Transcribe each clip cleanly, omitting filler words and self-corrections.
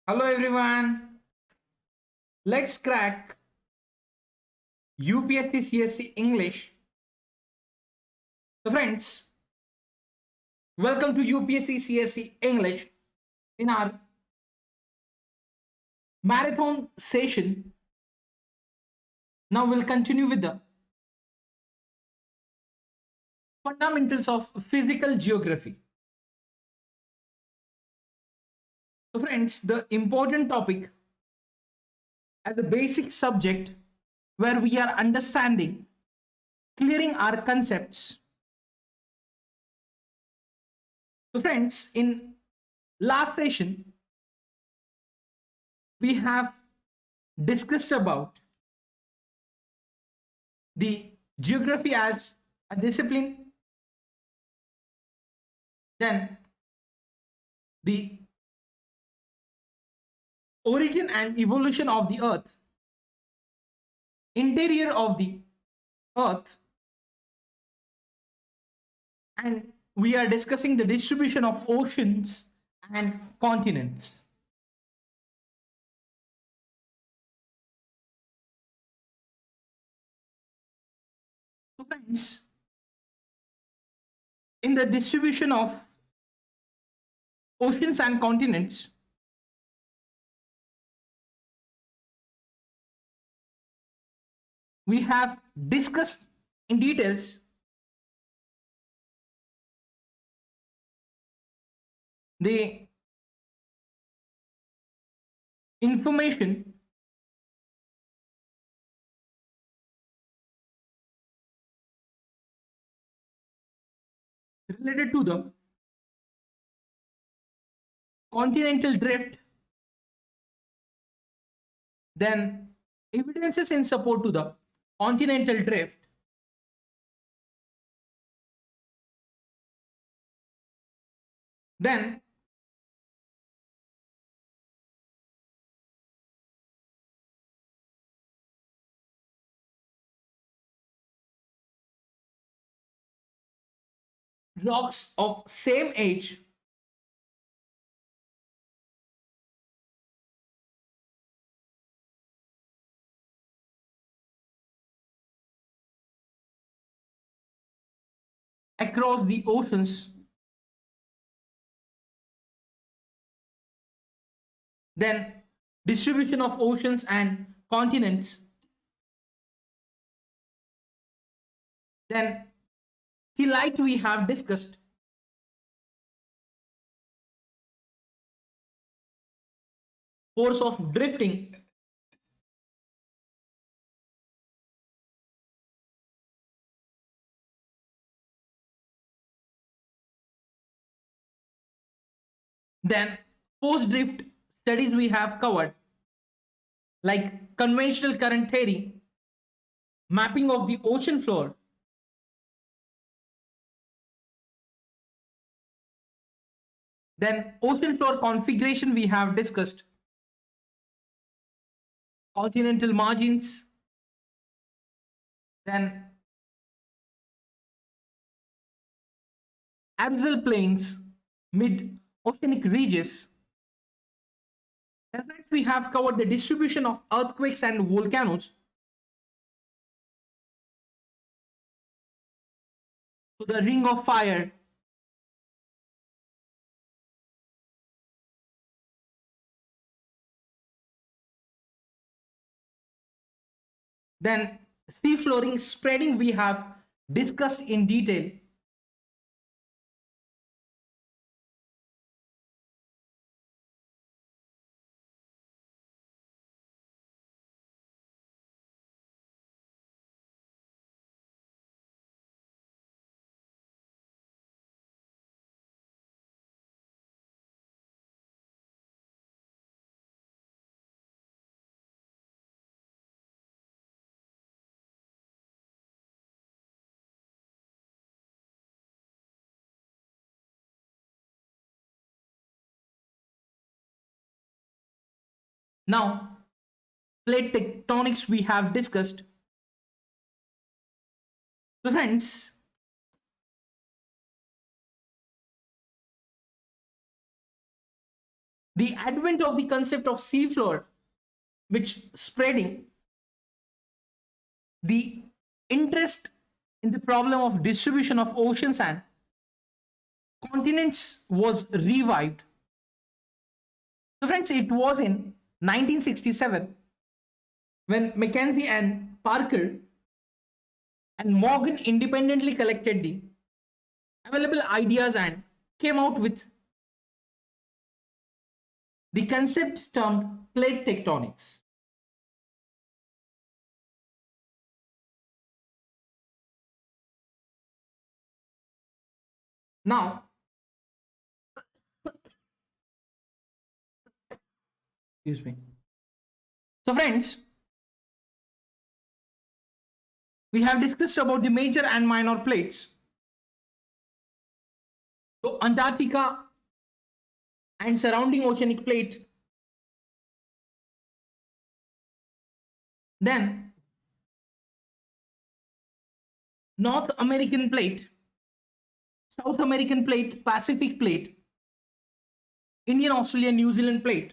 Hello everyone. Let's crack UPSC CSE English. So friends, welcome to UPSC CSE English in our marathon session. Now we'll continue with the fundamentals of physical geography. So friends, the important topic as a basic subject where we are understanding, clearing our concepts. So friends, in last session, we have discussed about the geography as a discipline, then the origin and evolution of the earth, interior of the earth, and we are discussing the distribution of oceans and continents. So friends, in the distribution of oceans and continents, we have discussed in details the information related to the continental drift, then evidences in support to the continental drift, then rocks of same age across the oceans, then distribution of oceans and continents, then light we have discussed, force of drifting, then post drift studies we have covered, like conventional current theory, mapping of the ocean floor, then ocean floor configuration we have discussed, continental margins, then abyssal plains, mid oceanic ridges. Then next we have covered the distribution of earthquakes and volcanoes to the ring of fire, then sea flooring spreading we have discussed in detail. Now, plate tectonics we have discussed. So friends, the advent of the concept of seafloor, which spreading the interest in the problem of distribution of oceans and continents was revived. So friends, it was in 1967 when Mackenzie and Parker and Morgan independently collected the available ideas and came out with the concept termed plate tectonics. Now, excuse me. So friends, we have discussed about the major and minor plates. So Antarctica and surrounding oceanic plate. Then North American plate, South American plate, Pacific plate, Indian, Australian, New Zealand plate,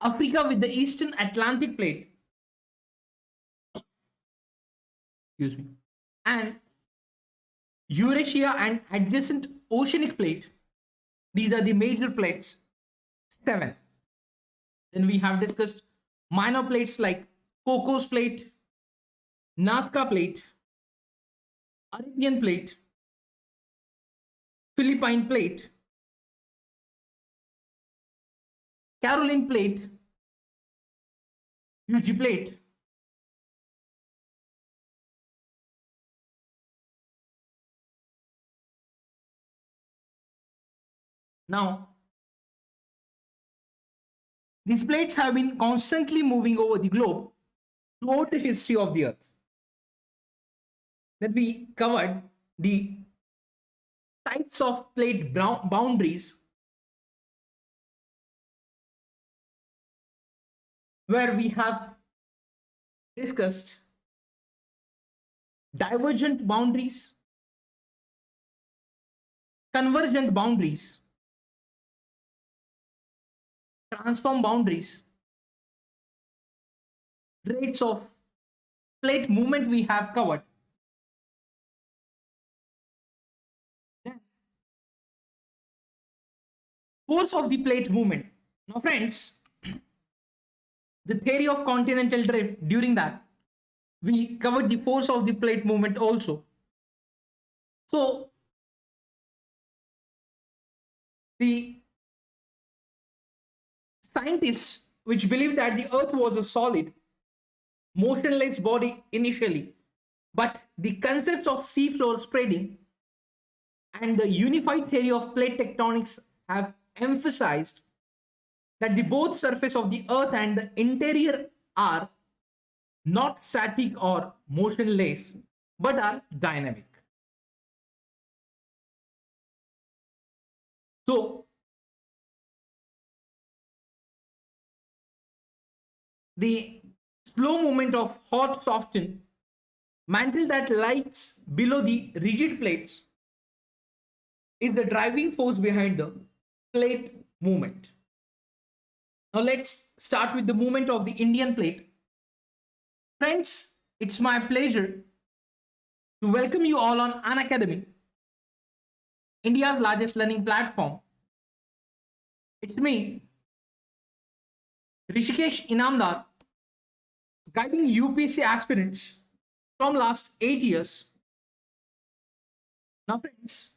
Africa with the Eastern Atlantic plate, excuse me, and Eurasia and adjacent oceanic plate. These are the major plates, 7. Then we have discussed minor plates like Cocos plate, Nazca plate, Arabian plate, Philippine plate, Caroline plate, UG plate, now these plates have been constantly moving over the globe throughout the history of the earth. Then we covered the types of plate boundaries, where we have discussed divergent boundaries, convergent boundaries, transform boundaries, rates of plate movement we have covered. Then force of the plate movement. Now friends, the theory of continental drift, during that we covered the force of the plate movement also. So the scientists which believed that the earth was a solid motionless body initially, but the concepts of seafloor spreading and the unified theory of plate tectonics have emphasized that the both surface of the earth and the interior are not static or motionless, but are dynamic. So the slow movement of hot softened mantle that lies below the rigid plates is the driving force behind the plate movement. Now let's start with the movement of the Indian plate. Friends, it's my pleasure to welcome you all on Unacademy, India's largest learning platform. It's me, Rushikesh Inamdar, guiding UPSC aspirants from last 8 years. Now friends,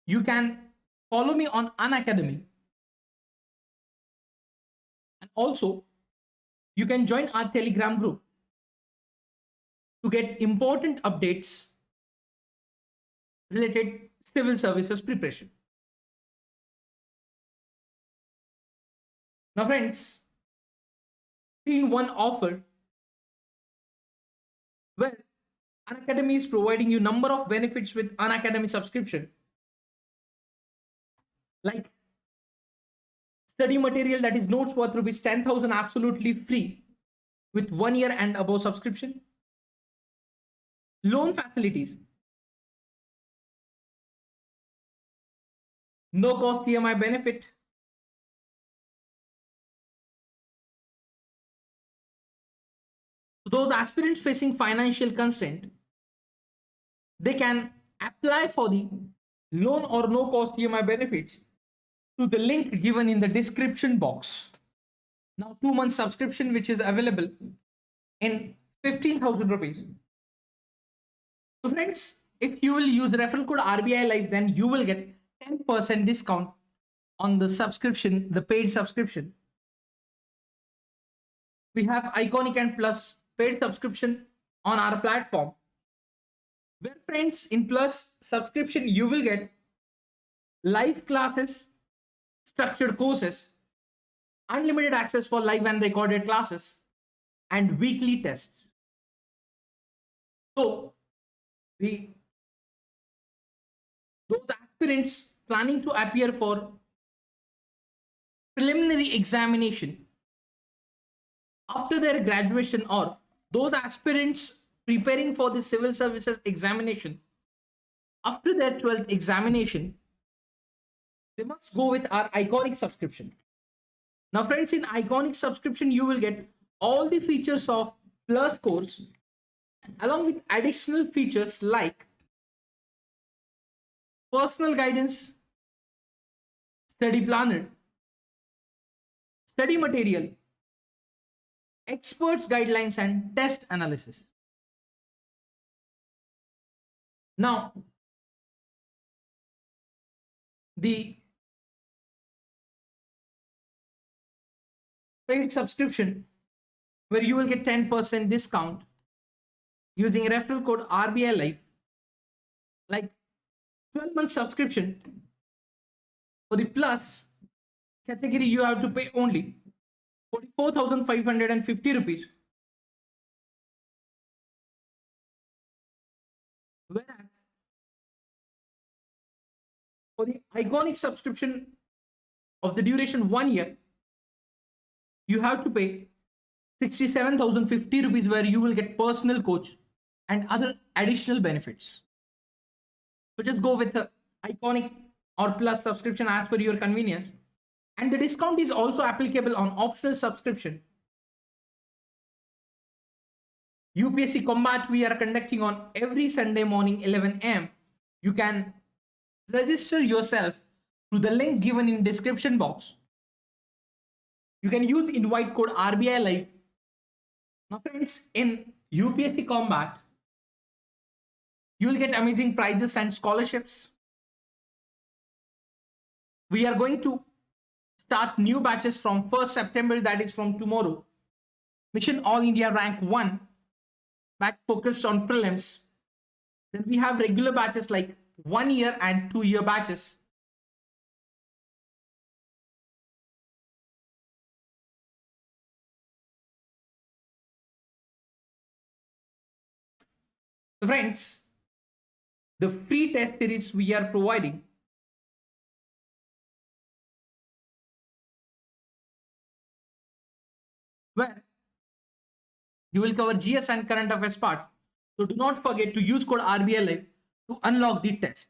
you can follow me on Unacademy, and also you can join our Telegram group to get important updates related civil services preparation. Now friends, 3-in-1 offer where Unacademy is providing you number of benefits with Unacademy subscription, like study material that is notes worth rupees 10,000 absolutely free with 1 year and above subscription, loan facilities no cost EMI benefit. Those aspirants facing financial constraint, they can apply for the loan or no cost EMI benefits to the link given in the description box. Now, 2 months subscription, which is available in 15,000 rupees. So, friends, if you will use referral code RBI Live, then you will get 10% discount on the subscription, the paid subscription. We have Iconic and Plus paid subscription on our platform. Where, friends, in Plus subscription, you will get live classes, structured courses, unlimited access for live and recorded classes, and weekly tests. So, those aspirants planning to appear for preliminary examination after their graduation, or those aspirants preparing for the civil services examination after their 12th examination, they must go with our Iconic subscription. Now, friends, in Iconic subscription, you will get all the features of Plus course along with additional features like personal guidance, study planner, study material, experts guidelines, and test analysis. Now, the paid subscription, where you will get 10% discount using referral code RBI Live, like 12-month subscription. For the Plus category, you have to pay only 44,550 rupees. Whereas for the Iconic subscription of the duration 1 year, you have to pay 67,050 rupees, where you will get personal coach and other additional benefits. So just go with the Iconic or Plus subscription as per your convenience. And the discount is also applicable on optional subscription. UPSC Combat we are conducting on every Sunday morning 11 a.m. You can register yourself through the link given in description box. You can use invite code RBI Live. Now, friends, in UPSC Combat, you will get amazing prizes and scholarships. We are going to start new batches from 1st September, that is from tomorrow. Mission All India Rank 1, batch focused on prelims. Then we have regular batches like 1 year and 2 year batches. So friends, the free test series we are providing where you will cover GS and current affairs part. So do not forget to use code RBI Live to unlock the test.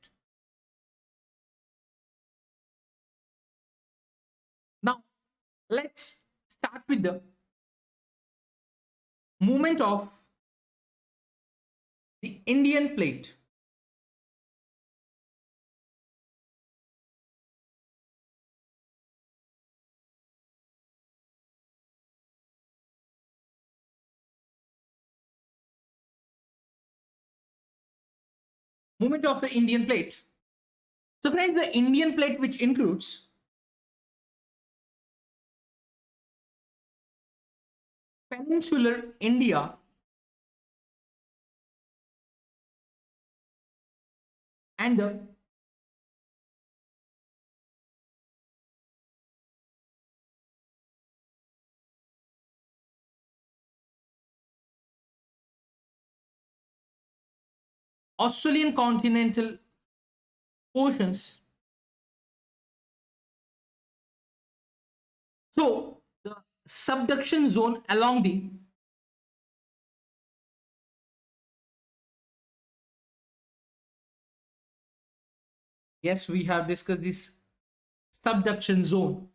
Now, let's start with the movement of the Indian plate. Movement of the Indian plate. So friends, the Indian plate, which includes peninsular India and the Australian continental portions. So the subduction zone along the yes, we have discussed this subduction zone.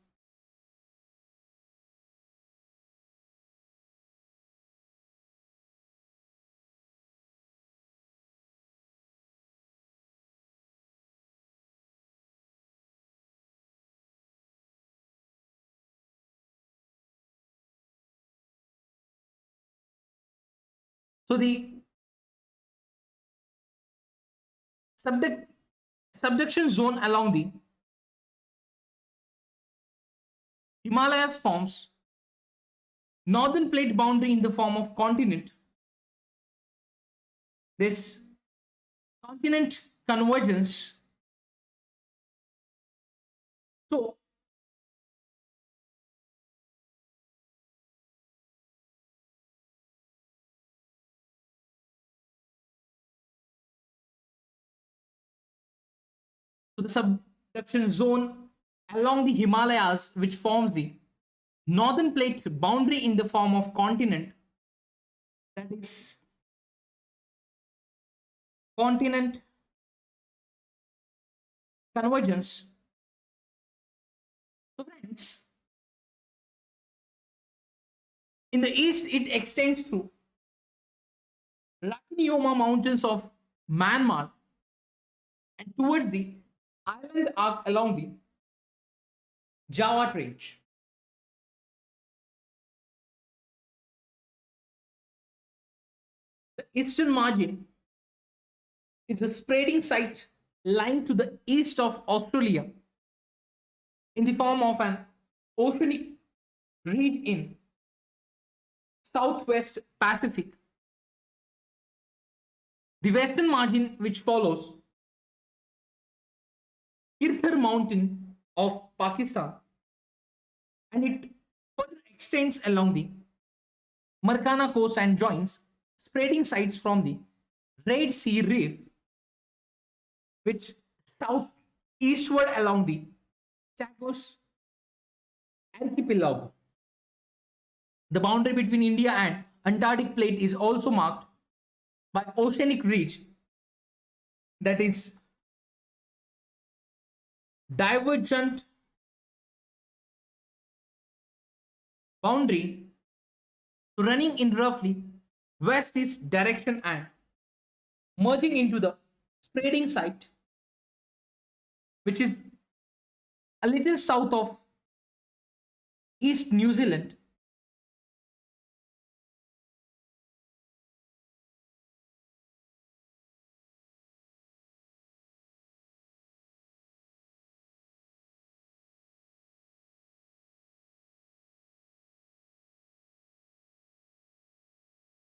So the subduct subduction zone along the Himalayas forms northern plate boundary in the form of continent. This continent convergence. So the subduction zone along the Himalayas, which forms the northern plate boundary in the form of continent, that is continent convergence. So friends, in the east it extends through Rakhinioma mountains of Myanmar and towards the island arc along the Java Trench. The eastern margin is a spreading site lying to the east of Australia in the form of an oceanic ridge in southwest Pacific. The western margin, which follows Kirthar mountain of Pakistan, and it further extends along the Markana coast and joins spreading sites from the Red Sea Reef, which southeastward along the Chagos archipelago. The boundary between India and Antarctic plate is also marked by oceanic ridge, that is divergent boundary running in roughly west-east direction and merging into the spreading site, which is a little south of East New Zealand.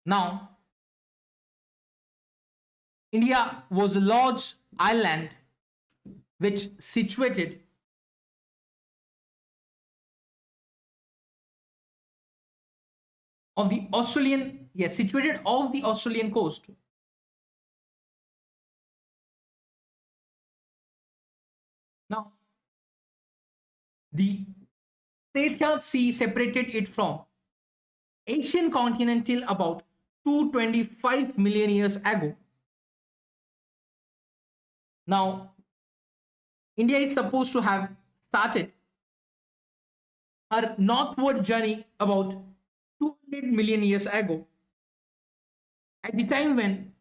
Now, India was a large island which situated of the Australian, yes, situated off the Australian coast. Now, the Tethya Sea separated it from Asian continent till about 225 million years ago. Now, India is supposed to have started her northward journey about 200 million years ago. At the time when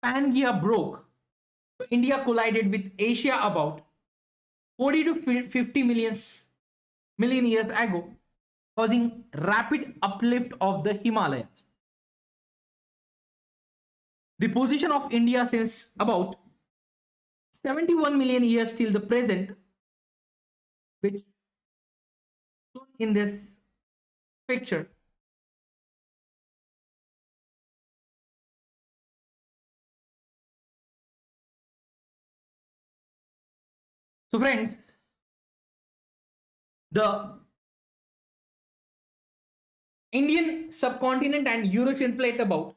Pangea broke, India collided with Asia about 40 to 50 million years ago, causing rapid uplift of the Himalayas. The position of India since about 71 million years till the present, which shown in this picture. So friends, the Indian subcontinent and Eurasian plate about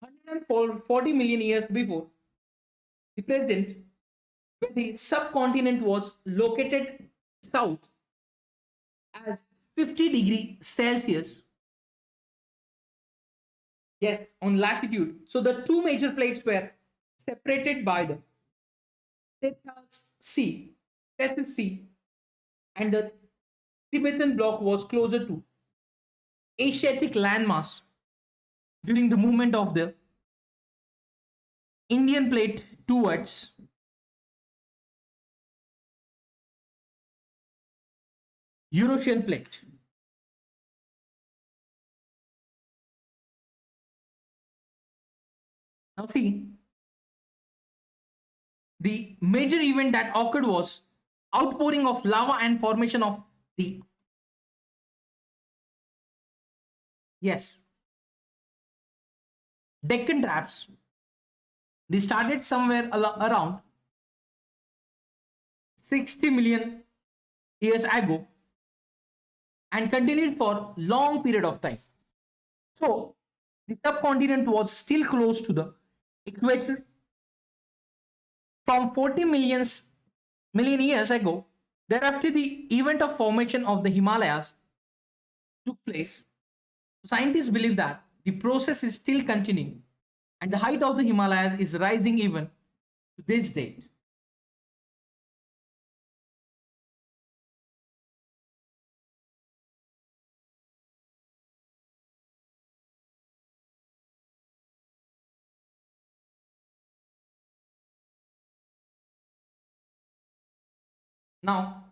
140 million years before the present, where the subcontinent was located south as 50°C. Yes, on latitude. So the two major plates were separated by the Tethys Sea and the Tibetan bloc was closer to Asiatic landmass during the movement of the Indian plate towards Eurasian plate. Now see, the major event that occurred was outpouring of lava and formation of the, yes, Deccan traps. They started somewhere around 60 million years ago and continued for long period of time. So the subcontinent was still close to the equator from 40 million years ago. Thereafter, the event of formation of the Himalayas took place. Scientists believe that the process is still continuing and the height of the Himalayas is rising even to this date. Now,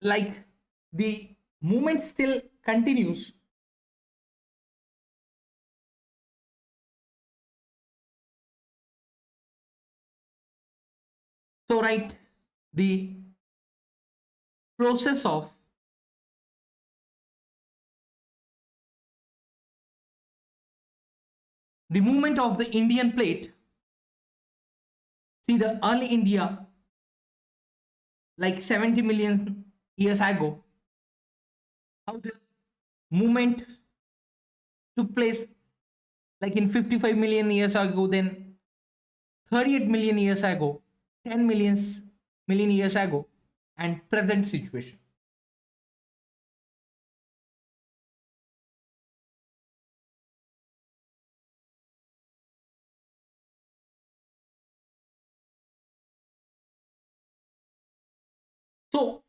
like the movement still continues. So, right, the process of the movement of the Indian plate, see the early India, like 70 million years ago, how the movement took place like in 55 million years ago, then 38 million years ago, 10 million years ago, and present situation. So,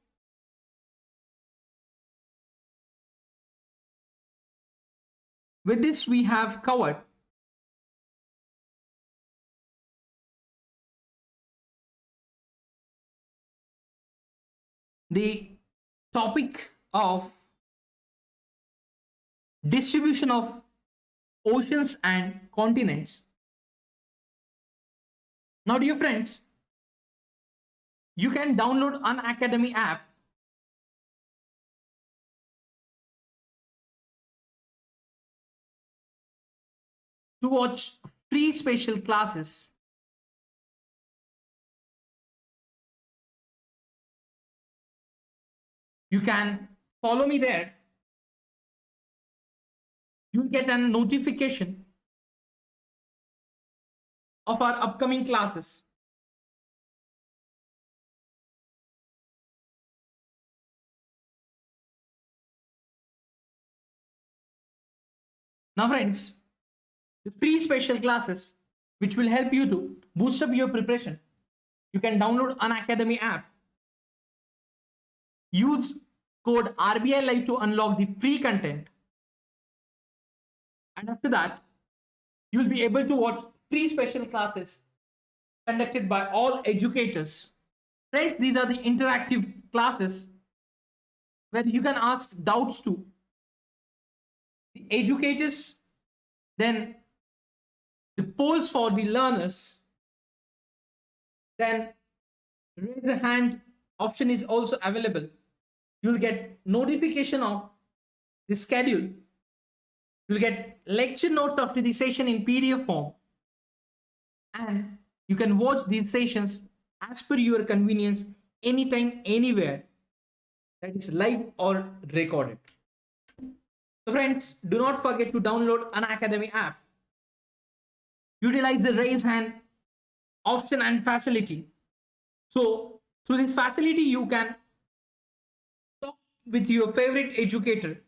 with this, we have covered the topic of distribution of oceans and continents. Now, dear friends, you can download Unacademy app to watch free special classes. You can follow me there. You'll get a notification of our upcoming classes. Now, friends, the free special classes which will help you to boost up your preparation. You can download Unacademy app. Use code RBI Live to unlock the free content. And after that, you'll be able to watch free special classes conducted by all educators. Friends, these are the interactive classes where you can ask doubts to the educators, then the polls for the learners, then raise a hand option is also available. You'll get notification of the schedule. You'll get lecture notes after the session in PDF form. And you can watch these sessions as per your convenience, anytime, anywhere. That is live or recorded. So friends, do not forget to download Unacademy app. Utilize the raise hand option and facility. So Through this facility, you can talk with your favorite educator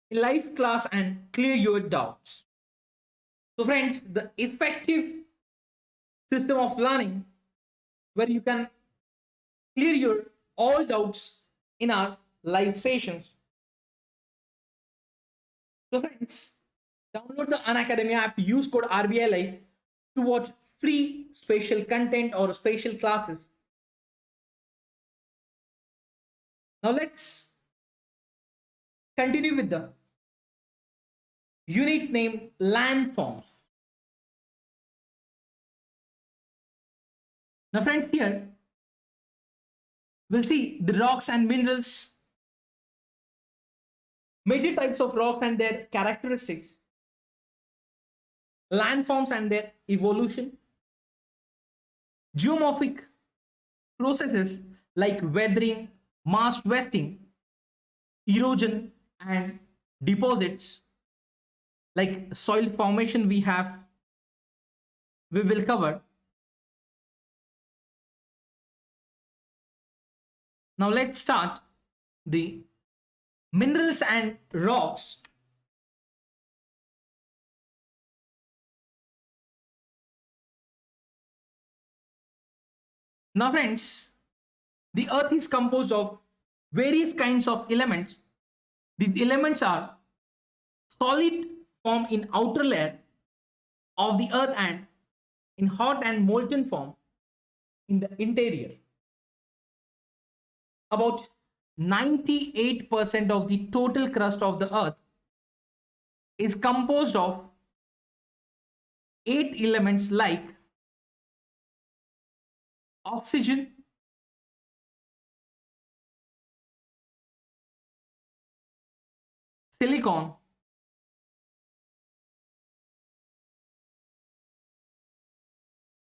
in live class and clear your doubts. So, friends, the effective system of learning where you can clear your all doubts in our live sessions. So, friends, download the Unacademy app, use code RBI Life to watch free special content or special classes. Now, let's continue with the unit name landforms. Now, friends, here we'll see the rocks and minerals, major types of rocks and their characteristics, landforms and their evolution, geomorphic processes like weathering, mass wasting, erosion, and deposits like soil formation we will cover. Now let's start the minerals and rocks. Now friends, the earth is composed of various kinds of elements. These elements are solid form in outer layer of the earth and in hot and molten form in the interior. About 98% of the total crust of the earth is composed of 8 elements like oxygen, silicon,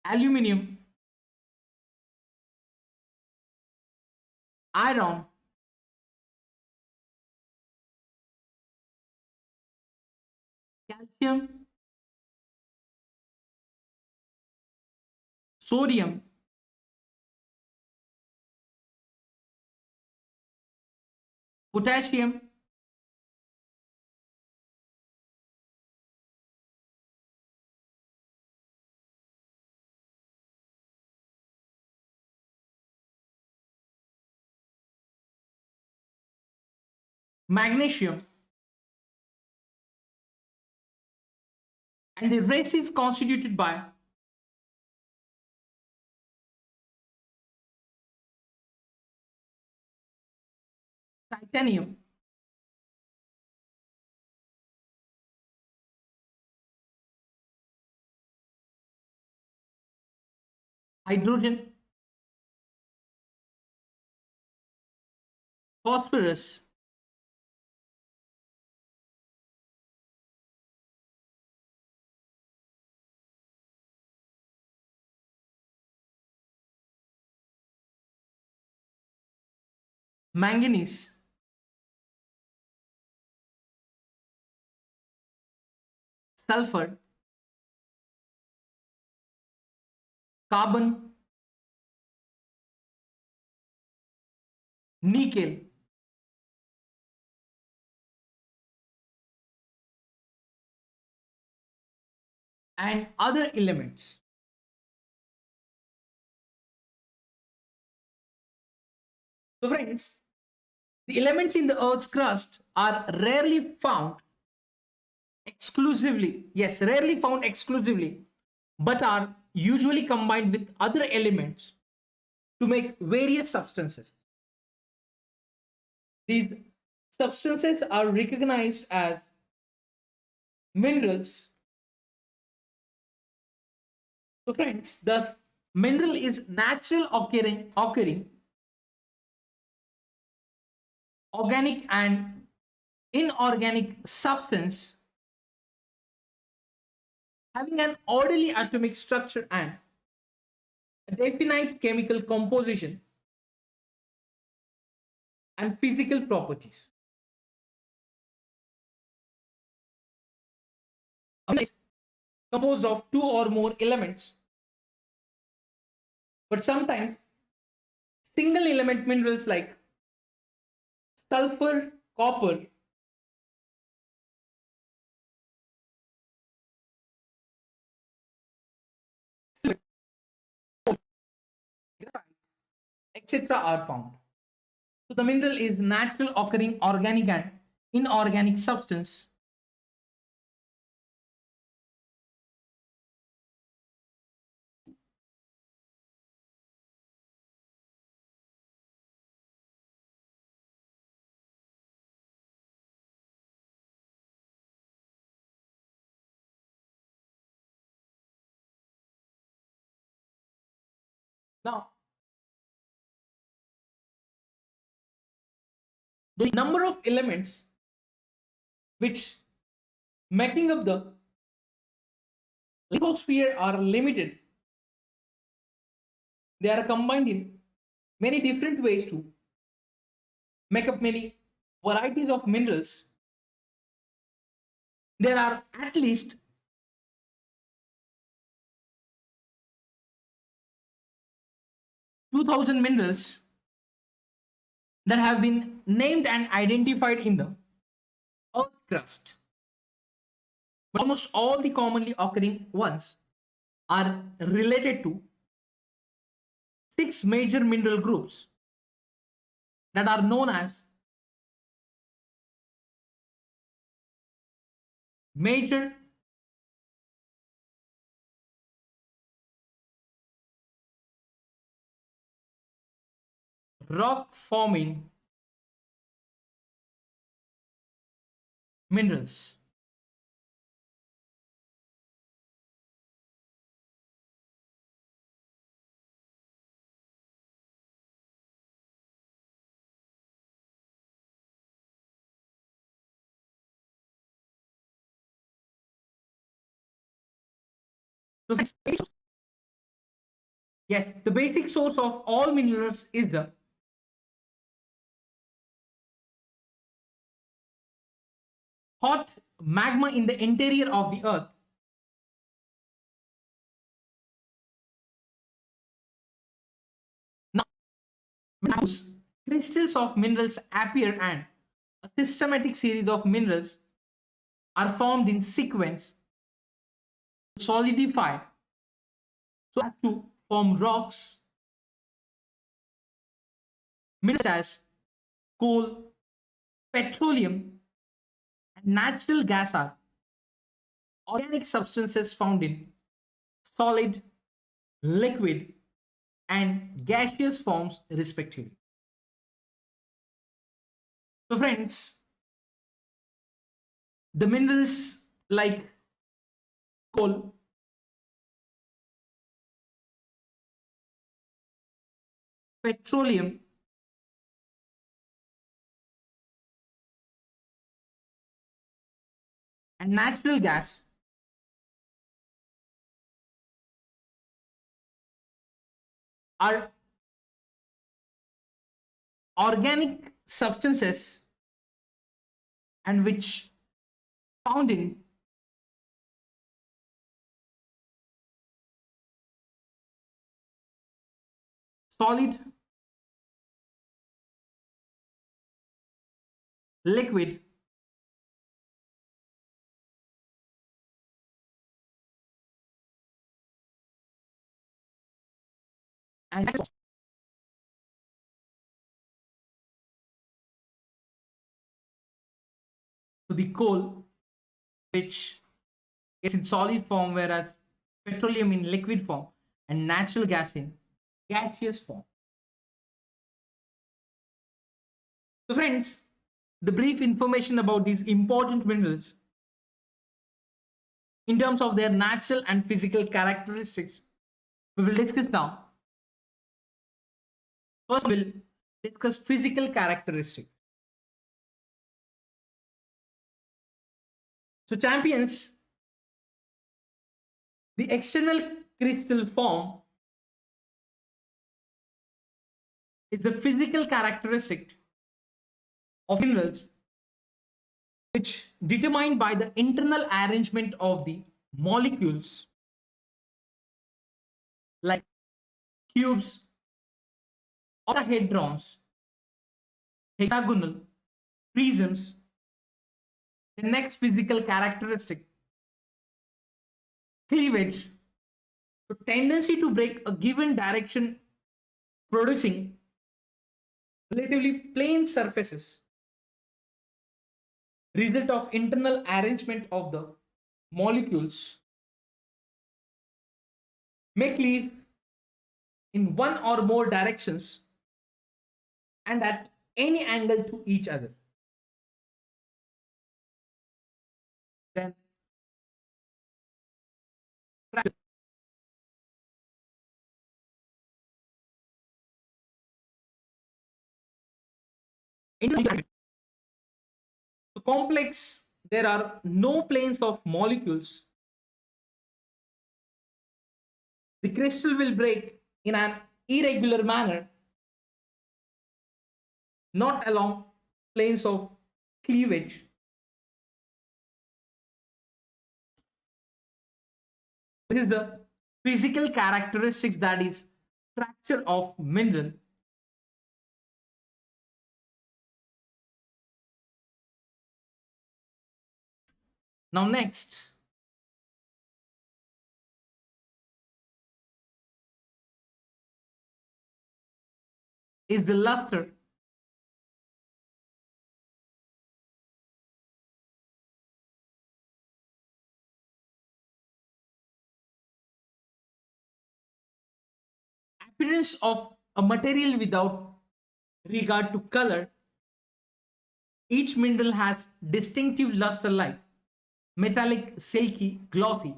aluminium, iron, calcium, sodium, potassium, magnesium, and the rest is constituted by titanium, hydrogen, phosphorus, manganese, sulfur, carbon, nickel, and other elements. So friends, the elements in the earth's crust are rarely found exclusively, yes, rarely found exclusively, but are usually combined with other elements to make various substances. These substances are recognized as minerals. So friends, thus mineral is natural occurring organic and inorganic substance having an orderly atomic structure and a definite chemical composition and physical properties. Is composed of two or more elements, but sometimes single element minerals like sulfur, copper, silver, etc. are found. So the mineral is natural occurring organic and inorganic substance. Now, the number of elements which making up the lithosphere are limited. They are combined in many different ways to make up many varieties of minerals. There are at least 2000 minerals that have been named and identified in the earth crust. But almost all the commonly occurring ones are related to 6 major mineral groups that are known as major rock forming minerals. So yes, the basic source of all minerals is the hot magma in the interior of the earth. Now, crystals of minerals appear and a systematic series of minerals are formed in sequence to solidify so as to form rocks. Minerals as coal, petroleum, and natural gas are organic substances found in solid, liquid, and gaseous forms respectively. So friends, the minerals like coal, petroleum, and natural gas are organic substances and which found in solid, liquid, and so the coal which is in solid form, whereas petroleum in liquid form and natural gas in gaseous form. So friends, the brief information about these important minerals in terms of their natural and physical characteristics we will discuss now. First, we'll discuss physical characteristics. So champions, the external crystal form is the physical characteristic of minerals which determined by the internal arrangement of the molecules like cubes, octahedrons, hexagonal, prisms. The next physical characteristic, cleavage. So tendency to break a given direction, producing relatively plane surfaces, result of internal arrangement of the molecules, may cleave in one or more directions and at any angle to each other. Then in so complex, there are no planes of molecules. The crystal will break in an irregular manner, not along planes of cleavage. This is the physical characteristics, that is structure of mineral. Now next is the luster. Appearance of a material without regard to color. Each mineral has distinctive luster like metallic, silky, glossy.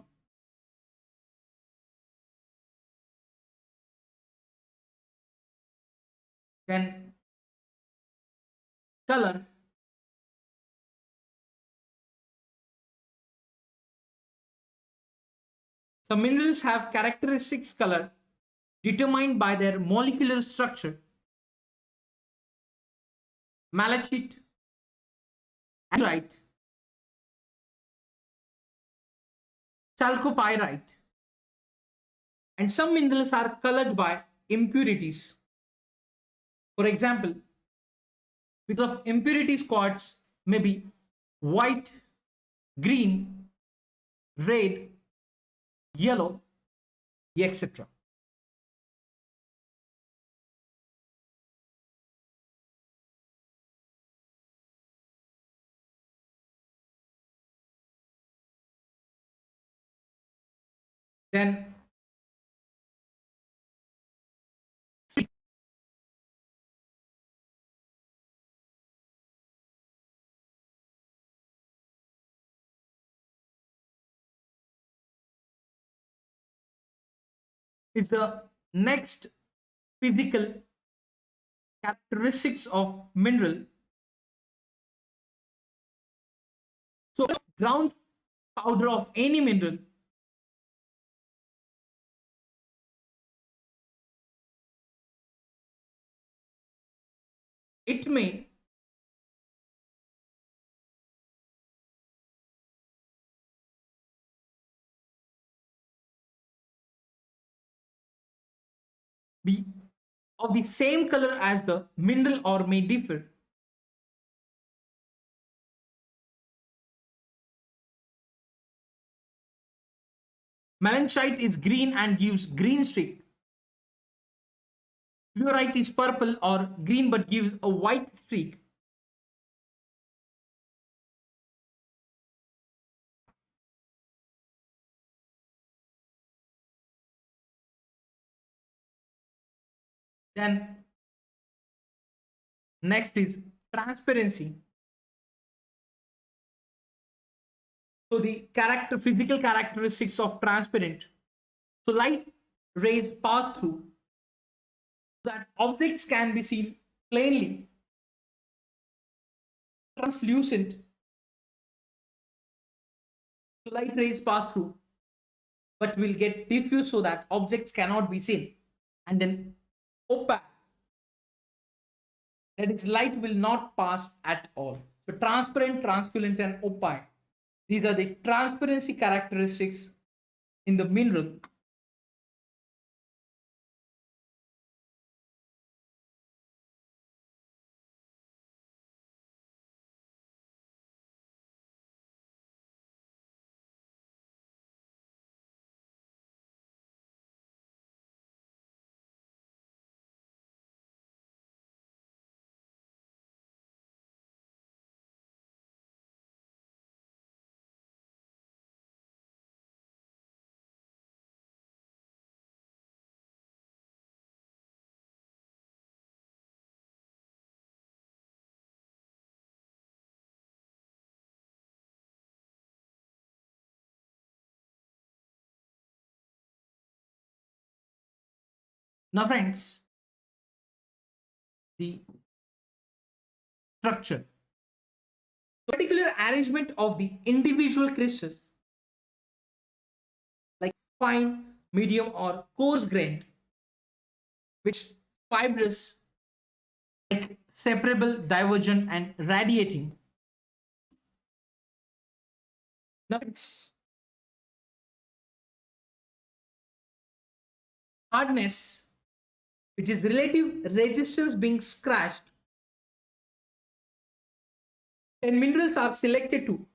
Then color. Some minerals have characteristics color determined by their molecular structure. Malachite, anhydrite, chalcopyrite. And some minerals are colored by impurities. For example, because of impurities, quartz may be white, green, red, yellow, etc. Then is the next physical characteristics of mineral. So ground powder of any mineral it may be of the same color as the mineral or may differ. Melanchite is green and gives green streak. Fluorite is purple or green but gives a white streak. Then next is transparency. So the physical characteristics of transparent. So light rays pass through so that objects can be seen plainly. Translucent. So light rays pass through but will get diffused so that objects cannot be seen. And then opaque. That is, light will not pass at all. So transparent, translucent, and opaque. These are the transparency characteristics in the mineral. Now, friends, the structure. Particular arrangement of the individual crystals, like fine, medium, or coarse grained, which fibrous, like separable, divergent, and radiating. Now, it's hardness, which is relative resistance being scratched. And minerals are selected to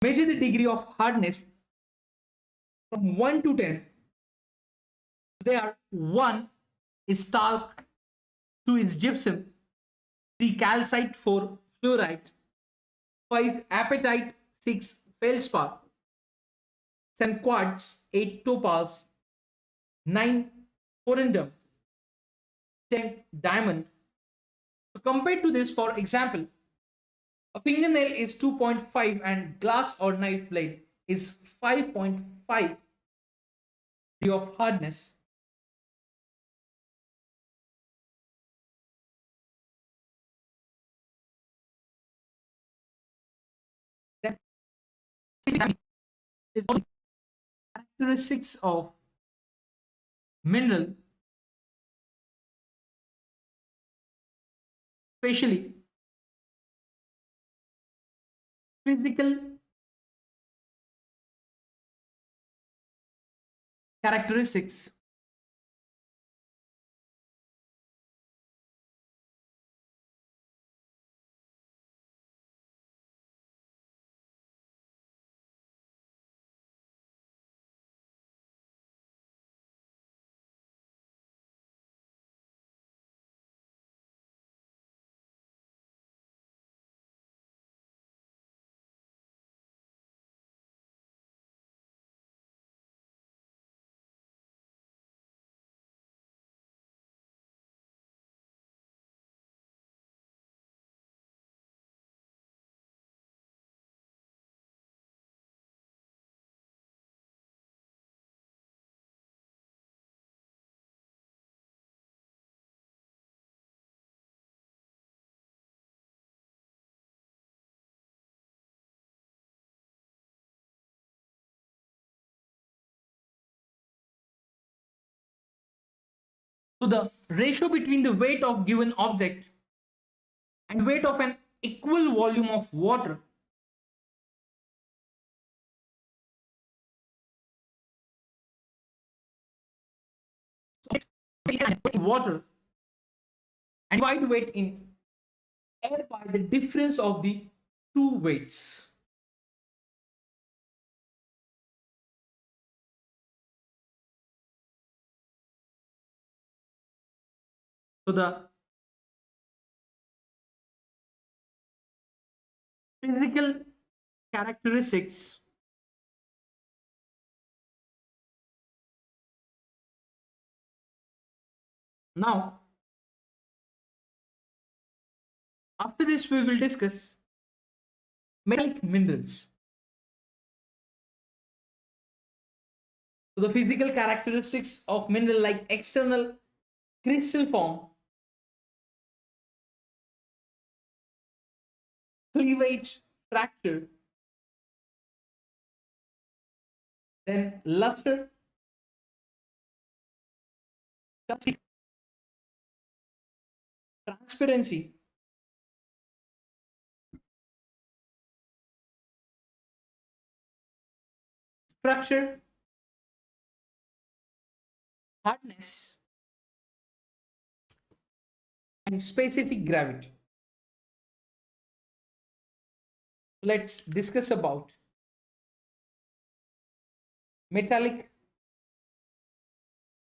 measure the degree of hardness from 1 to 10. They are 1 is talc, 2 is gypsum, 3 calcite, 4 fluorite, 5 apatite, 6 feldspar, 7 quartz, 8 topaz, 9 corundum, 10 diamond. So compared to this, for example, a fingernail is 2.5 and glass or knife blade is 5.5 degree of hardness. Then is characteristics of mineral, especially physical characteristics. So the ratio between the weight of given object and weight of an equal volume of water water and divide weight in air by the difference of the two weights. So the physical characteristics now, after this we will discuss metallic minerals. So the physical characteristics of mineral, like external crystal form, cleavage, fracture, then luster, transparency, structure, hardness, and specific gravity. Let's discuss about metallic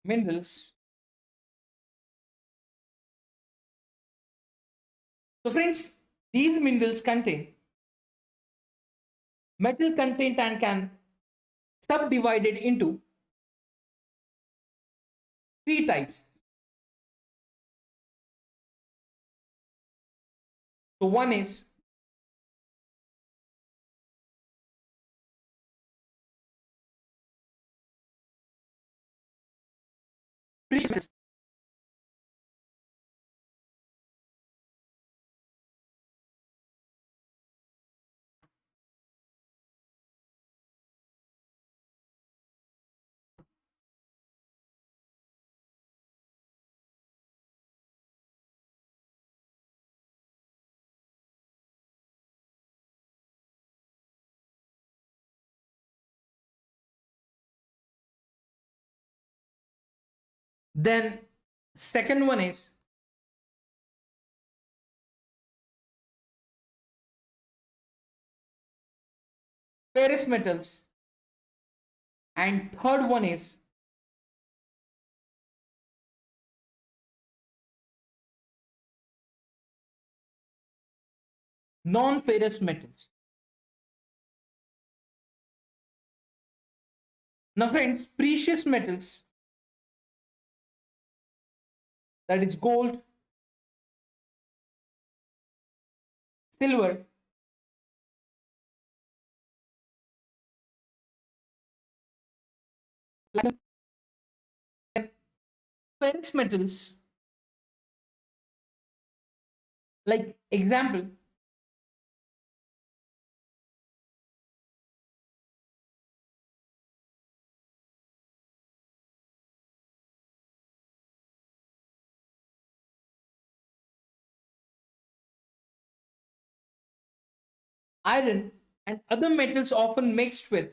minerals. So friends, these minerals contain metal content and can subdivided into three types. So one is precious metals. Then second one is ferrous metals, and third one is non-ferrous metals. Now friends, precious metals, that is gold, silver, platinum, and ferrous metals, like example, iron and other metals often mixed with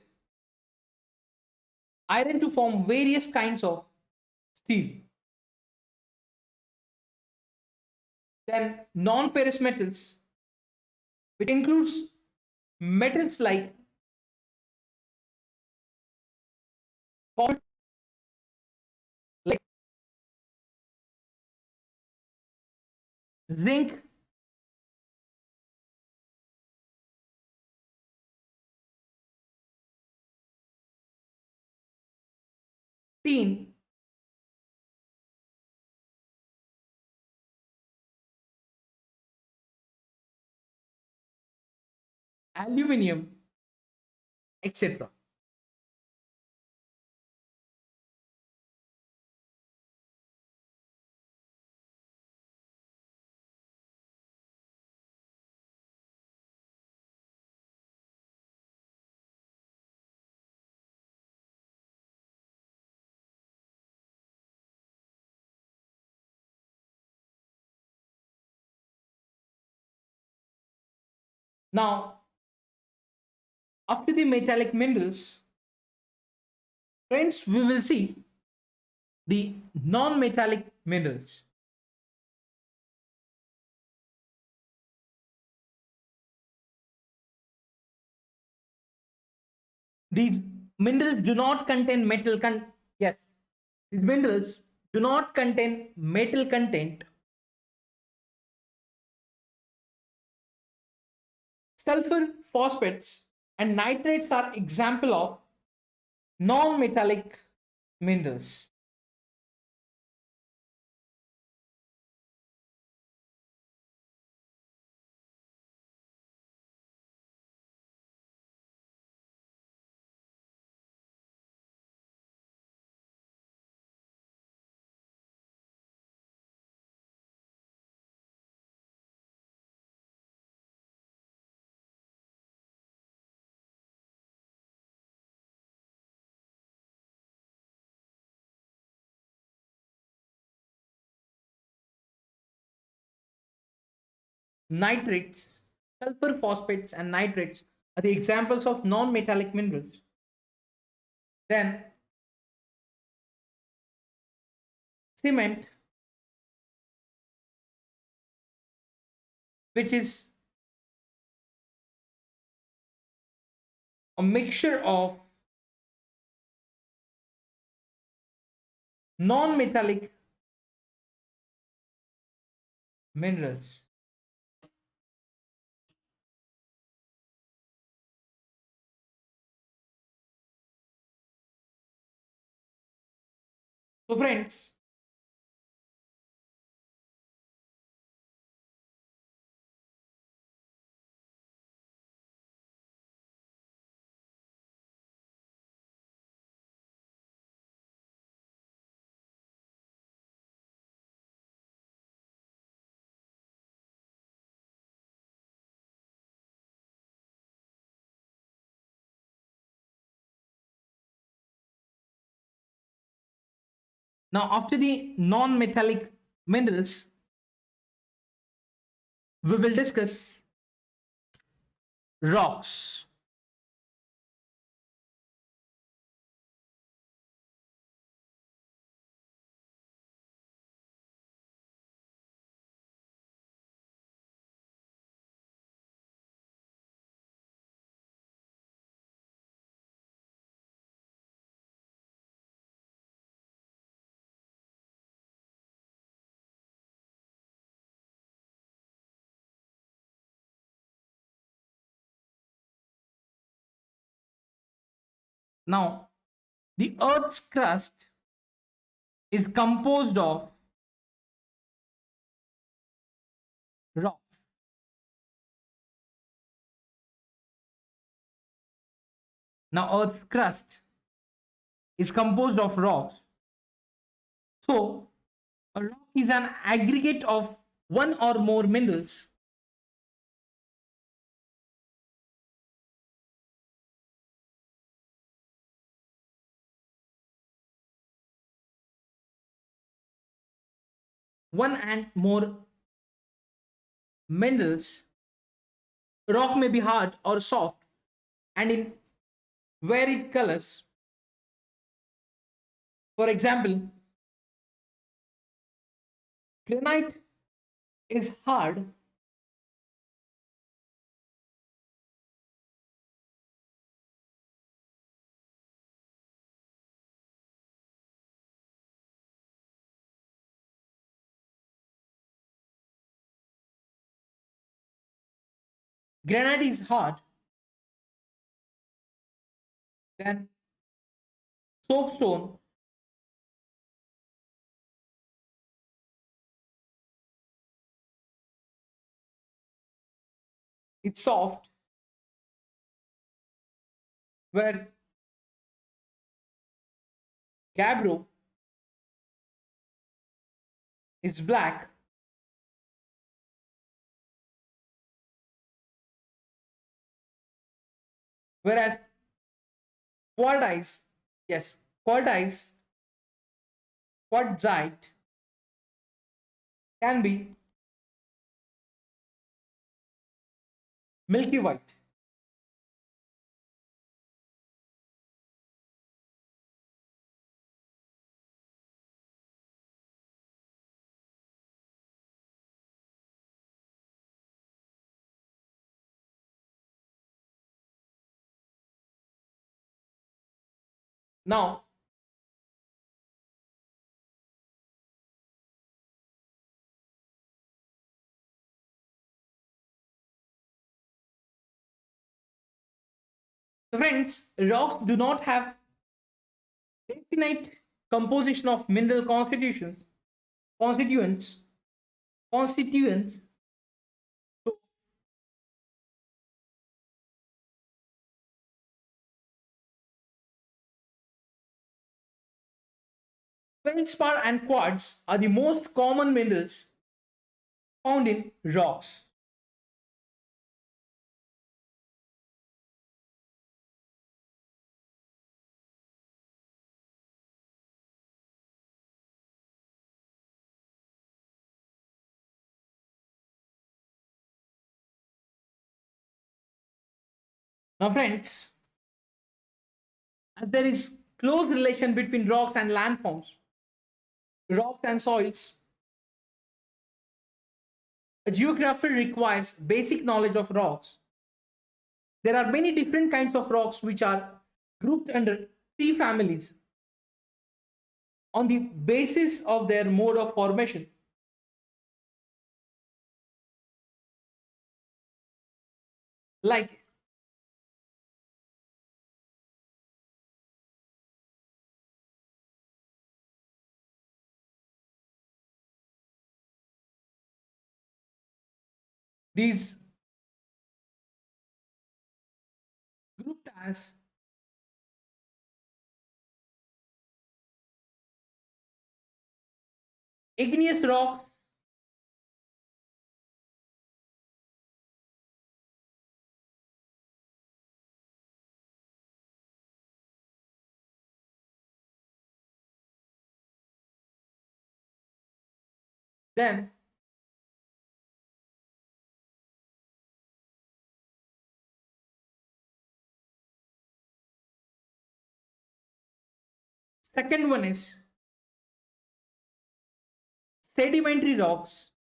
iron to form various kinds of steel. Then non-ferrous metals, which includes metals like copper, like zinc, tin, aluminium, etc. Now, after the metallic minerals, friends, we will see the non-metallic minerals. These minerals do not contain metal yes, these minerals do not contain metal content. Sulfur, phosphates, and nitrates are example of non-metallic minerals. Nitrates, sulfur, phosphates, and nitrates are the examples of non-metallic minerals. Then cement, which is a mixture of non-metallic minerals. So friends, now after the non-metallic minerals, we will discuss rocks. Now, the Earth's crust is composed of rock. Now, Earth's crust is composed of rocks. So, a rock is an aggregate of one or more minerals one and more minerals. Rock may be hard or soft and in varied colors. For example, granite is hard, granite is hard, then soapstone is soft, where gabbro is black, whereas quartzites, yes, quartzites, quartzite can be milky white. Now, friends, rocks do not have definite composition of mineral constituents, constituents. So, feldspar and quartz are the most common minerals found in rocks. Now, friends, as there is close relation between rocks and landforms, rocks and soils, a geographer requires basic knowledge of rocks. There are many different kinds of rocks which are grouped under three families on the basis of their mode of formation. Like these grouped as igneous rocks, then second one is sedimentary rocks,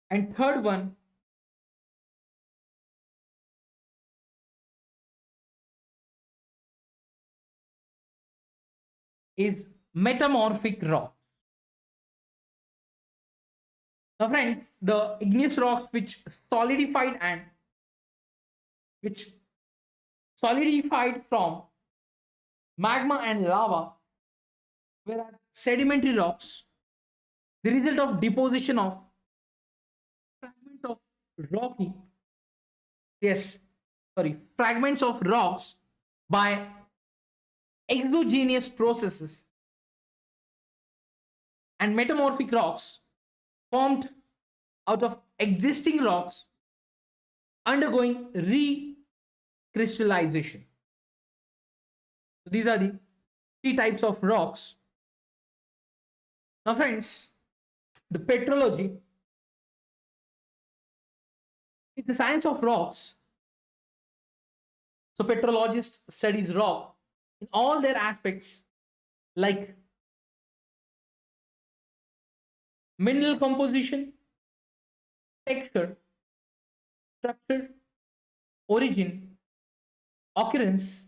and third one is metamorphic rock. Now, friends, the igneous rocks which solidified from magma and lava were sedimentary rocks, the result of deposition of fragments of rocky, yes, sorry, fragments of rocks by exogenous processes, and metamorphic rocks formed out of existing rocks undergoing recrystallization. So these are the three types of rocks. Now, friends, the petrology is the science of rocks. So petrologist studies rock in all their aspects, like mineral composition, texture, structure, origin, occurrence,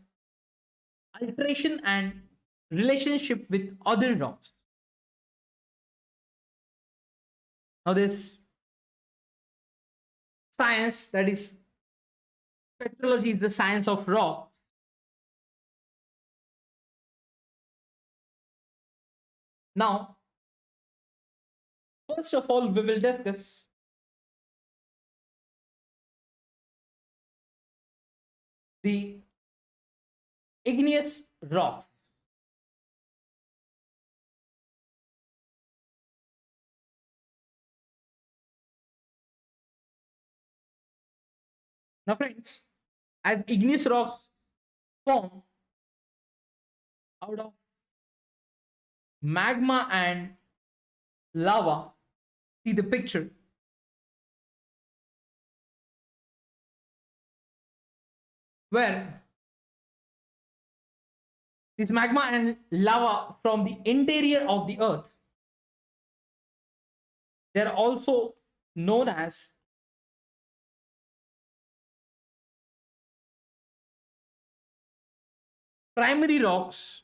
alteration, and relationship with other rocks. Now, this science, that is, petrology, is the science of rock. Now, first of all, we will discuss the igneous rock. Now, friends, as igneous rocks form out of magma and lava, see the picture, where this magma and lava from the interior of the earth, they are also known as primary rocks.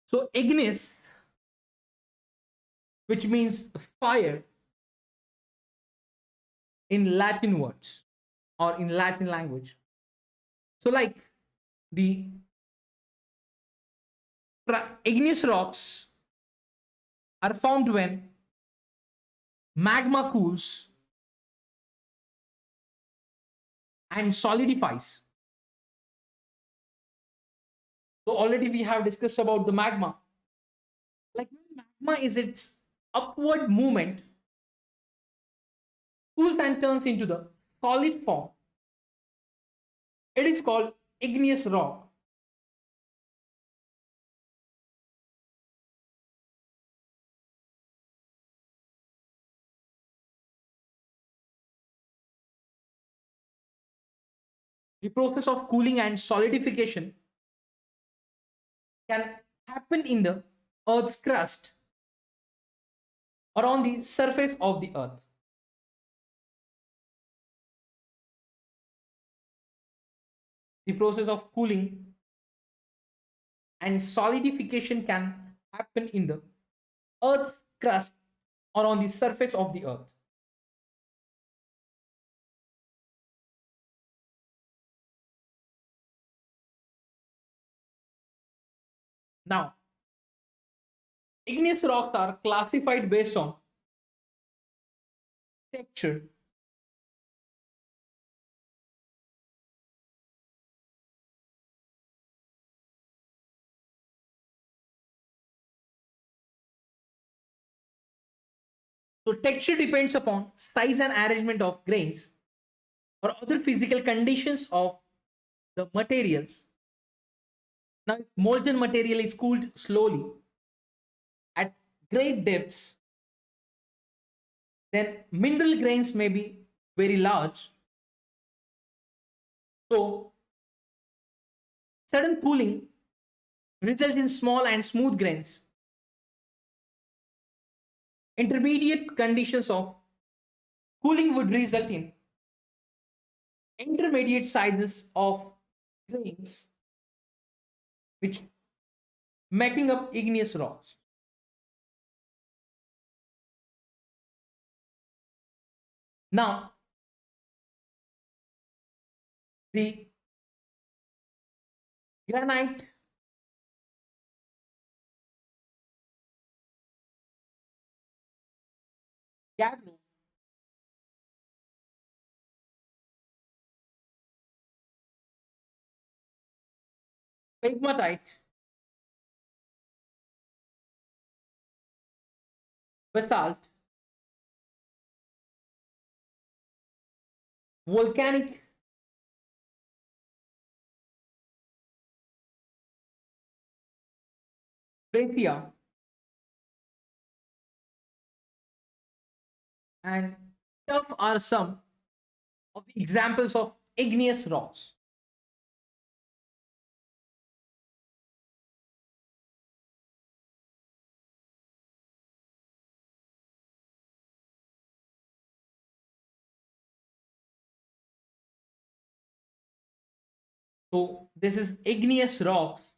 So ignis, which means fire in Latin words or in Latin language. So like the igneous rocks are formed when magma cools and solidifies. So already we have discussed about the magma. Like when magma is its upward movement, cools and turns into the solid form, it is called igneous rock. The process of cooling and solidification can happen in the Earth's crust or on the surface of the Earth. The process of cooling and solidification can happen in the Earth's crust or on the surface of the Earth. Now, igneous rocks are classified based on texture, so texture depends upon size and arrangement of grains or other physical conditions of the materials. Now, if molten material is cooled slowly at great depths, then mineral grains may be very large. So, sudden cooling results in small and smooth grains. Intermediate conditions of cooling would result in intermediate sizes of grains, which making up igneous rocks. Now, the granite, gabbro, pegmatite, basalt, volcanic, breccia, and tuff are some of the examples of igneous rocks. So this is igneous rocks.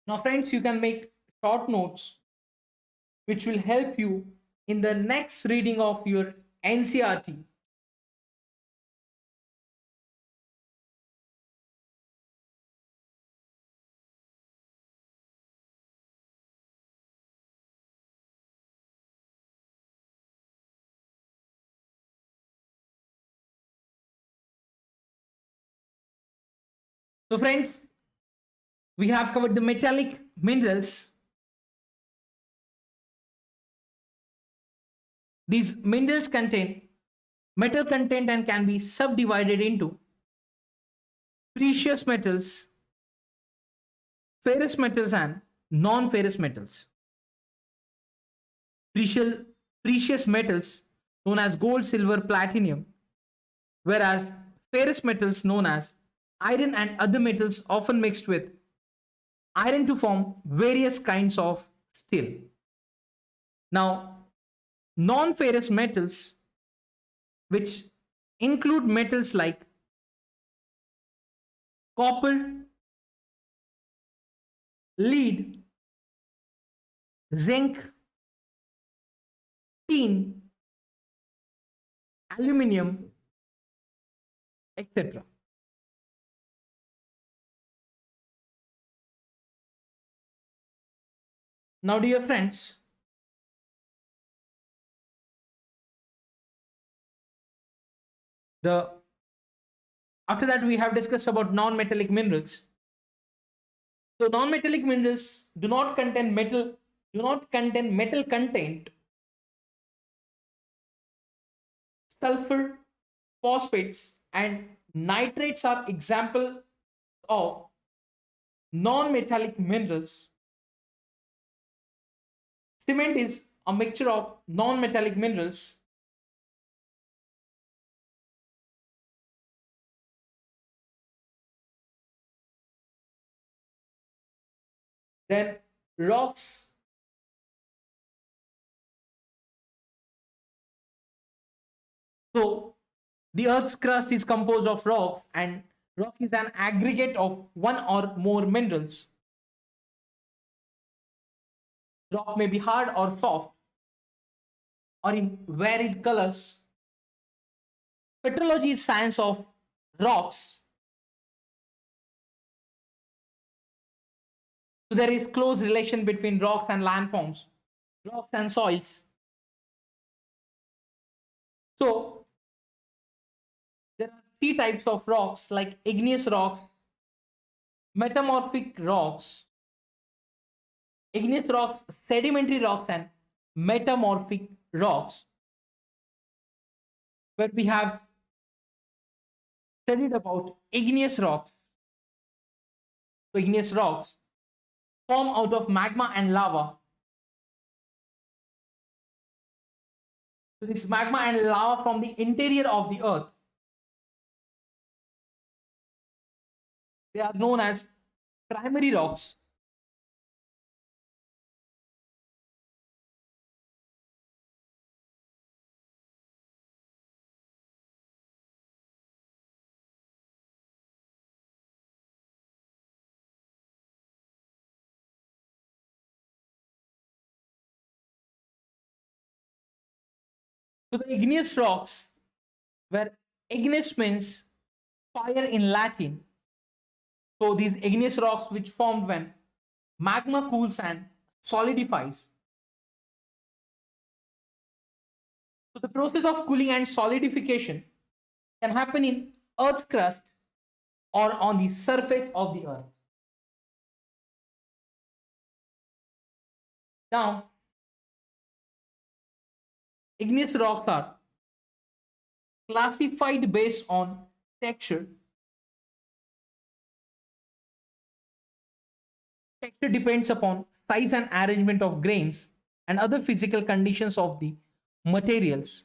Now, friends, you can make short notes which will help you in the next reading of your NCRT. So, friends, we have covered the metallic minerals. These minerals contain metal content and can be subdivided into precious metals, ferrous metals, and non-ferrous metals. Precious, precious metals known as gold, silver, platinum, whereas ferrous metals known as iron and other metals often mixed with iron to form various kinds of steel. Now, non-ferrous metals, which include metals like copper, lead, zinc, tin, aluminium, etc. Now, dear friends, the after that we have discussed about non-metallic minerals. So non-metallic minerals do not contain metal content. Sulfur, phosphates, and nitrates are examples of non-metallic minerals. Cement is a mixture of non-metallic minerals. Then rocks. So the Earth's crust is composed of rocks, and rock is an aggregate of one or more minerals. Rock may be hard or soft, or in varied colors. Petrology is science of rocks. So there is close relation between rocks and landforms, rocks and soils. So there are three types of rocks like igneous rocks, metamorphic rocks, igneous rocks, sedimentary rocks, and metamorphic rocks, where we have studied about igneous rocks. So igneous rocks form out of magma and lava. So this magma and lava from the interior of the earth, they are known as primary rocks. So the igneous rocks, where igneous means fire in Latin. So these igneous rocks which formed when magma cools and solidifies. So the process of cooling and solidification can happen in Earth's crust or on the surface of the Earth. Now, igneous rocks are classified based on texture. Texture depends upon size and arrangement of grains and other physical conditions of the materials.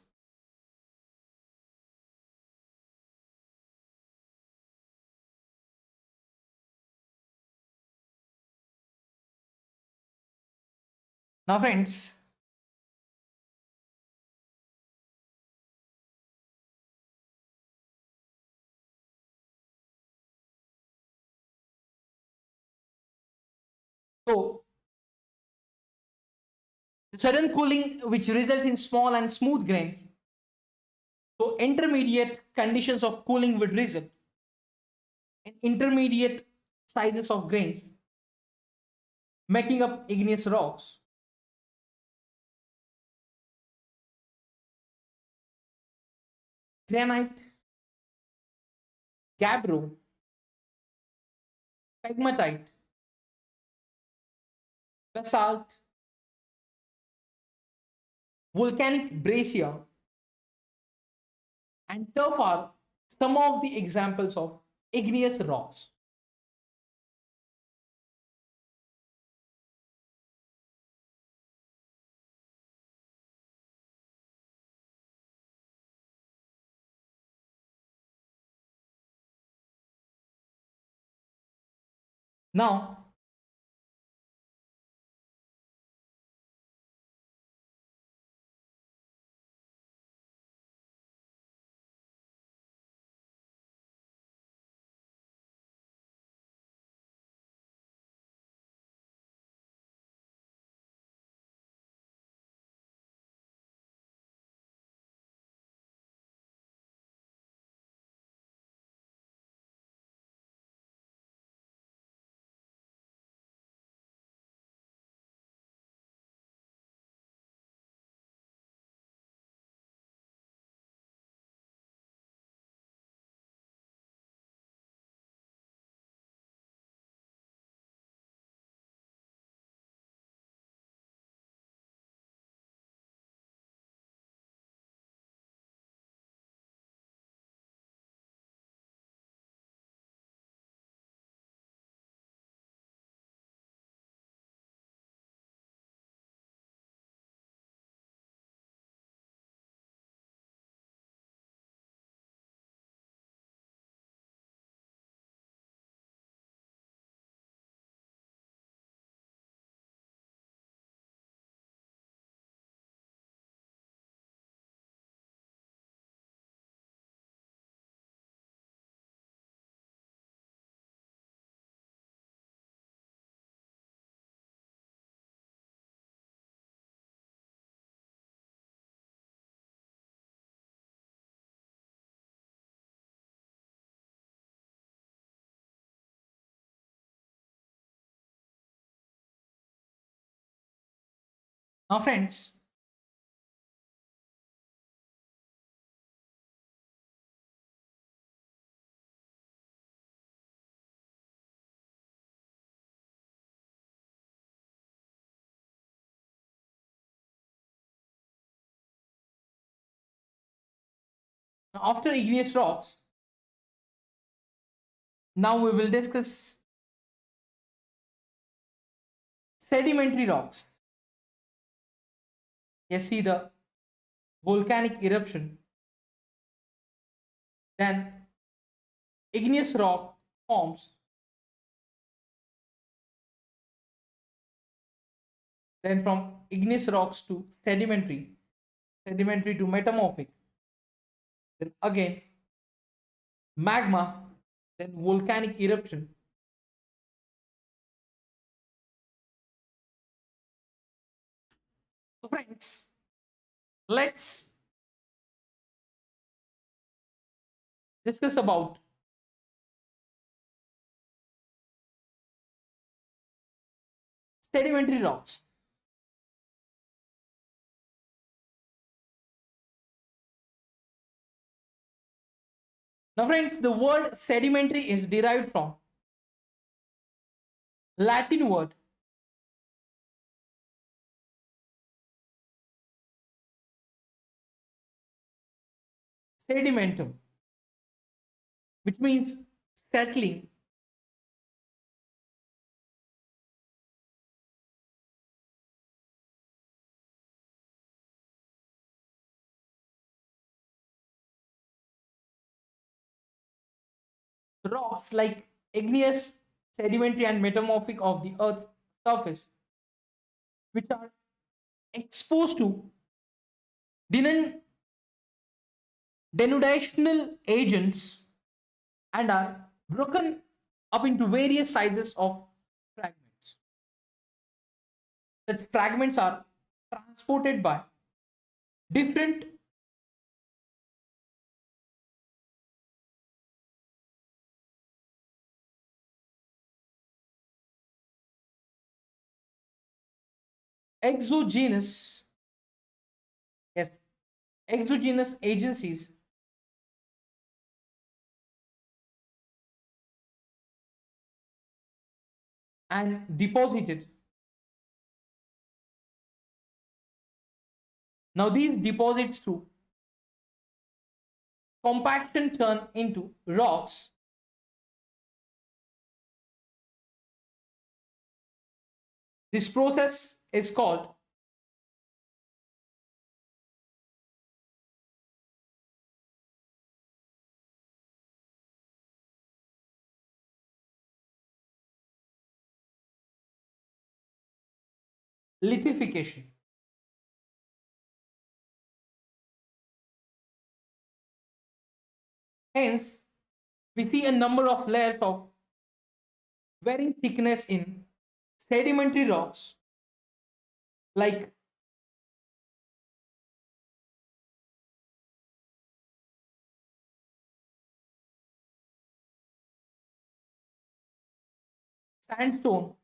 Now, friends, so the sudden cooling which results in small and smooth grains. So intermediate conditions of cooling would result in intermediate sizes of grains, making up igneous rocks. Granite, gabbro, pegmatite, basalt, volcanic breccia, and turf are some of the examples of igneous rocks. Now, friends, after igneous rocks, now we will discuss sedimentary rocks. You see the volcanic eruption, then igneous rock forms, then from igneous rocks to sedimentary, sedimentary to metamorphic, then again magma, then volcanic eruption. So friends, let's discuss about sedimentary rocks. Now friends, the word sedimentary is derived from Latin word sedimentum, which means settling. Rocks like igneous, sedimentary, and metamorphic of the Earth's surface, which are exposed to denon- denudational agents and are broken up into various sizes of fragments. Such fragments are transported by different exogenous, yes, exogenous agencies and deposited. Now these deposits through compaction turn into rocks. This process is called lithification. Hence, we see a number of layers of varying thickness in sedimentary rocks like sandstone,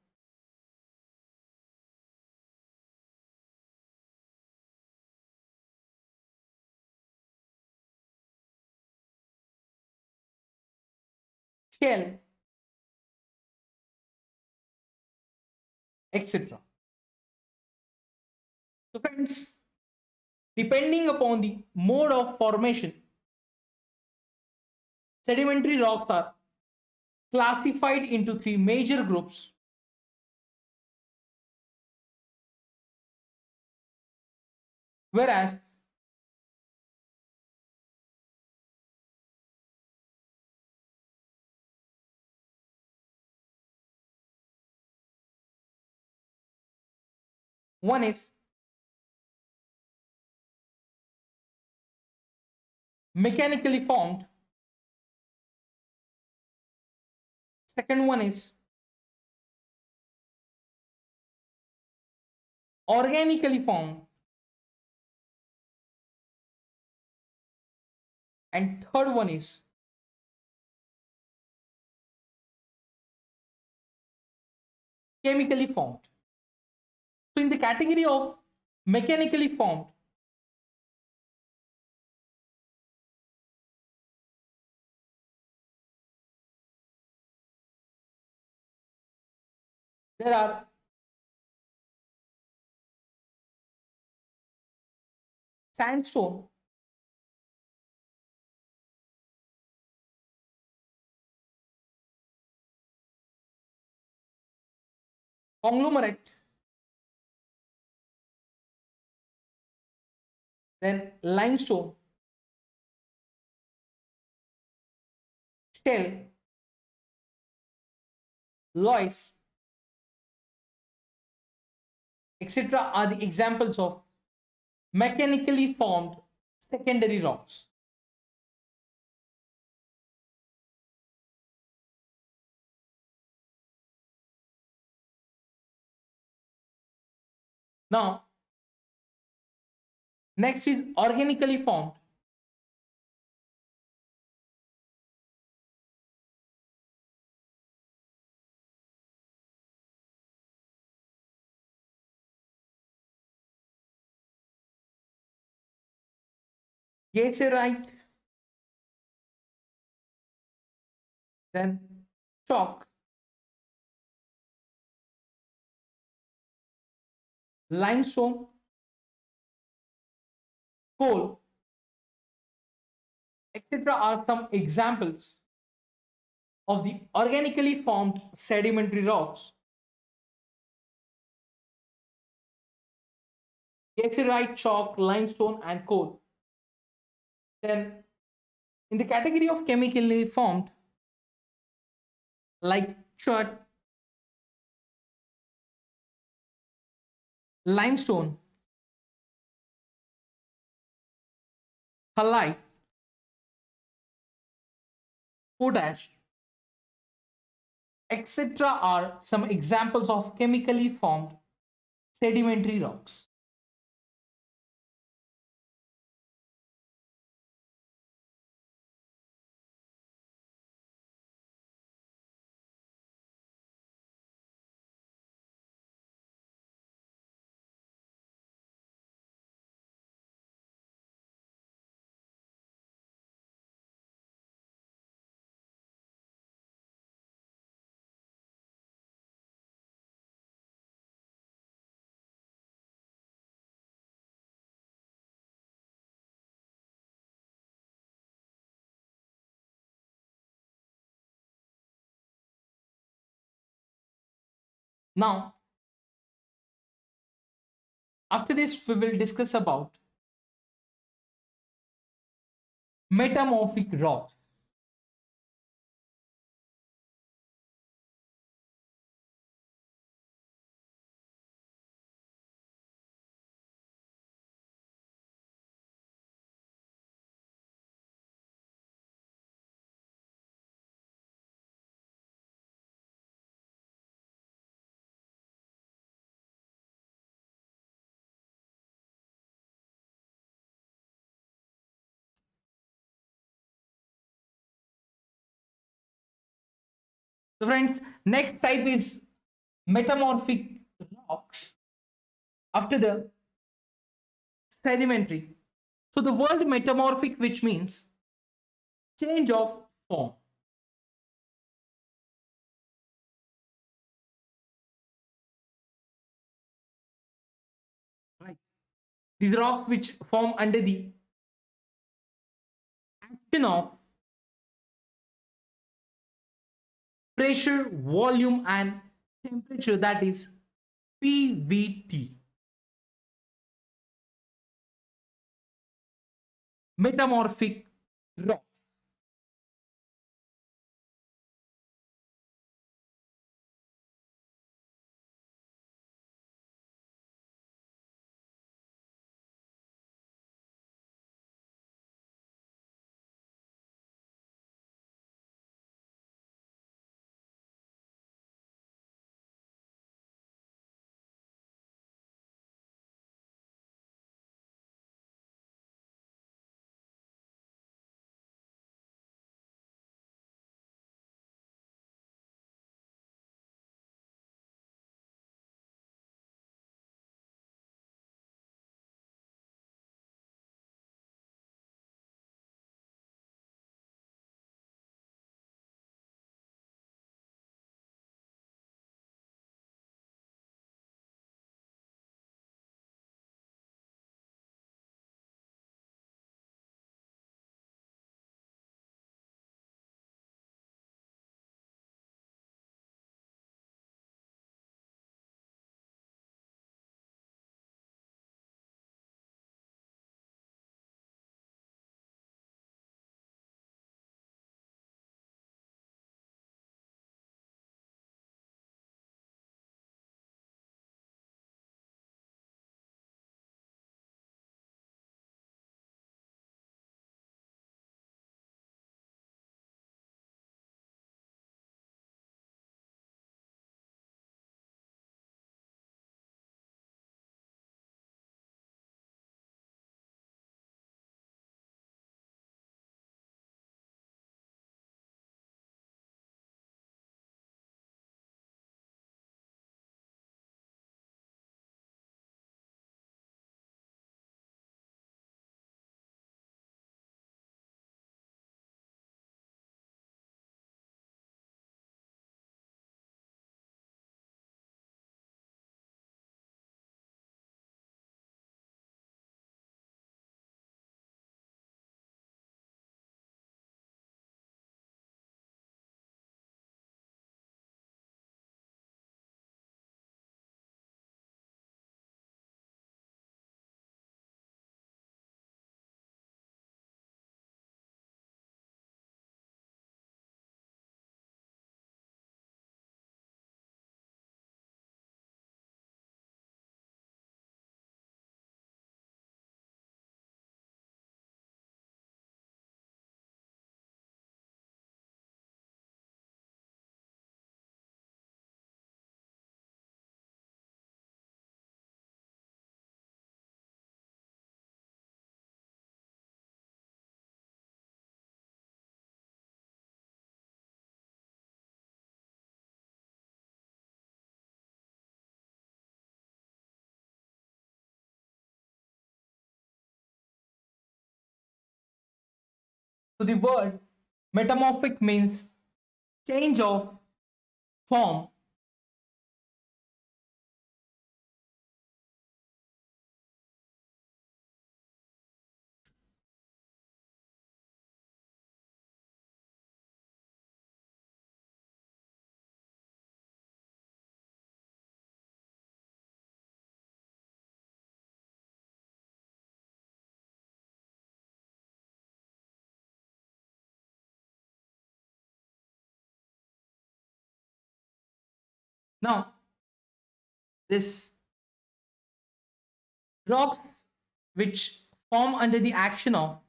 shell, etc. So friends, depending upon the mode of formation, sedimentary rocks are classified into three major groups. Whereas one is mechanically formed, second one is organically formed, and third one is chemically formed. So in the category of mechanically formed, there are sandstone, conglomerate, then limestone, shell, loess, etc. are the examples of mechanically formed secondary rocks. Now, next is organically formed. geyserite, then chalk, limestone, coal, etc. are some examples of the organically formed sedimentary rocks. Geyserite, chalk, limestone, and coal. Then, in the category of chemically formed, like chert, limestone, halite, potash, etc., are some examples of chemically formed sedimentary rocks. Now, after this, we will discuss about metamorphic rocks. So, friends, next type is metamorphic rocks after the sedimentary. So, the word metamorphic, which means change of form. Right. These rocks which form under the action of pressure, volume, and temperature, that is PVT. Metamorphic rock. So the word metamorphic means change of form. Now, this rocks which form under the action of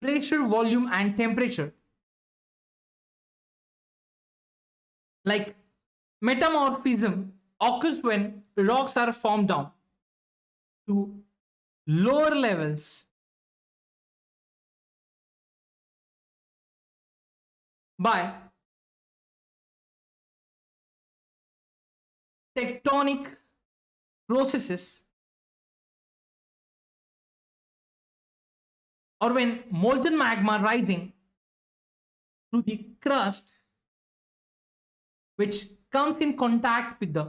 pressure, volume, and temperature. Like metamorphism occurs when rocks are formed down to lower levels by tectonic processes, or when molten magma rising through the crust which comes in contact with the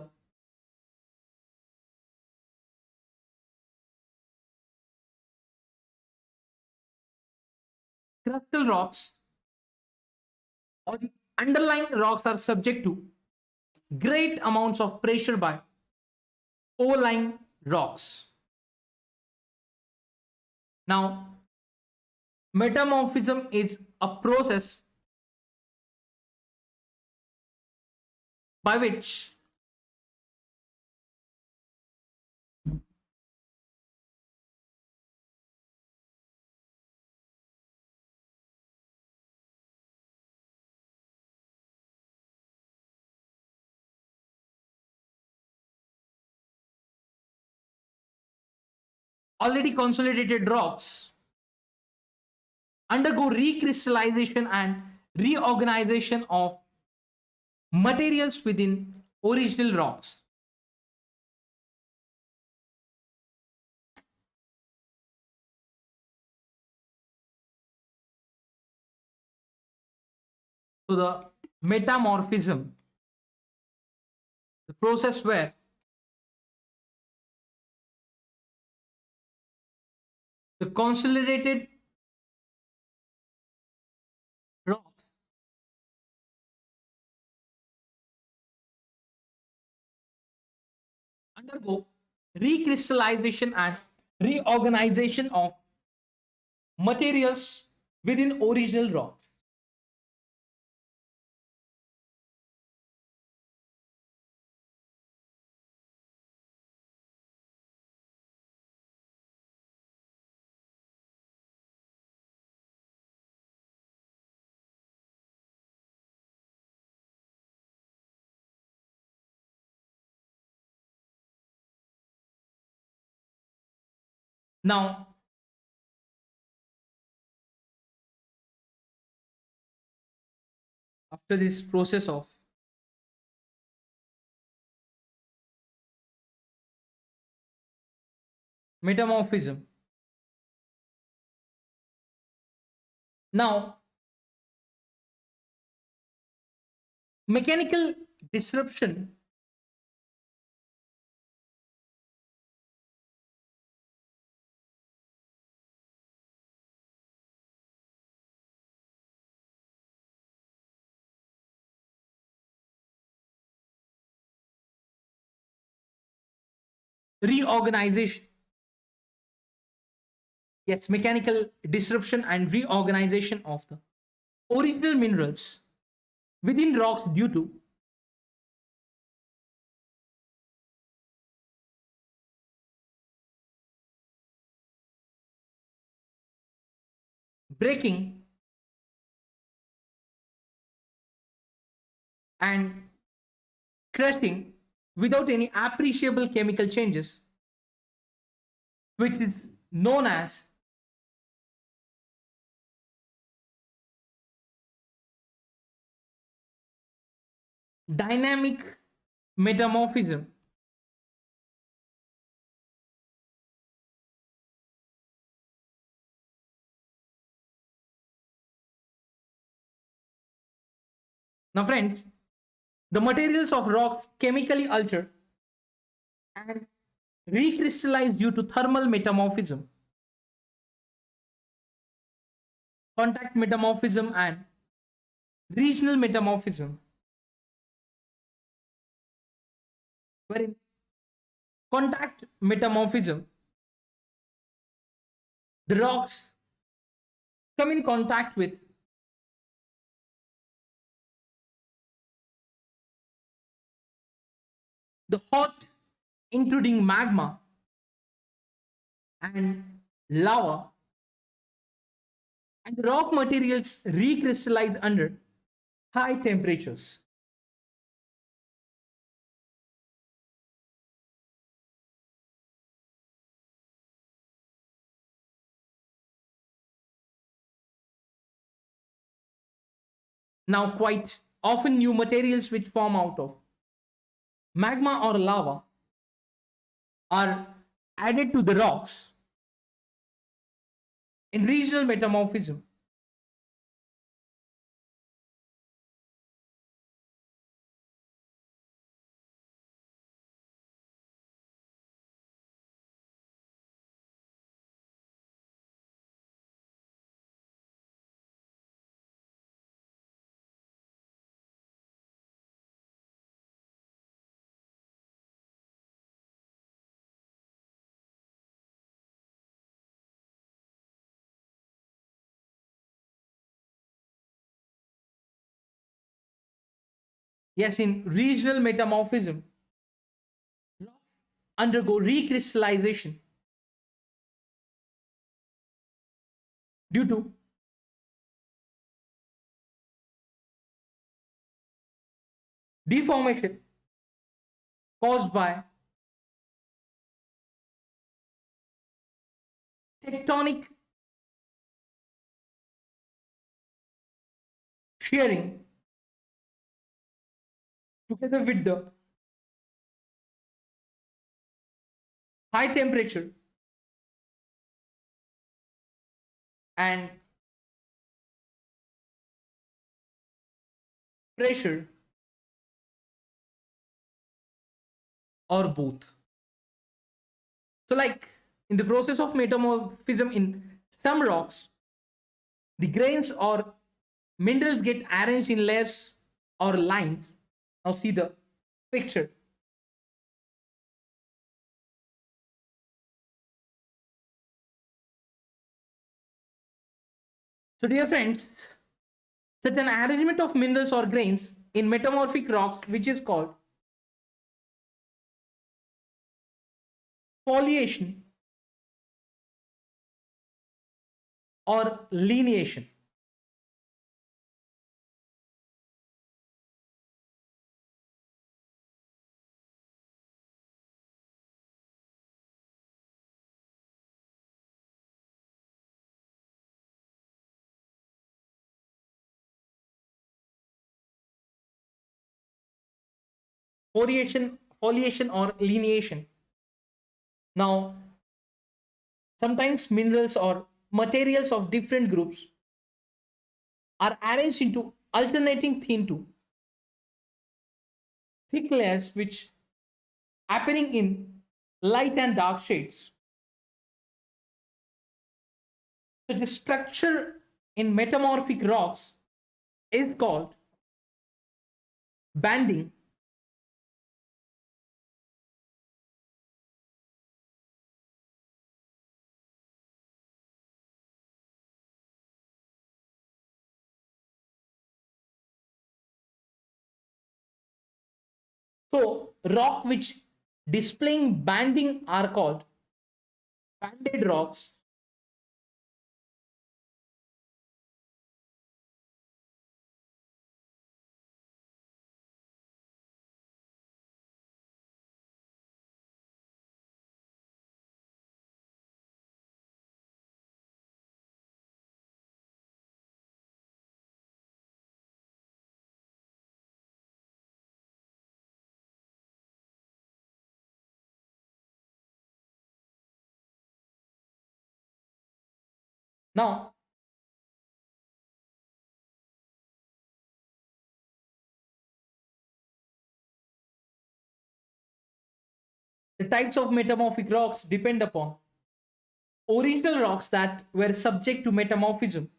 crustal rocks, or the underlying rocks are subject to great amounts of pressure by overlying rocks. Now, metamorphism is a process by which already consolidated rocks undergo recrystallization and reorganization of materials within original rocks. So the metamorphism, the process where the consolidated rocks undergo recrystallization and reorganization of materials within original rocks. Now, after this process of metamorphism, now mechanical disruption reorganization, yes, mechanical disruption and reorganization of the original minerals within rocks due to breaking and crushing without any appreciable chemical changes, which is known as dynamic metamorphism. Now, friends, the materials of rocks chemically alter and recrystallize due to thermal metamorphism, contact metamorphism, and regional metamorphism, wherein contact metamorphism, the rocks come in contact with the hot, intruding magma and lava, and the rock materials recrystallize under high temperatures. Now, quite often, new materials which form out of magma or lava are added to the rocks in regional metamorphism. Yes, in regional metamorphism, rocks undergo recrystallization due to deformation caused by tectonic shearing together with the high temperature and pressure, or both. So, like in the process of metamorphism in some rocks, the grains or minerals get arranged in layers or lines. Now, see the picture. So, dear friends, such an arrangement of minerals or grains in metamorphic rocks, which is called foliation or lineation. Foliation or lineation. Now, sometimes minerals or materials of different groups are arranged into alternating thin to thick layers which appearing in light and dark shades. So the structure in metamorphic rocks is called banding. So rock which displaying banding are called banded rocks. Now, the types of metamorphic rocks depend upon original rocks that were subject to metamorphism.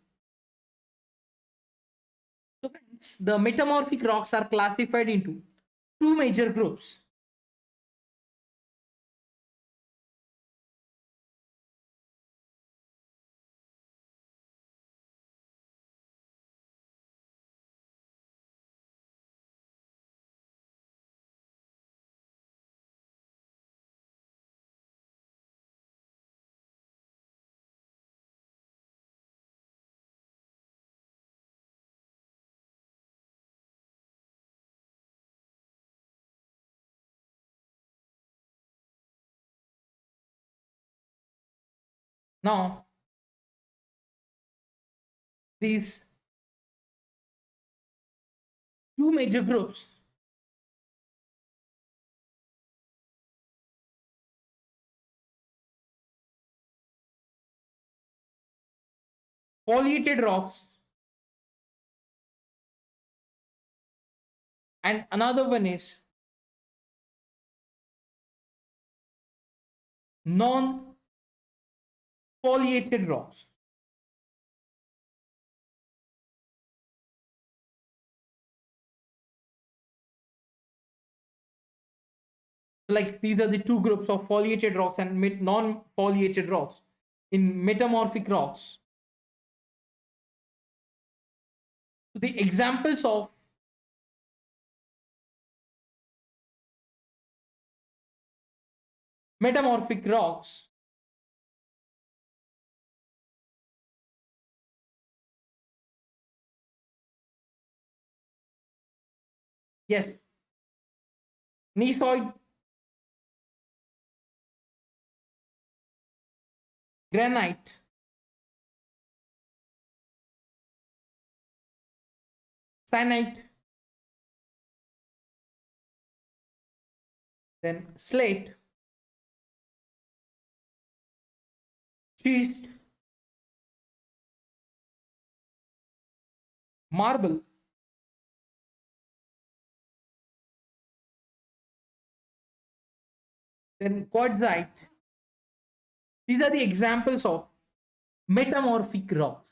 So friends, the metamorphic rocks are classified into two major groups. Now, these two major groups foliated rocks and another one is non foliated rocks. Like these are the two groups of foliated rocks and non foliated rocks. In metamorphic rocks, so the examples of metamorphic rocks, yes, gneissoid, granite, syenite, then slate, schist, marble, then quartzite. These are the examples of metamorphic rocks.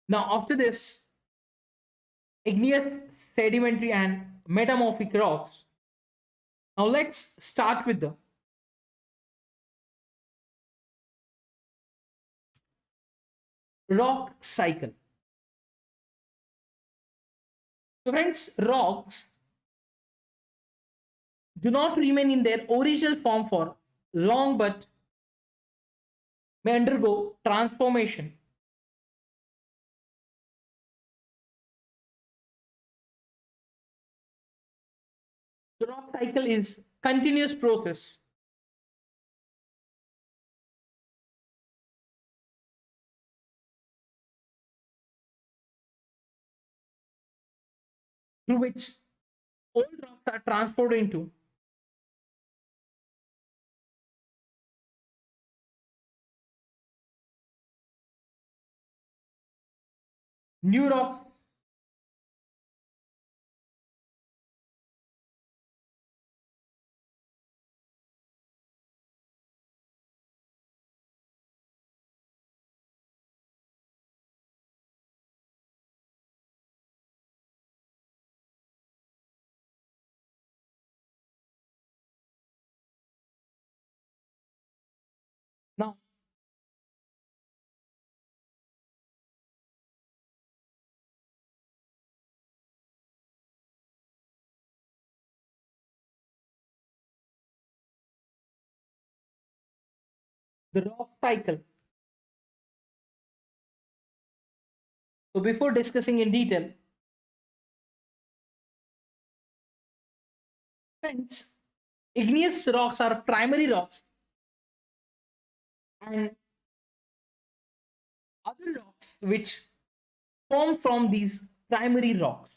Now, after this, igneous, sedimentary, and metamorphic rocks. Now, let's start with the rock cycle. So, friends, rocks do not remain in their original form for long but may undergo transformation. The rock cycle is continuous process through which old rocks are transformed into new rocks. Now, the rock cycle. So before discussing in detail, friends, igneous rocks are primary rocks and other rocks which form from these primary rocks.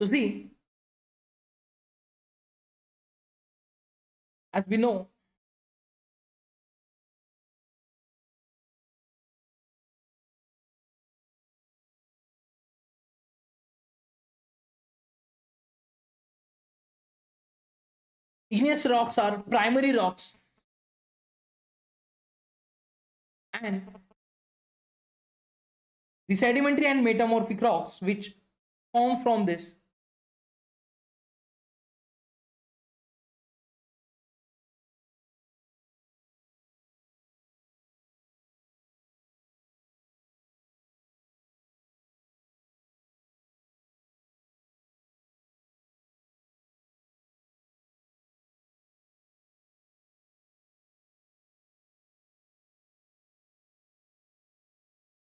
So see, as we know, igneous rocks are primary rocks and the sedimentary and metamorphic rocks which form from this.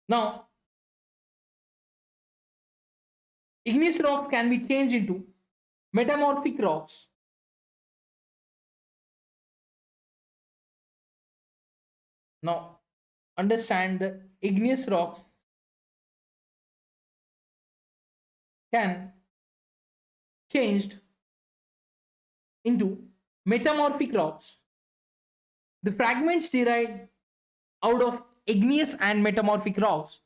Now, igneous rocks can be changed into metamorphic rocks. Now, understand the igneous rocks can changed into metamorphic rocks. The fragments derived out of igneous and metamorphic rocks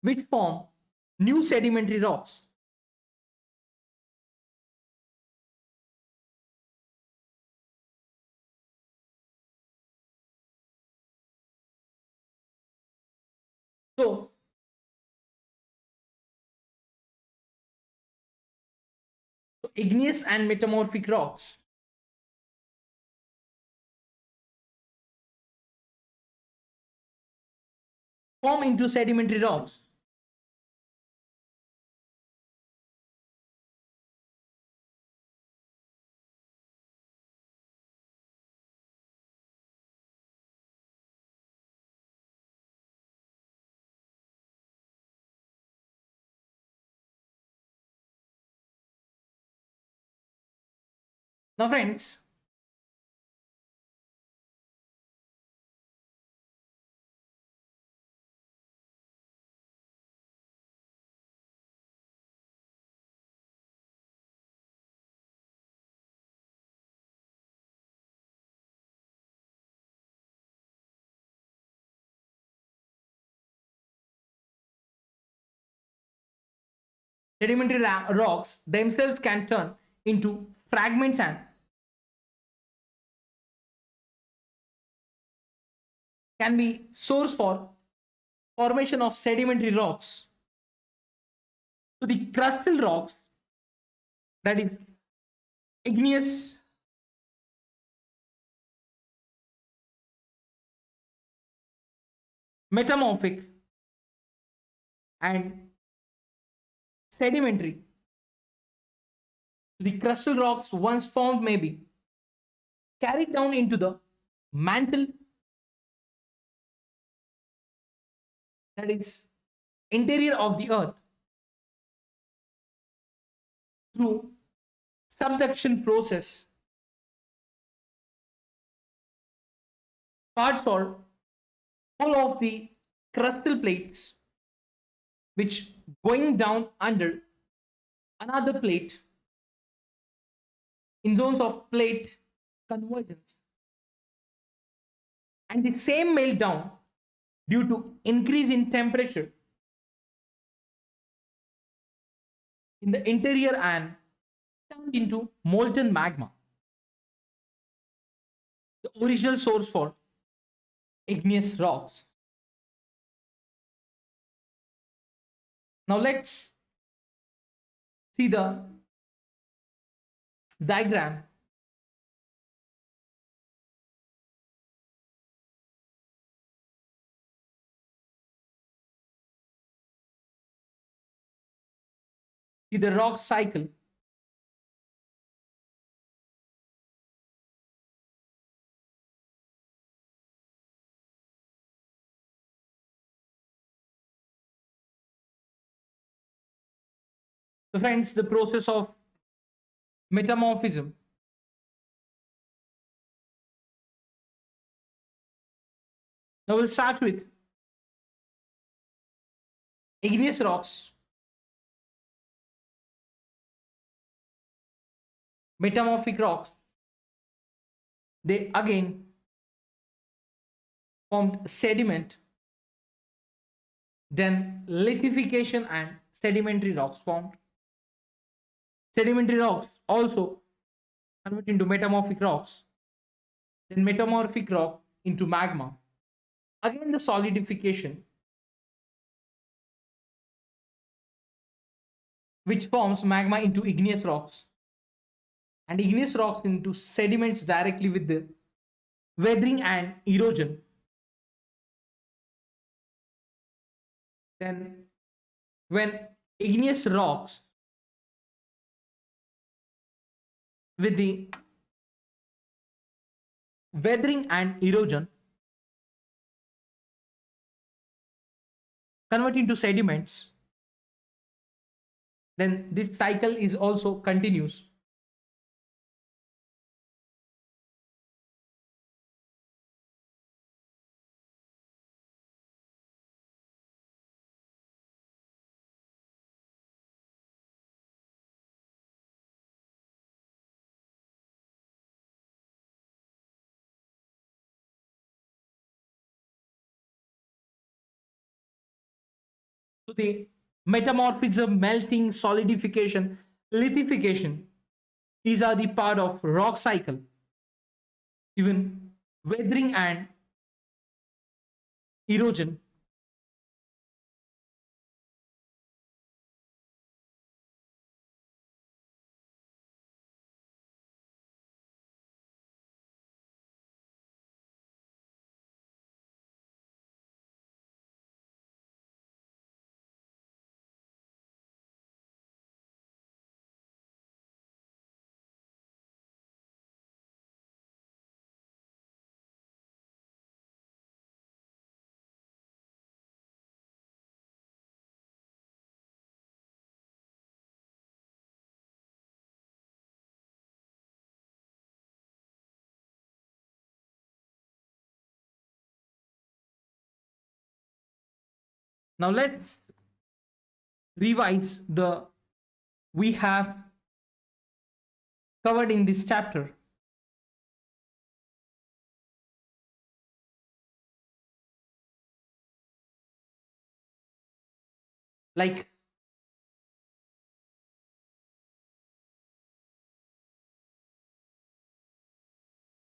which form new sedimentary rocks. So, igneous and metamorphic rocks form into sedimentary rocks. Now, friends, sedimentary rocks themselves can turn into fragments and can be source for formation of sedimentary rocks. So the crustal rocks, that is igneous, metamorphic and sedimentary. The crustal rocks once formed may be carried down into the mantle, that is interior of the earth, through subduction process. Parts or whole of the crustal plates which going down under another plate in zones of plate convergence, and the same melt down due to increase in temperature in the interior and turned into molten magma, the original source for igneous rocks. Now let's see the diagram see the rock cycle. So friends, the process of metamorphism. Now we'll start with igneous rocks, metamorphic rocks. They again formed sediment, then lithification and sedimentary rocks formed. Sedimentary rocks also convert into metamorphic rocks, then metamorphic rock into magma. Again, the solidification, which forms magma into igneous rocks, and igneous rocks into sediments directly with the weathering and erosion. Then, when igneous rocks with the weathering and erosion convert into sediments, then this cycle is also continuous. So the metamorphism, melting, solidification, lithification, these are the part of rock cycle. Even weathering and erosion. Now let's revise the we have covered in this chapter. Like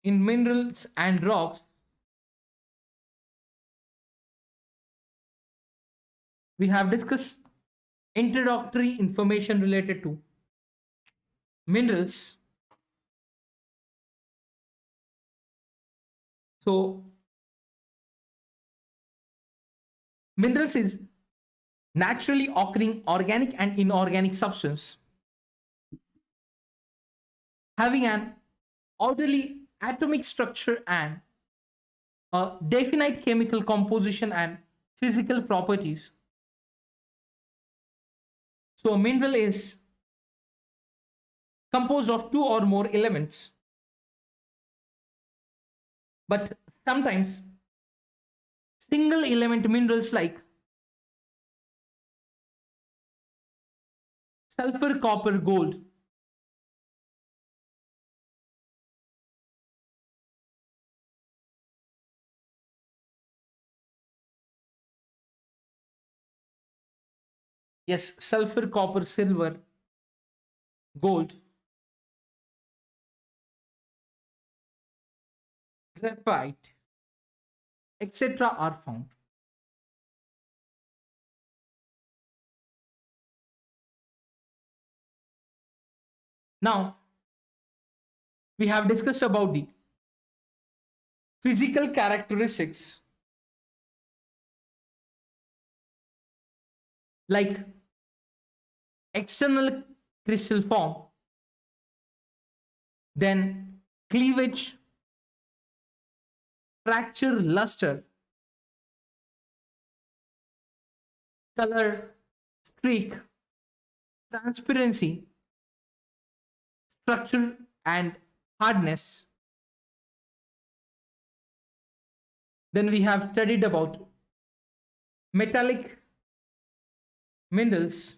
in minerals and rocks, we have discussed introductory information related to minerals. So minerals is naturally occurring organic and inorganic substance having an orderly atomic structure and a definite chemical composition and physical properties. So a mineral is composed of two or more elements, but sometimes single element minerals like sulfur, copper, gold yes, sulfur, copper, silver, gold, graphite, etc. are found. Now, we have discussed about the physical characteristics like external crystal form, then cleavage, fracture, luster, color, streak, transparency, structure, and hardness. Then we have studied about metallic minerals,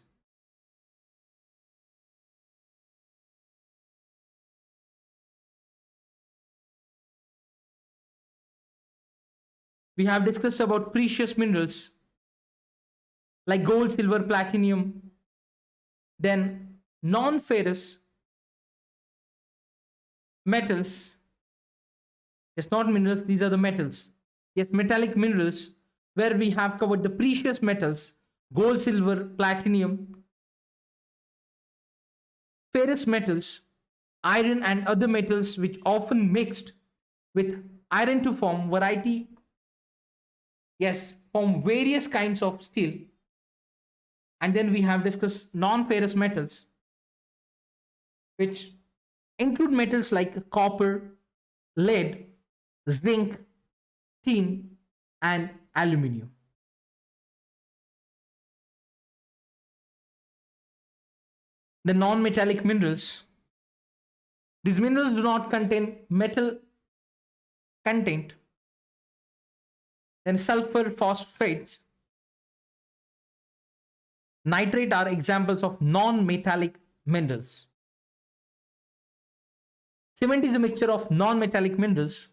we have discussed about precious minerals like gold, silver, platinum, then non-ferrous metals. It's not minerals, these are the metals. Yes, metallic minerals, where we have covered the precious metals, gold, silver, platinum, ferrous metals, iron and other metals which often mixed with iron to form variety, yes, form various kinds of steel. And then we have discussed non-ferrous metals, which include metals like copper, lead, zinc, tin, and aluminium. The non-metallic minerals. These minerals do not contain metal content. Then sulfur, phosphates, nitrate are examples of non-metallic minerals. Cement is a mixture of non-metallic minerals.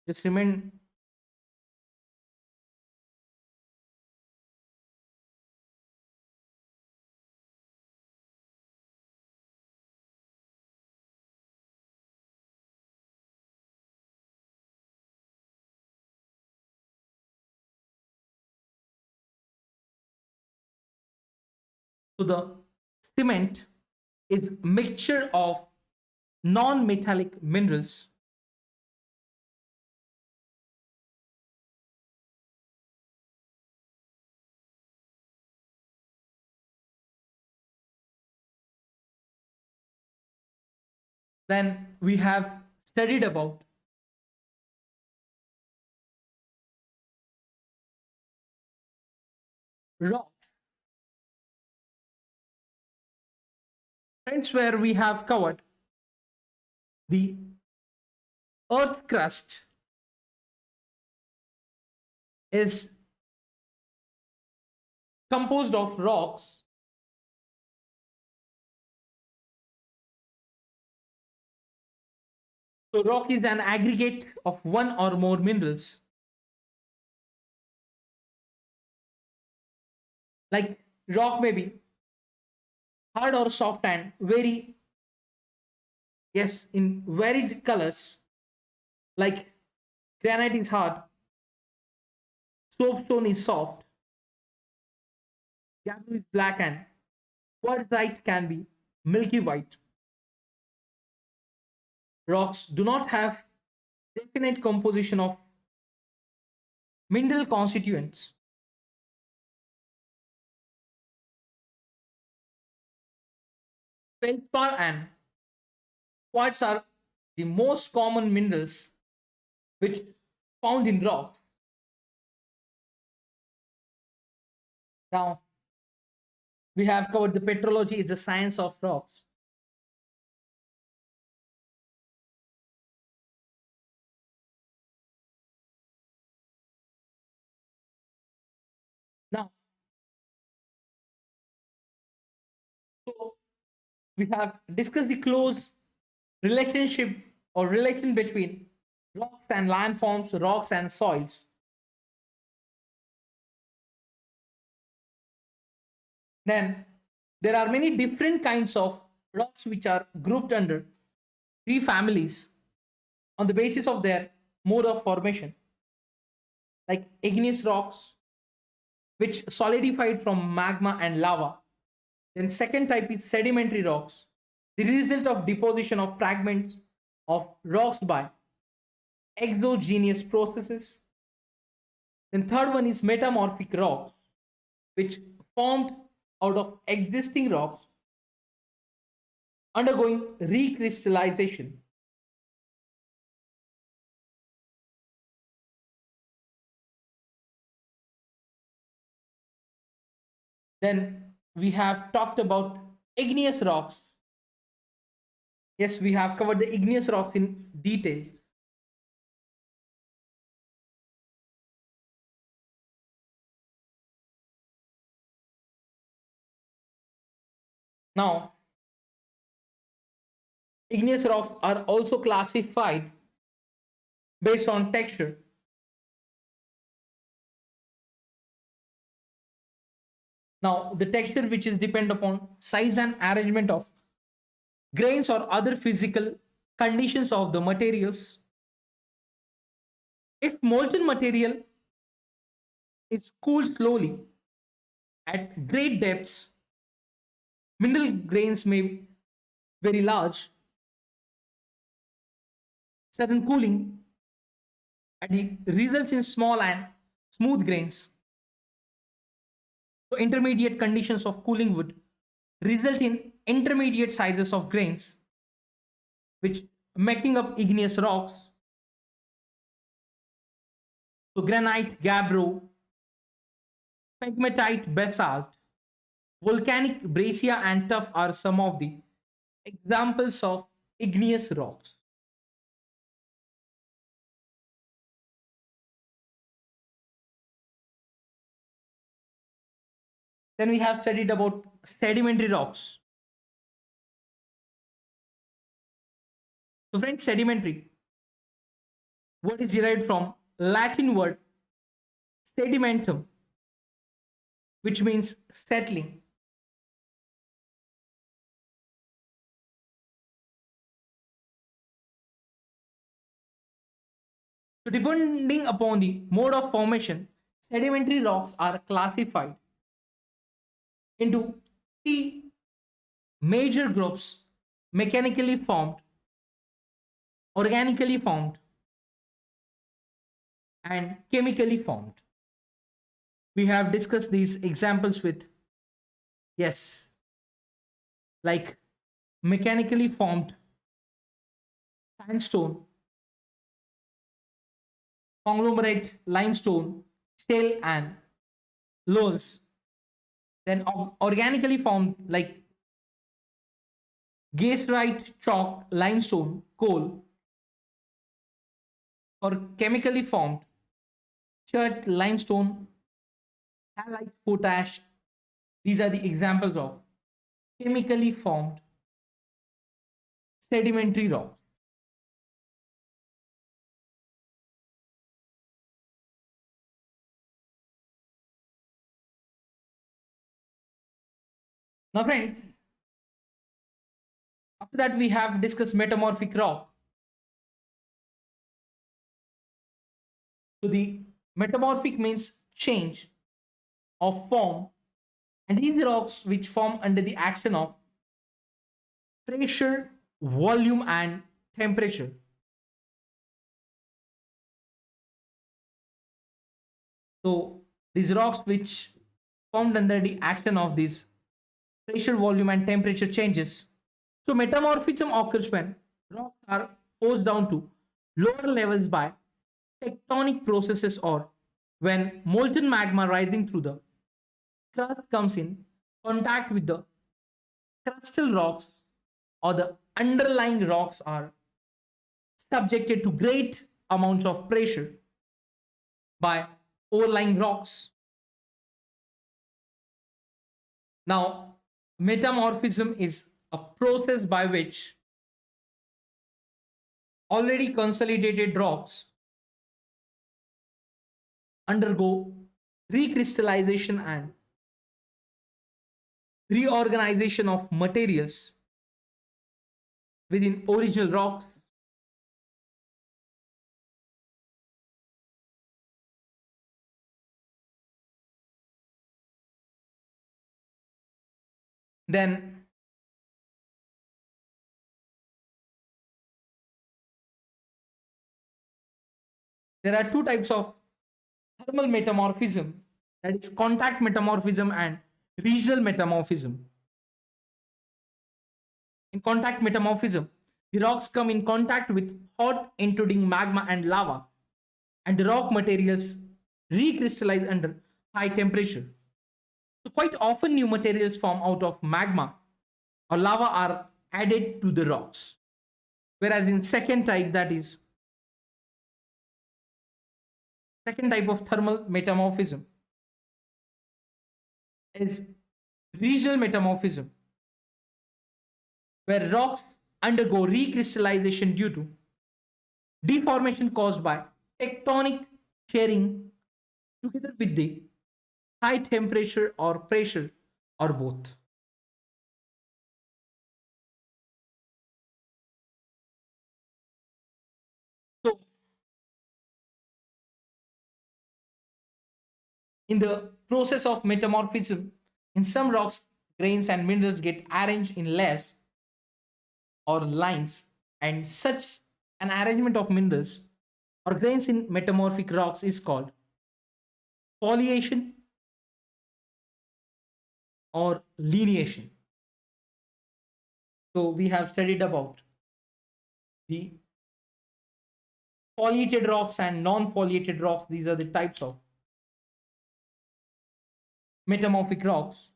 Just remain. So the cement is mixture of non-metallic minerals. Then we have studied about rocks. Friends, where we have covered the Earth's crust is composed of rocks. So rock is an aggregate of one or more minerals. Like rock may be hard or soft and very, yes, in varied colors. Like granite is hard, soapstone is soft, gabbro is black, and quartzite can be milky white. Rocks do not have definite composition of mineral constituents. Feldspar and quartz are the most common minerals which found in rocks. Now, we have covered the petrology is the science of rocks. Now, so we have discussed the close relationship or relation between rocks and landforms, rocks and soils. Then there are many different kinds of rocks which are grouped under three families on the basis of their mode of formation, like igneous rocks, which solidified from magma and lava. Then second type is sedimentary rocks, the result of deposition of fragments of rocks by exogenous processes. Then third one is metamorphic rocks, which formed out of existing rocks undergoing recrystallization. Then we have talked about igneous rocks. Yes, we have covered the igneous rocks in detail. Now, igneous rocks are also classified based on texture. Now, the texture which is depend upon size and arrangement of grains or other physical conditions of the materials. If molten material is cooled slowly at great depths, mineral grains may be very large. Sudden cooling and it results in small and smooth grains. So intermediate conditions of cooling would result in intermediate sizes of grains, which making up igneous rocks. So granite, gabbro, pegmatite, basalt, volcanic breccia, and tuff are some of the examples of igneous rocks. Then we have studied about sedimentary rocks. So friends, sedimentary word is derived from Latin word sedimentum, which means settling. So depending upon the mode of formation, sedimentary rocks are classified into three major groups: mechanically formed, organically formed, and chemically formed. We have discussed these examples with, yes, like mechanically formed sandstone, conglomerate limestone, shale, and loess. Then organically formed like gasterite, chalk, limestone, coal, or chemically formed chert, limestone, halite, potash. These are the examples of chemically formed sedimentary rocks. Now, friends, after that we have discussed metamorphic rock. So the metamorphic means change of form, and these rocks which form under the action of pressure, volume, and temperature. So these rocks which formed under the action of these pressure, volume, and temperature changes. So metamorphism occurs when rocks are forced down to lower levels by tectonic processes, or when molten magma rising through the crust comes in contact with the crustal rocks, or the underlying rocks are subjected to great amounts of pressure by overlying rocks. Now, metamorphism is a process by which already consolidated rocks undergo recrystallization and reorganization of materials within original rocks. Then there are two types of thermal metamorphism, that is contact metamorphism and regional metamorphism. In contact metamorphism, the rocks come in contact with hot intruding magma and lava, and the rock materials recrystallize under high temperature. So quite often new materials form out of magma or lava are added to the rocks. Whereas in second type, that is second type of thermal metamorphism is regional metamorphism, where rocks undergo recrystallization due to deformation caused by tectonic shearing together with the high temperature or pressure or both. So in the process of metamorphism, in some rocks, grains and minerals get arranged in layers or lines, and such an arrangement of minerals or grains in metamorphic rocks is called foliation or lineation. So we have studied about the foliated rocks and non-foliated rocks. These are the types of metamorphic rocks.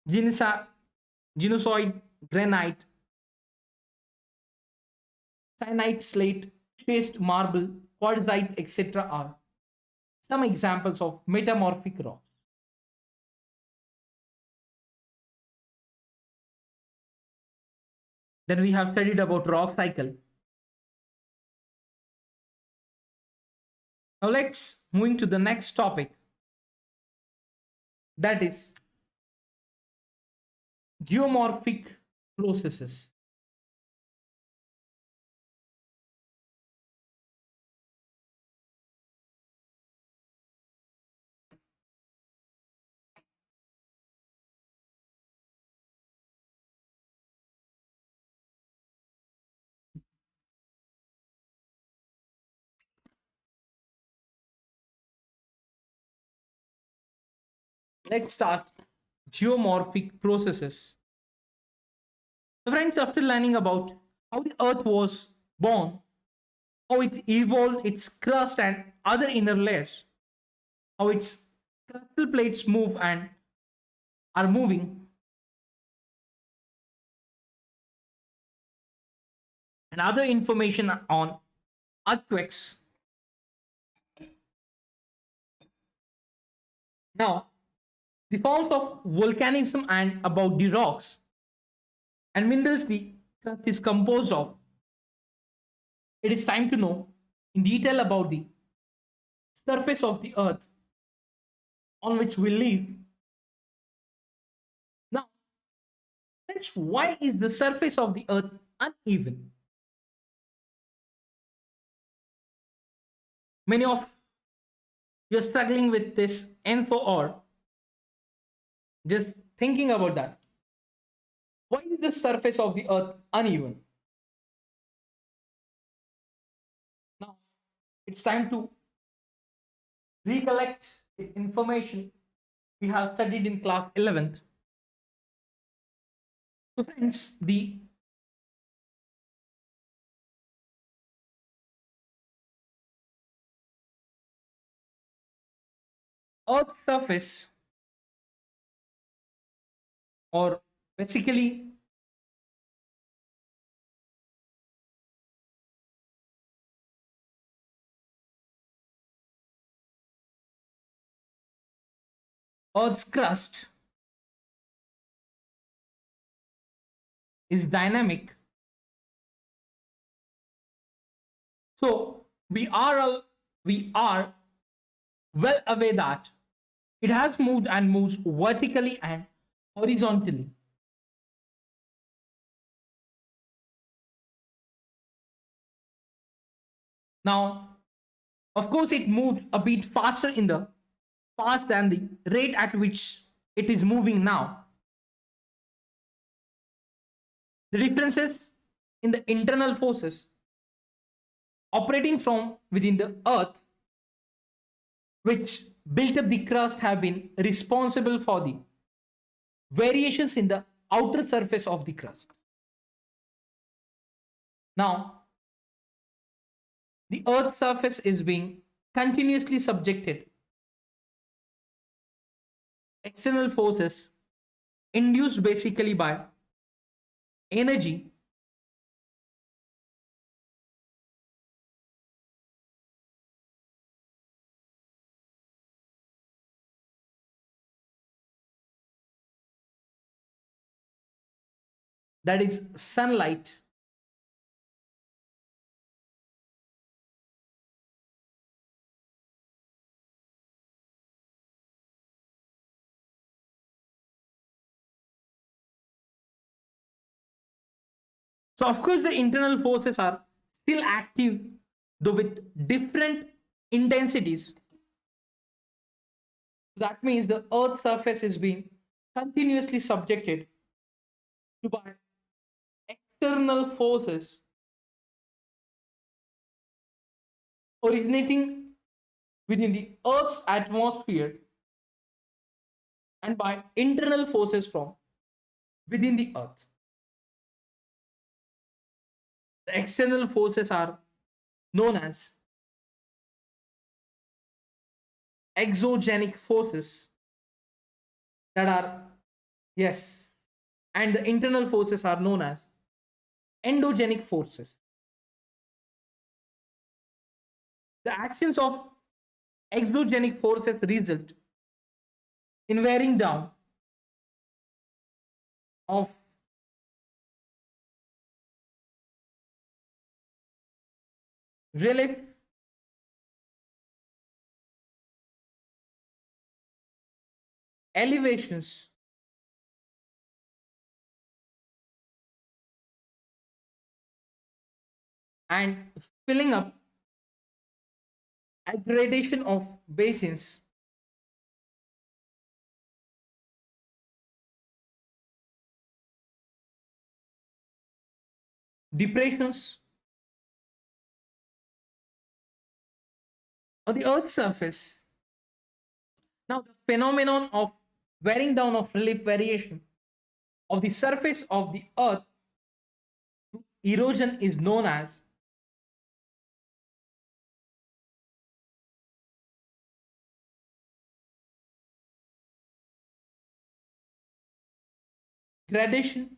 Ginusoid, granite, cyanite, slate, schist, marble, quartzite, etc. are some examples of metamorphic rocks. Then we have studied about rock cycle. Now let's move to the next topic, that is geomorphic processes. Let's start geomorphic processes. So friends, after learning about how the earth was born, how it evolved its crust and other inner layers, how its crustal plates move and are moving, and other information on earthquakes. Now, the forms of volcanism and about the rocks and minerals the crust is composed of. It is time to know in detail about the surface of the earth on which we live. Now, why is the surface of the earth uneven? Many of you are struggling with this info or just thinking about that. Why is the surface of the earth uneven? Now, it's time to recollect the information we have studied in class 11th. So friends, the earth's surface, or basically earth's crust, is dynamic. So we are well aware that it has moved and moves vertically and horizontally. Now, of course, it moved a bit faster in the past than the rate at which it is moving now. The differences in the internal forces operating from within the earth, which built up the crust, have been responsible for the variations in the outer surface of the crust. Now, the earth's surface is being continuously subjected external forces induced basically by energy that is sunlight, so of course the internal forces are still active, though with different intensities. That means the earth's surface is being continuously subjected to by external forces originating within the earth's atmosphere and by internal forces from within the earth. The external forces are known as exogenic forces that are, yes, and the internal forces are known as endogenic forces. The actions of exogenic forces result in wearing down of relief, elevations, and filling up, aggradation of basins, depressions on the earth's surface. Now the phenomenon of wearing down of relief variation of the surface of the earth through erosion is known as gradation,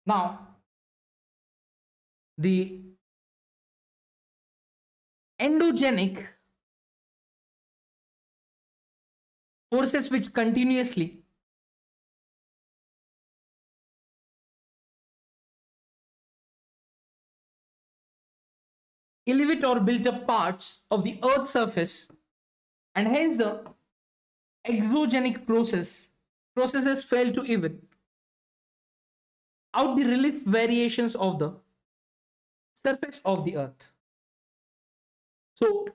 now the endogenic forces which continuously elevate or build up parts of the earth's surface, and hence the exogenic process processes fail to even out the relief variations of the surface of the earth. So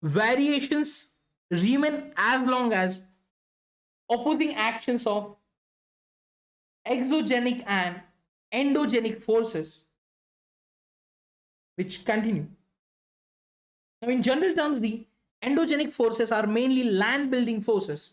variations remain as long as opposing actions of exogenic and endogenic forces which continue. Now, in general terms, the endogenic forces are mainly land building forces.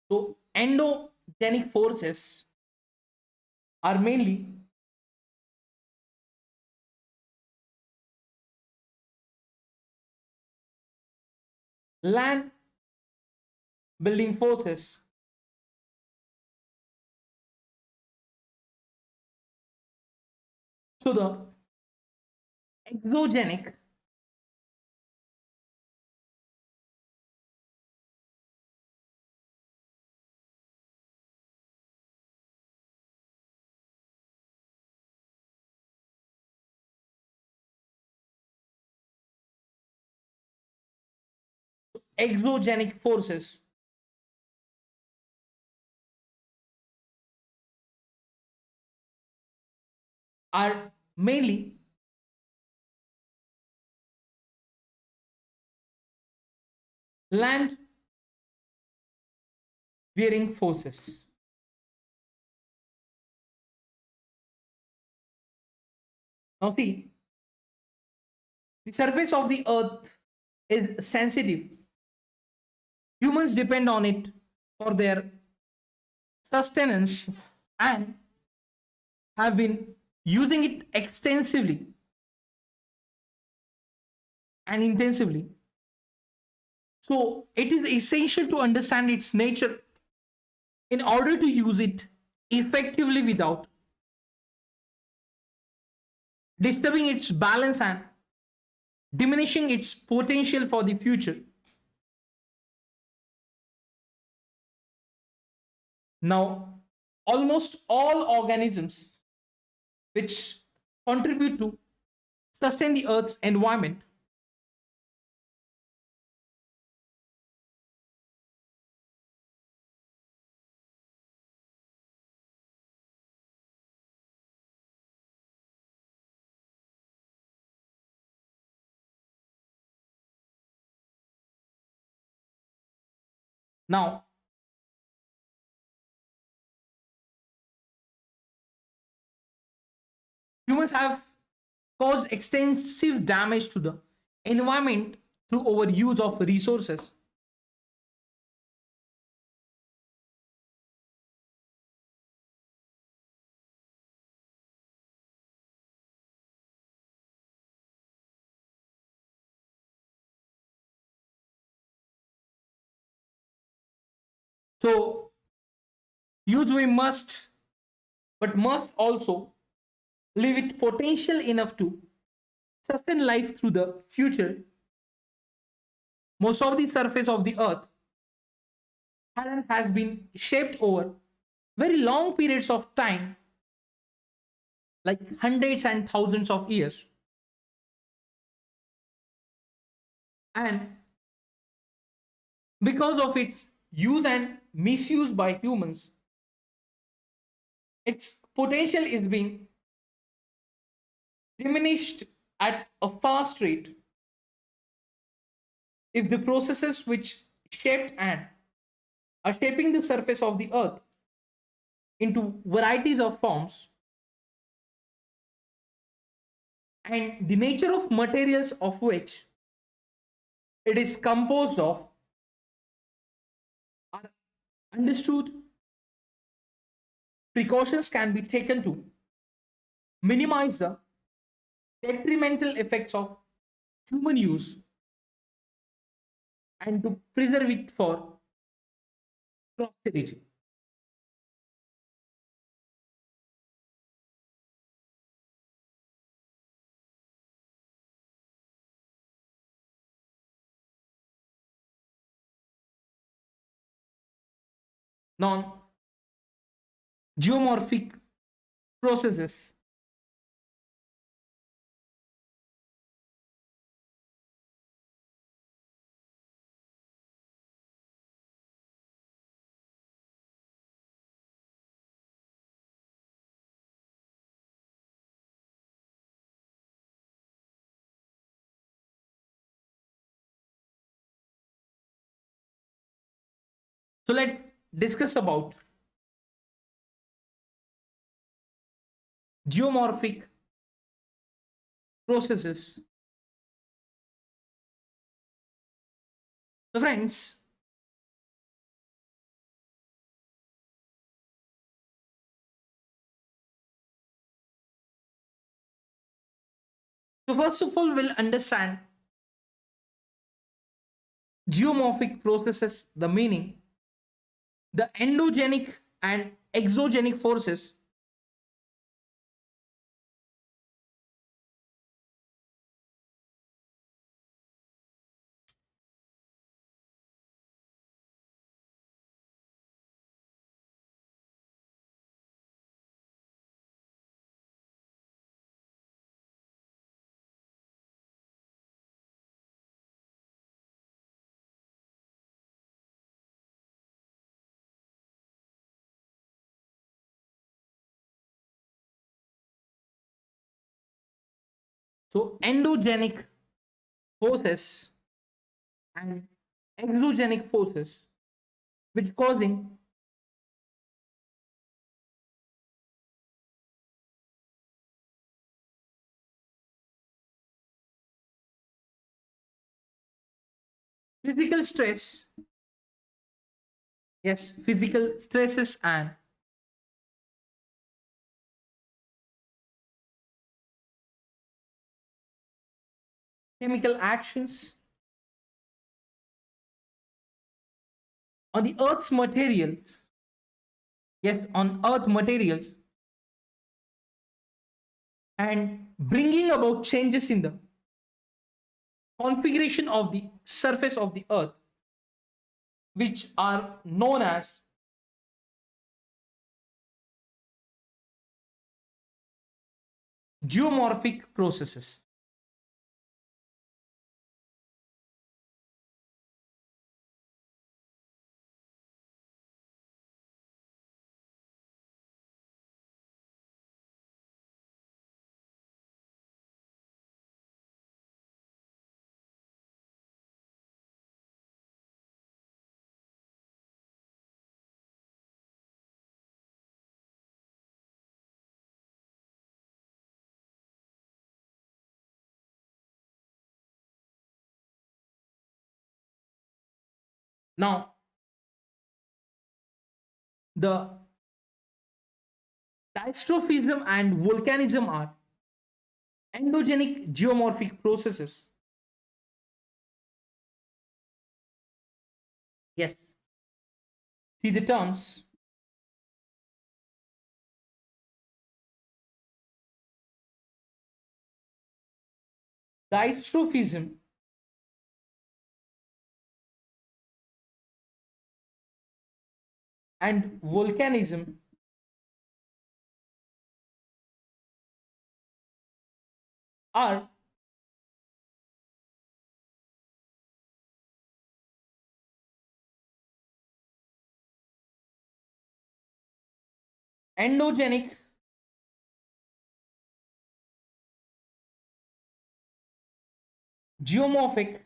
So, endogenic forces are mainly land building forces. So, the exogenic exogenic forces are mainly land bearing forces. Now, see, the surface of the earth is sensitive. Humans depend on it for their sustenance and have been using it extensively and intensively. So, it is essential to understand its nature in order to use it effectively without disturbing its balance and diminishing its potential for the future. Now, almost all organisms which contribute to sustain the Earth's environment now humans have caused extensive damage to the environment through overuse of resources. So, use we must, but must also leave it potential enough to sustain life through the future. Most of the surface of the earth has been shaped over very long periods of time, like hundreds and thousands of years. And because of its use and misuse by humans, its potential is being diminished at a fast rate if the processes which shaped and are shaping the surface of the earth into varieties of forms and the nature of materials of which it is composed of are understood, precautions can be taken to minimize the detrimental effects of human use and to preserve it for posterity. non-geomorphic processes. So let's discuss about geomorphic processes. So friends, so first of all, we'll understand geomorphic processes, the meaning, the endogenic and exogenic forces so endogenic forces and exogenic forces which causing physical stress, yes, physical stresses and chemical actions on the earth's material, yes, on earth materials, and bringing about changes in the configuration of the surface of the earth, which are known as geomorphic processes. Now, the dystrophism and volcanism are endogenic geomorphic processes. Yes, see the terms. Dystrophism and volcanism are endogenic geomorphic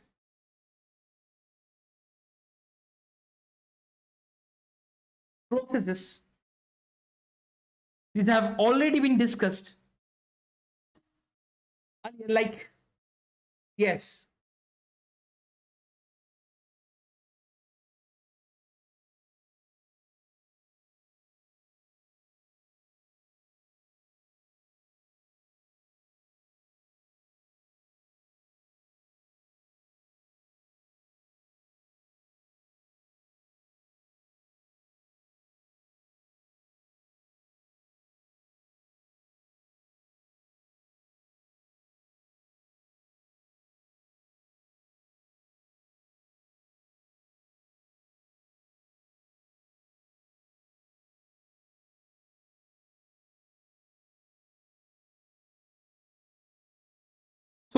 processes. These have already been discussed earlier, like, yes,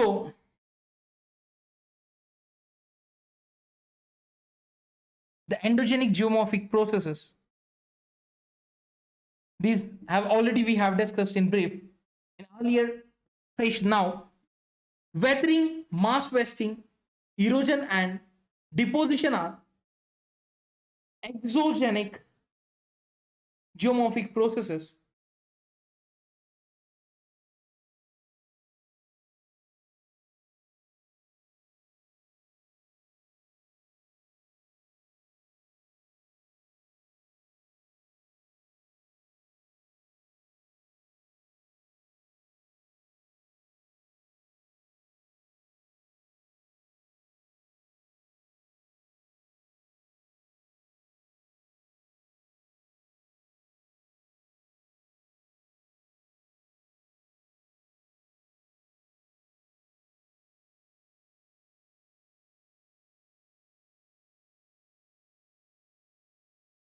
So the endogenic geomorphic processes, these have already we have discussed in brief in earlier session. Now, weathering, mass wasting, erosion, and deposition are exogenic geomorphic processes.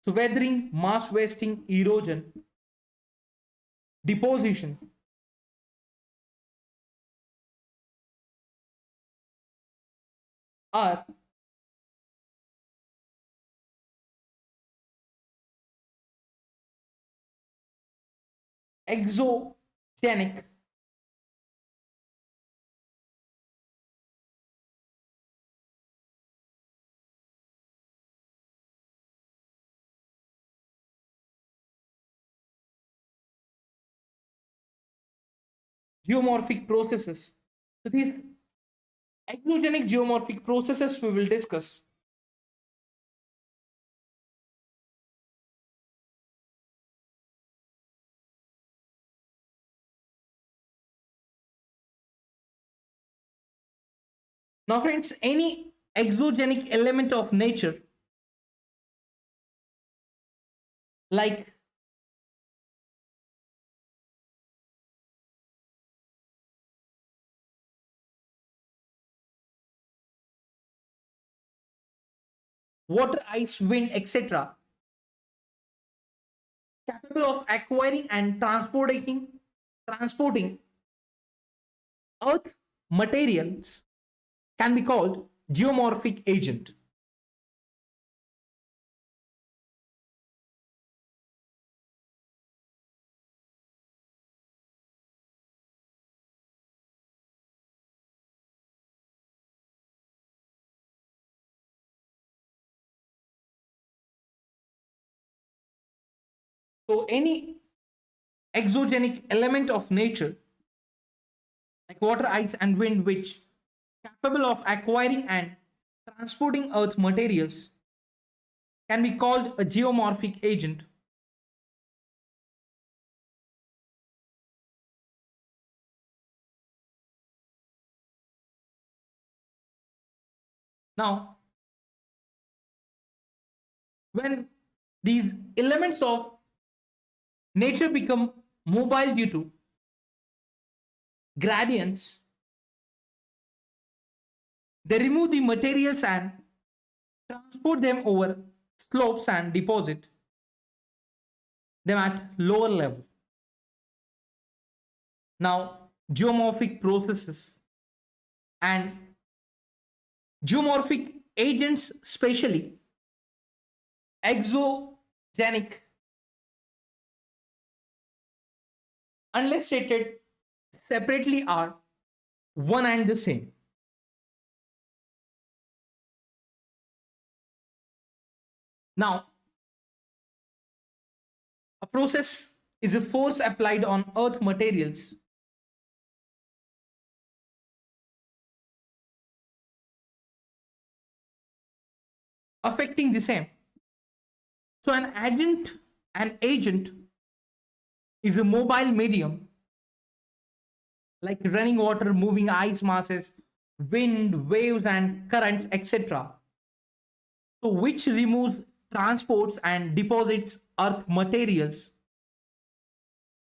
So, weathering, mass wasting, erosion, deposition are exogenic geomorphic processes. So, these exogenic geomorphic processes we will discuss. Now, friends, any exogenic element of nature like water, ice, wind, etc., capable of acquiring and transporting earth materials can be called geomorphic agent. So any exogenic element of nature like water, ice, and wind, which capable of acquiring and transporting earth materials, can be called a geomorphic agent. Now, when these elements of nature become mobile due to gradients, they remove the materials and transport them over slopes and deposit them at lower level. Now, geomorphic processes and geomorphic agents, especially exogenic, unless stated separately, are one and the same. Now, a process is a force applied on earth materials affecting the same. So an agent is a mobile medium like running water, moving ice masses, wind, waves, and currents, etc. So which removes, transports, and deposits earth materials.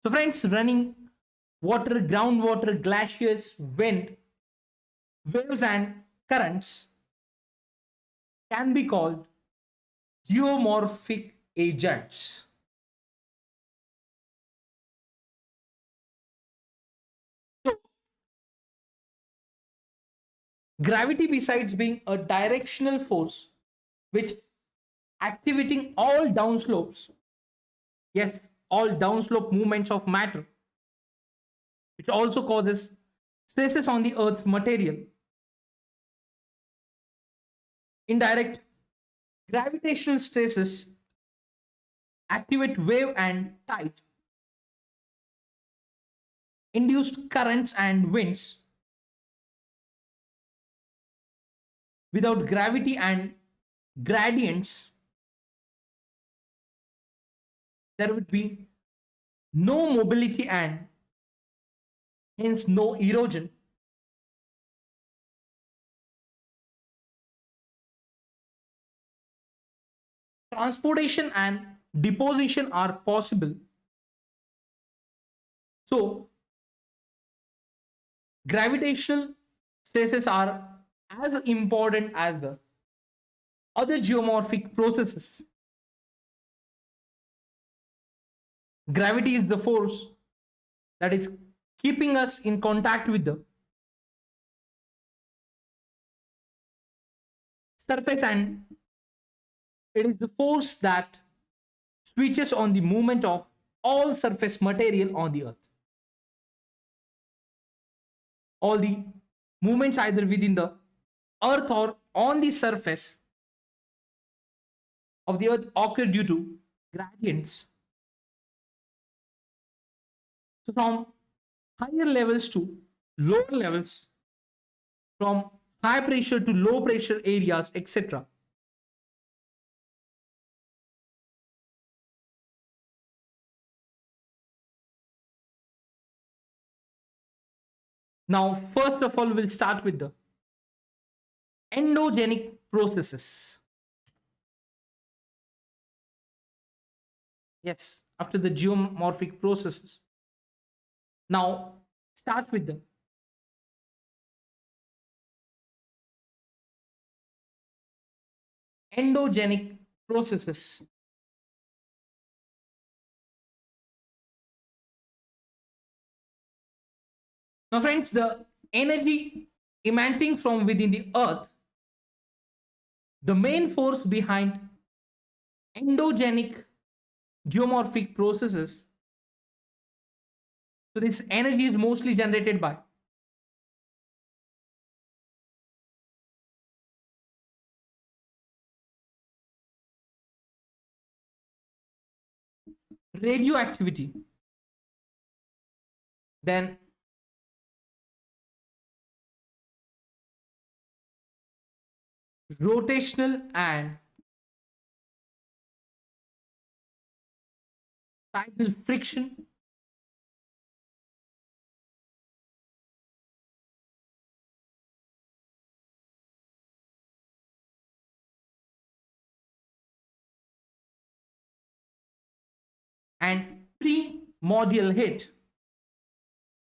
So friends, running water, groundwater, glaciers, wind, waves, and currents can be called geomorphic agents. So Gravity, besides being a directional force which activating all downslopes, yes, all downslope movements of matter, which also causes stresses on the Earth's material. Indirect gravitational stresses activate wave and tide, induced currents and winds. Without gravity and gradients, there would be no mobility and hence no erosion. Transportation and deposition are possible. So, gravitational stresses are as important as the other geomorphic processes. Gravity is the force that is keeping us in contact with the surface, and it is the force that switches on the movement of all surface material on the Earth. All the movements either within the Earth or on the surface of the Earth occur due to gradients. So from higher levels to lower levels, from high pressure to low pressure areas, etc. Now, first of all, we'll start with the endogenic processes. Yes, after the geomorphic processes. Now, start with the endogenic processes. Now, friends, the energy emanating from within the Earth, the main force behind endogenic geomorphic processes. So, this energy is mostly generated by radioactivity, then rotational and tidal friction, and primordial heat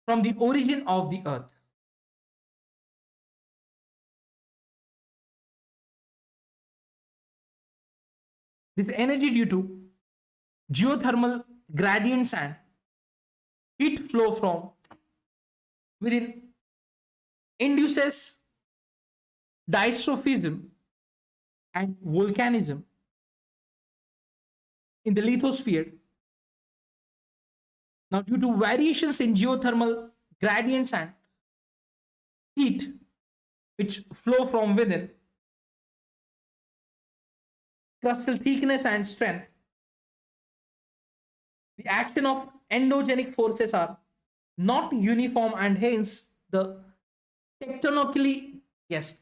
from the origin of the Earth. This energy due to geothermal gradients and heat flow from within induces dystrophism and volcanism in the lithosphere. Now, due to variations in geothermal gradients and heat which flow from within, crustal thickness and strength, the action of endogenic forces are not uniform, and hence the tectonically, yes,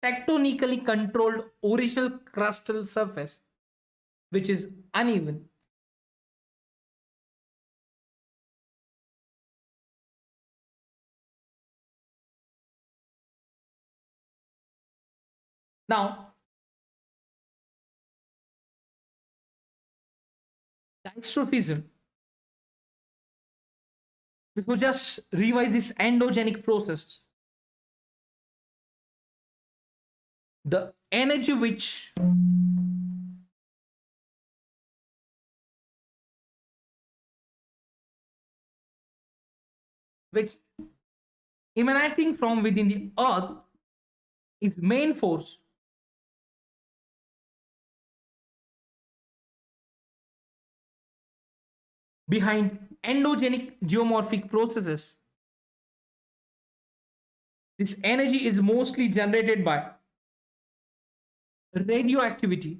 tectonically controlled original crustal surface, which is uneven. Now, dystrophism. Before just revise this endogenic process, the energy which emanating from within the Earth is main force behind endogenic geomorphic processes. This energy is mostly generated by radioactivity,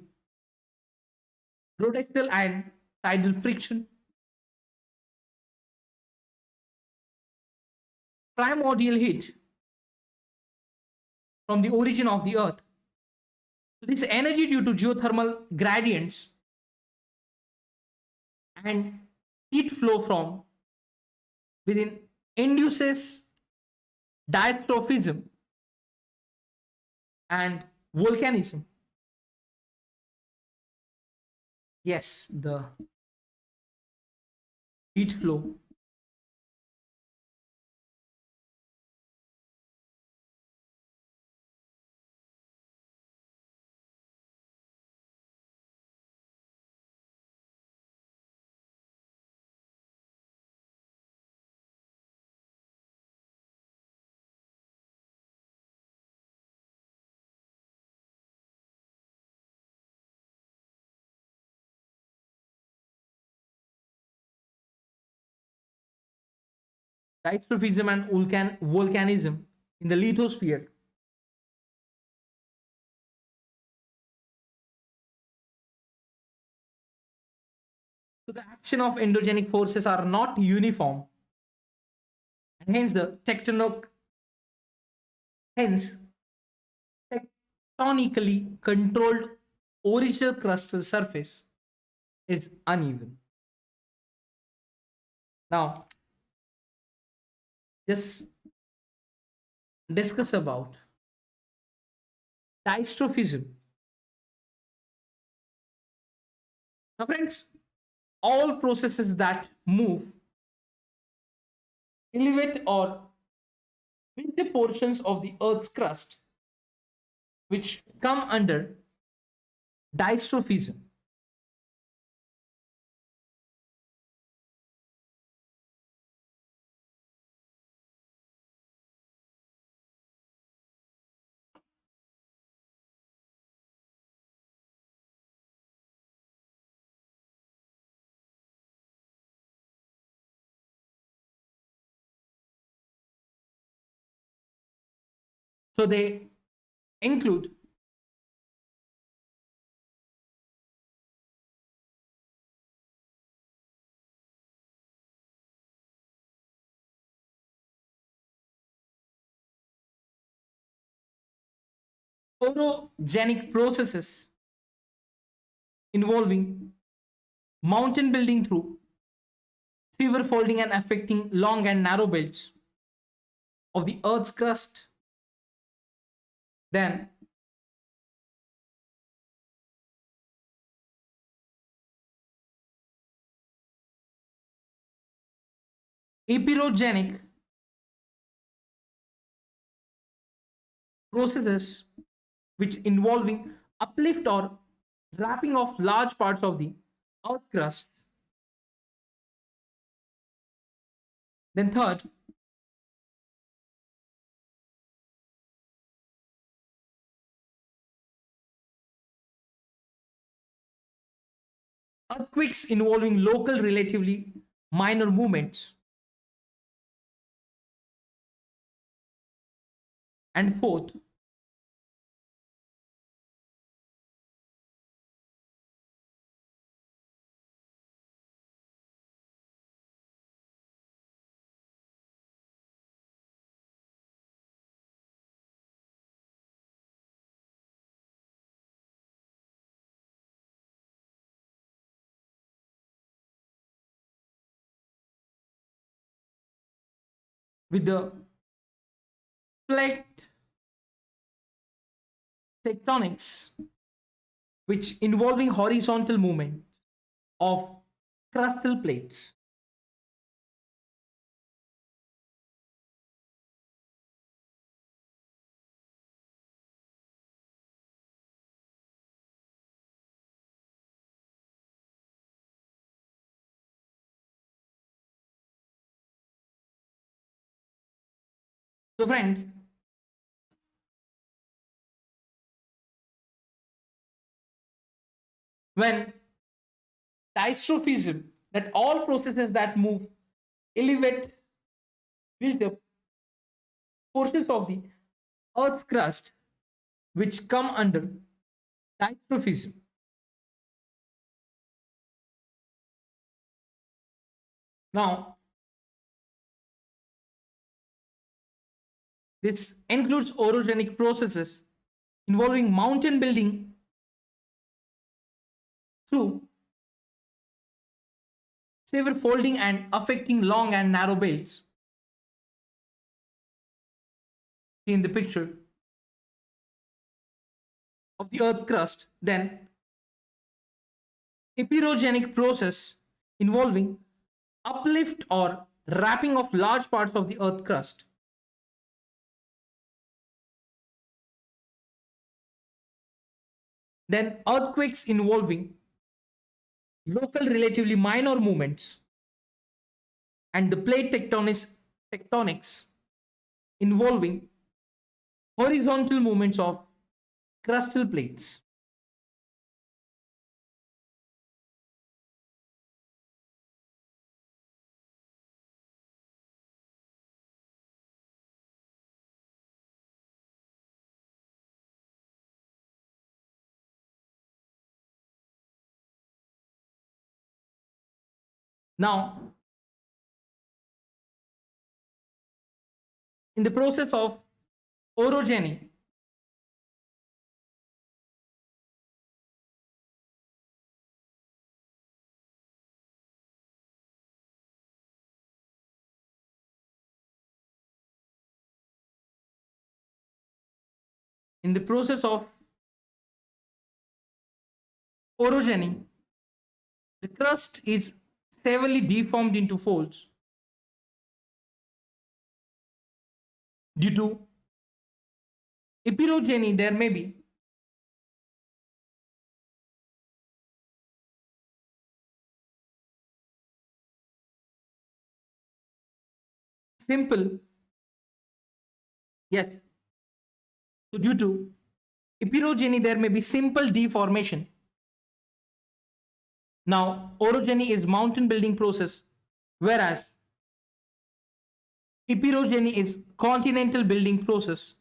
rotational and tidal friction, primordial heat from the origin of the earth. So this energy due to geothermal gradients and heat flow from within induces diastrophism and volcanism. Yes, the heat flow diastrophism and volcanism in the lithosphere. So the action of endogenic forces are not uniform, and hence the hence tectonically controlled original crustal surface is uneven. Now, just discuss about dystrophism. Now, friends, all processes that move, elevate, or winter portions of the Earth's crust, which come under dystrophism. So they include orogenic processes involving mountain building through severe folding and affecting long and narrow belts of the Earth's crust. Then epirogenic processes which involving uplift or wrapping of large parts of the earth crust. Then third, earthquakes involving local relatively minor movements. And fourth, with the plate tectonics, which involving horizontal movement of crustal plates. So friends, when dystrophism, that all processes that move, elevate, build up portions of the Earth's crust which come under dystrophism. Now, this includes orogenic processes involving mountain building through severe folding and affecting long and narrow belts. In the picture of the earth crust, then epeirogenic process involving uplift or wrapping of large parts of the earth crust. Then earthquakes involving local relatively minor movements, and the plate tectonics involving horizontal movements of crustal plates. Now, in the process of orogeny, in the process of orogeny, the crust is severely deformed into folds due to epeirogeny. There may be simple, yes, so due to epeirogeny there may be simple deformation. Now, orogeny is mountain building process, whereas epeirogeny is continental building process.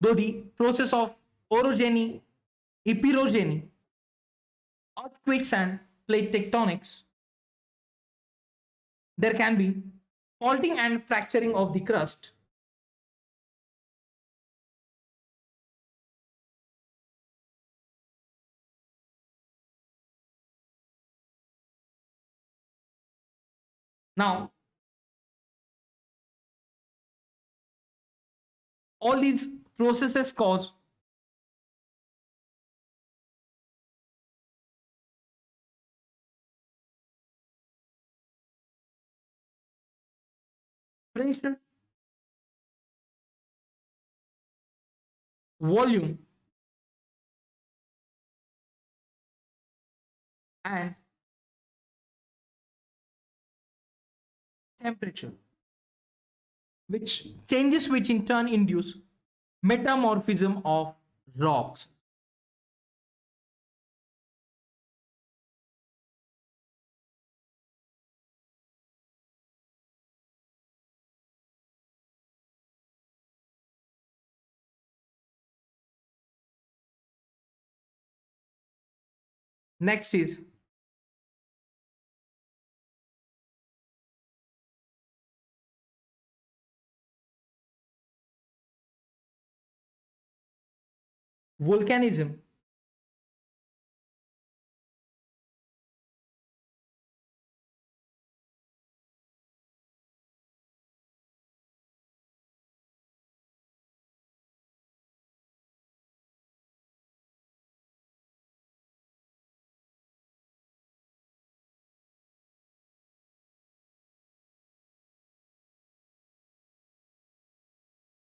Though the process of orogeny, epeirogeny, earthquakes and plate tectonics, there can be faulting and fracturing of the crust. Now, all these processes cause pressure, volume, and temperature, which changes which in turn induce metamorphism of rocks. Next is volcanism.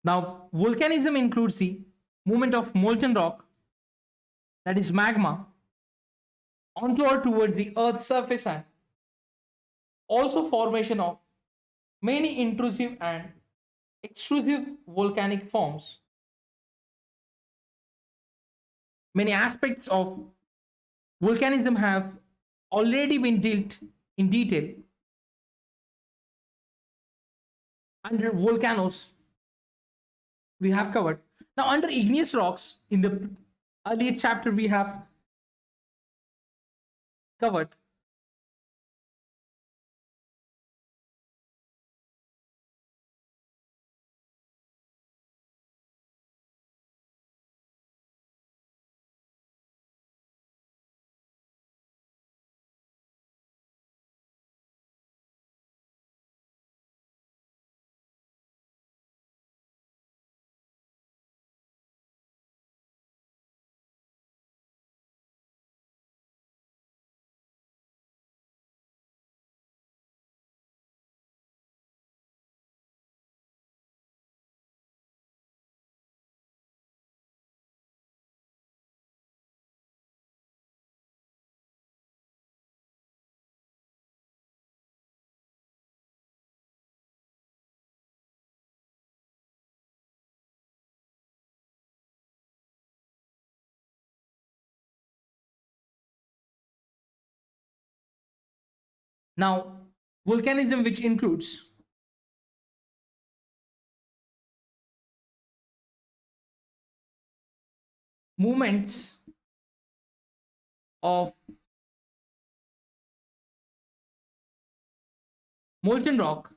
Now, volcanism includes the movement of molten rock, that is magma, onto or towards the Earth's surface, and also formation of many intrusive and extrusive volcanic forms. Many aspects of volcanism have already been dealt in detail under volcanoes we have covered. Now, under igneous rocks, in the earlier chapter we have covered. Now, volcanism, which includes movements of molten rock,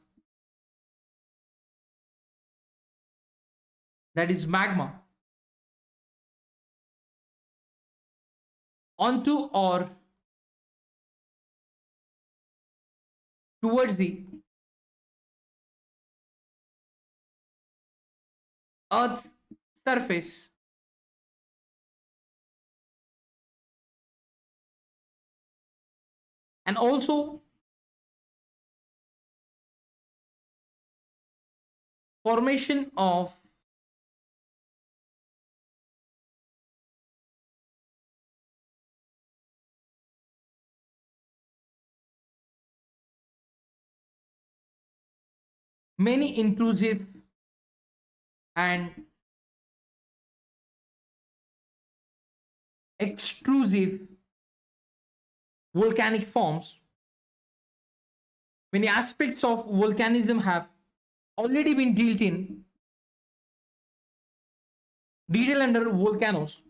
that is magma, onto or towards the Earth's surface, and also formation of many intrusive and extrusive volcanic forms. Many aspects of volcanism have already been dealt in detail under volcanoes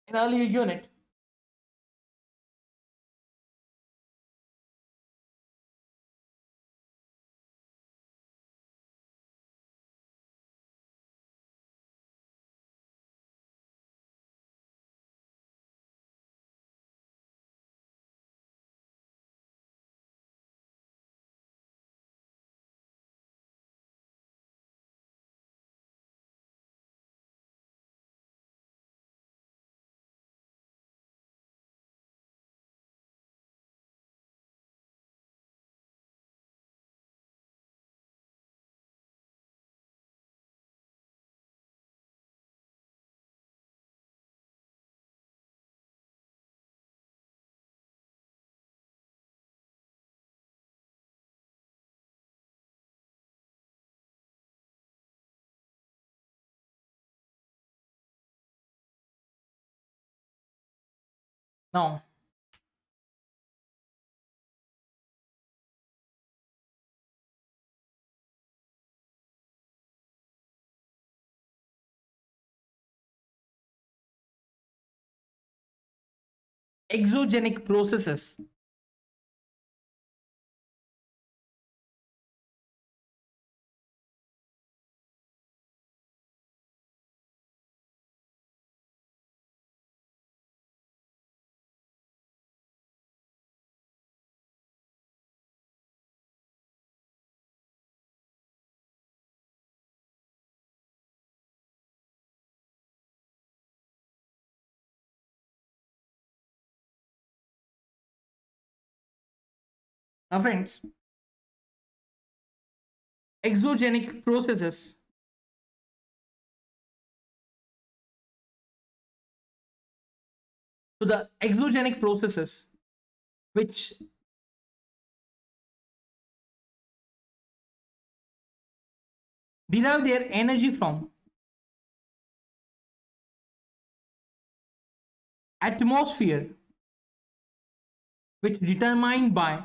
in earlier unit. Now, exogenic processes. Now, friends, exogenic processes. So, the exogenic processes which derive their energy from atmosphere, which determined by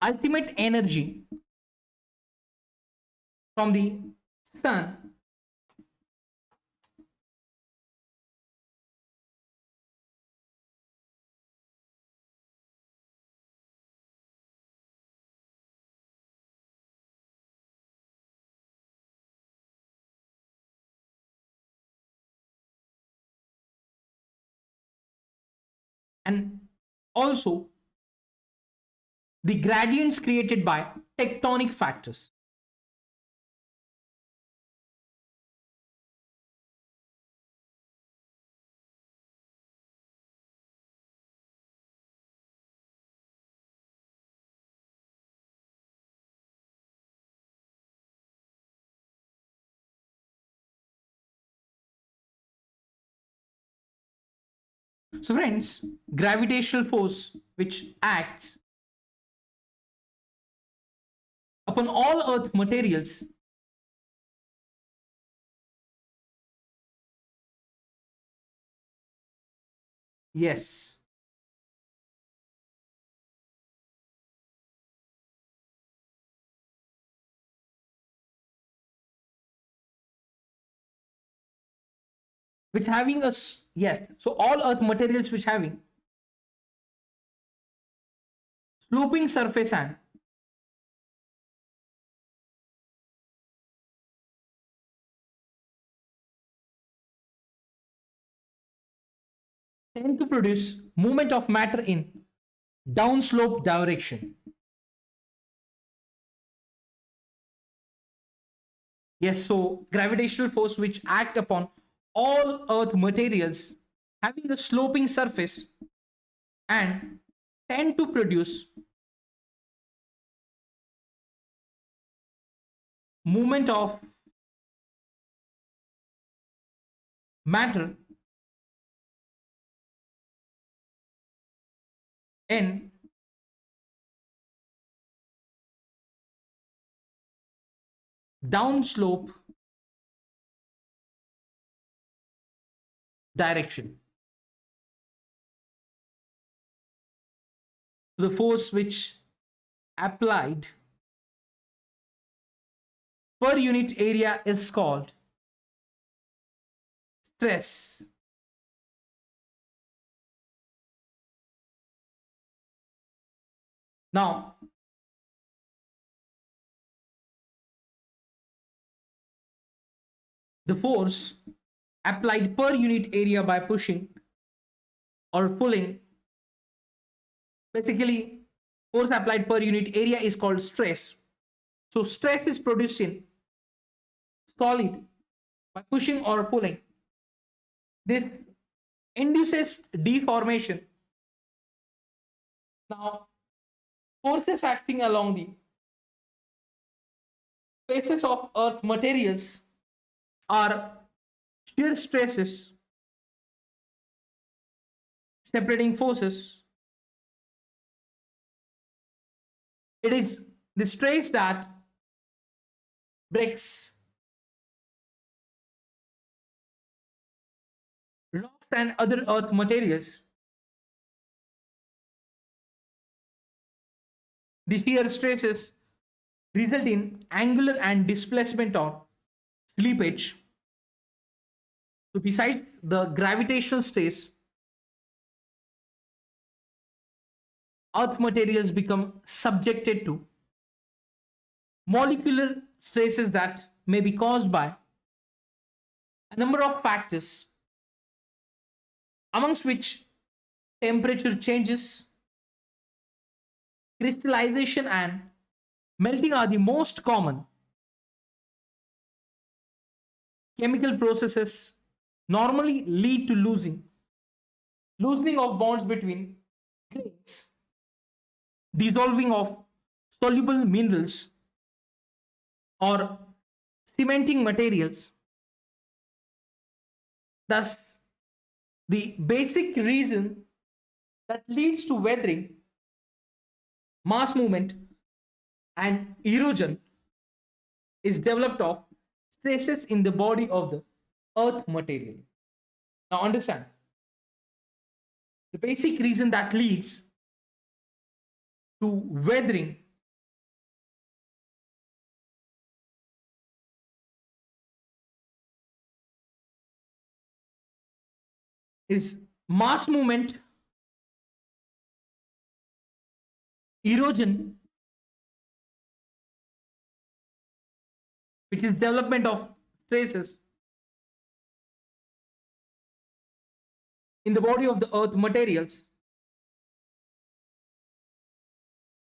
ultimate energy from the sun, and also the gradients created by tectonic factors. So friends, gravitational force which acts upon all earth materials yes, which having a yes, so all earth materials which having sloping surface and tend to produce movement of matter in downslope direction. Yes, so gravitational force which act upon all earth materials having a sloping surface and tend to produce movement of matter in downslope direction. The force which applied per unit area is called stress. Now, the force applied per unit area by pushing or pulling, basically force applied per unit area is called stress. So stress is produced in solid by pushing or pulling. This induces deformation. Now, forces acting along the faces of earth materials are shear stresses, separating forces. It is the stress that breaks rocks and other earth materials. The shear stresses result in angular and displacement or slippage. So besides the gravitational stress, earth materials become subjected to molecular stresses that may be caused by a number of factors, amongst which temperature changes, crystallization and melting are the most common. Chemical processes normally lead to loosening of bonds between grains, dissolving of soluble minerals or cementing materials. Thus, the basic reason that leads to weathering, mass movement, and erosion is developed of stresses in the body of the earth material. Now understand, The basic reason that leads to weathering is mass movement, erosion, which is development of traces in the body of the earth materials.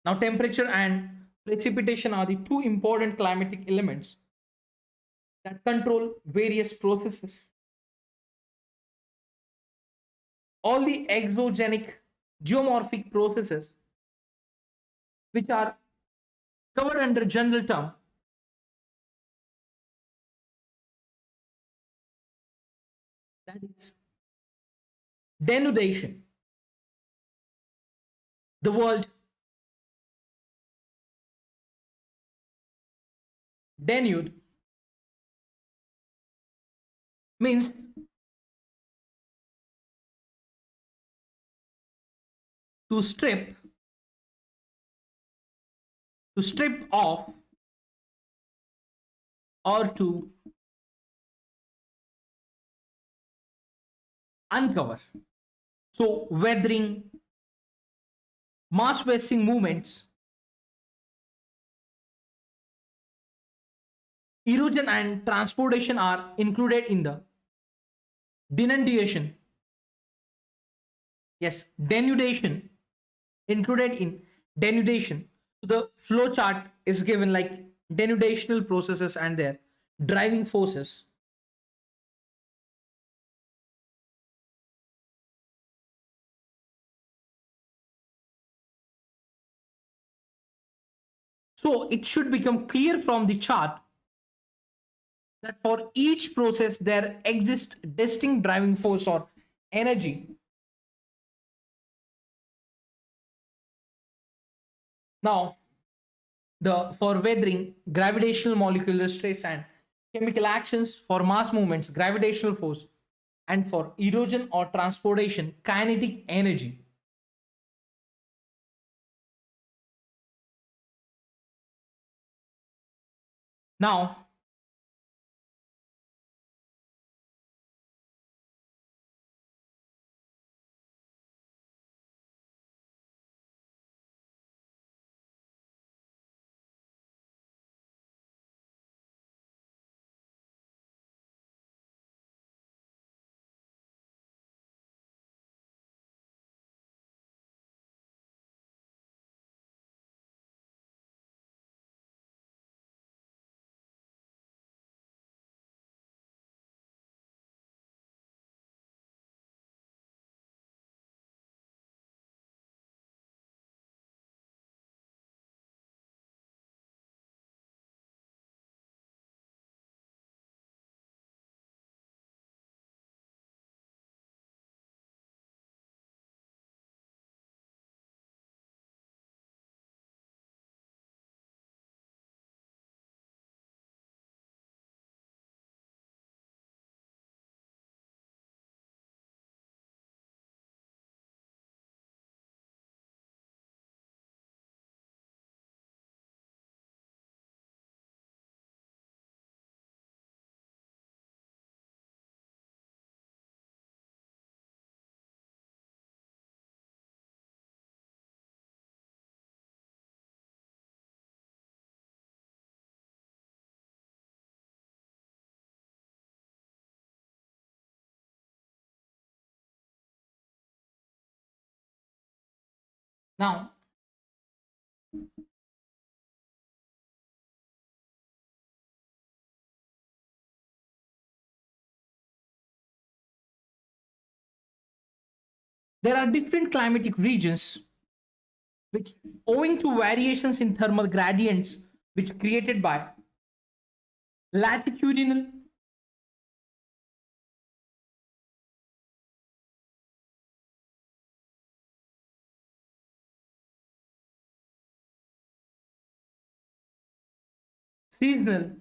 Now, temperature and precipitation are the two important climatic elements that control various processes. All the exogenic geomorphic processes, which are covered under general term, that is denudation. The word denude means to strip off, or to uncover. So weathering, mass wasting movements, erosion and transportation are included in the denudation. Yes, denudation included in denudation. The flow chart is given like denudational processes and their driving forces. So it should become clear from the chart that for each process there exists distinct driving force or energy. Now, the for weathering, gravitational molecular stress and chemical actions; for mass movements, gravitational force; and for erosion or transportation, kinetic energy. Now, now there are different climatic regions which, owing to variations in thermal gradients, which created by latitudinal, seasonal,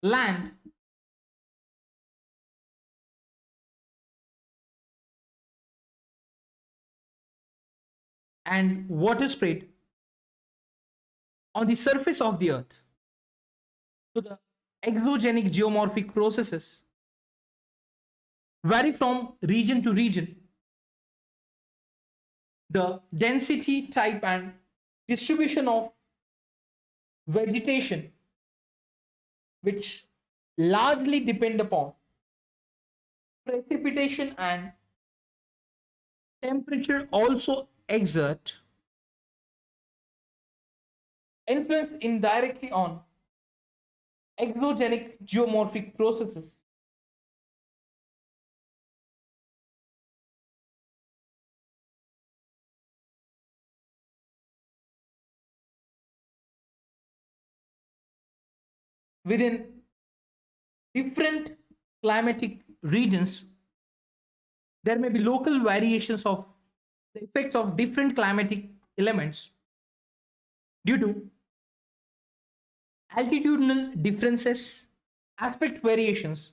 land, and water spread on the surface of the earth. So the exogenic geomorphic processes vary from region to region. The density, type, and distribution of vegetation, which largely depend upon precipitation and temperature, also exert influence indirectly on exogenic geomorphic processes. Within different climatic regions, there may be local variations of the effects of different climatic elements due to altitudinal differences, aspect variations,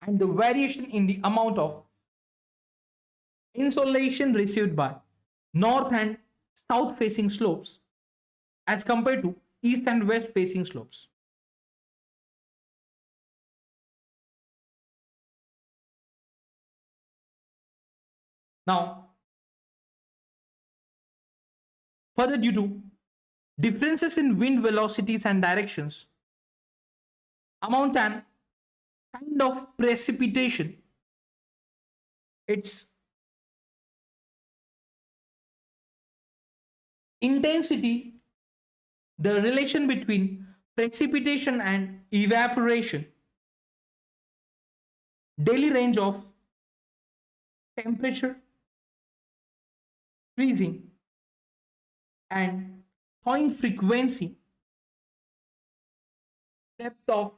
and the variation in the amount of insolation received by north and south facing slopes as compared to east and west facing slopes. Now, further, due to differences in wind velocities and directions, amount and kind of precipitation, its intensity, the relation between precipitation and evaporation, daily range of temperature, freezing, and thawing frequency, depth of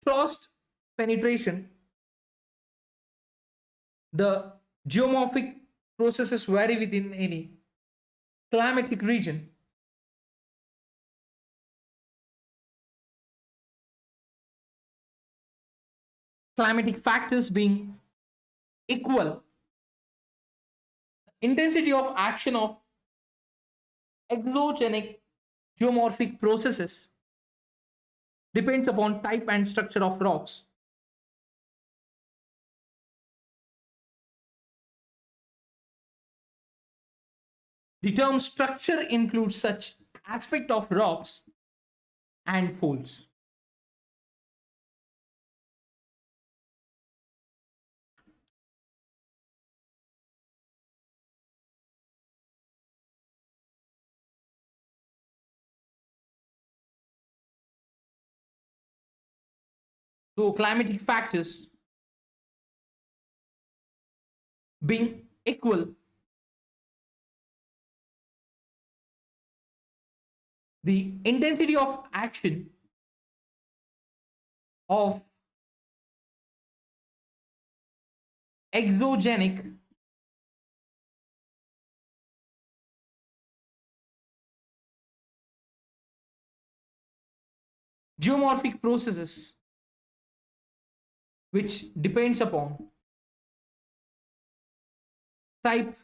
frost penetration, the geomorphic processes vary within any climatic region. Climatic factors being equal, intensity of action of exogenic geomorphic processes depends upon type and structure of rocks. The term structure includes such aspect of rocks and folds. So climatic factors being equal, the intensity of action of exogenic geomorphic processes, which depends upon type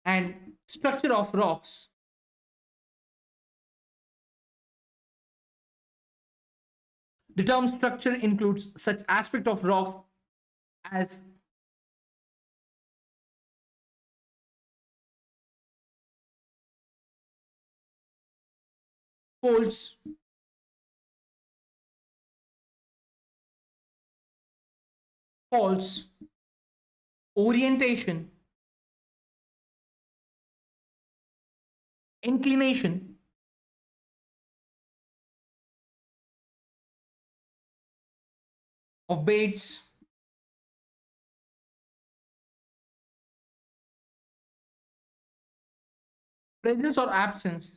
and structure of rocks. The term structure includes such aspect of rocks as folds, faults, orientation, inclination, of beds, presence or absence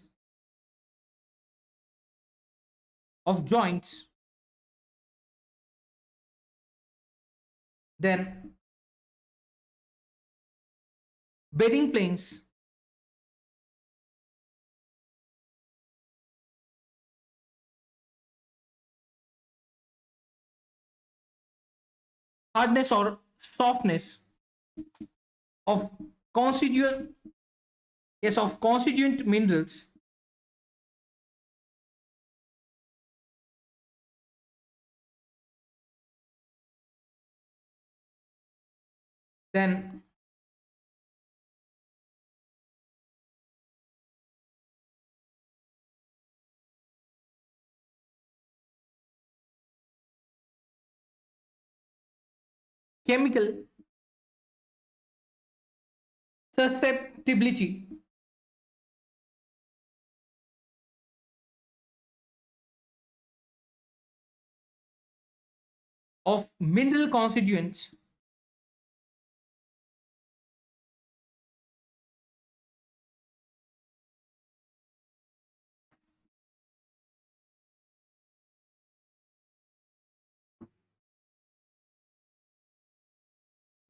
of joints, then bedding planes, hardness or softness of constituent, yes, of constituent minerals, then chemical susceptibility of mineral constituents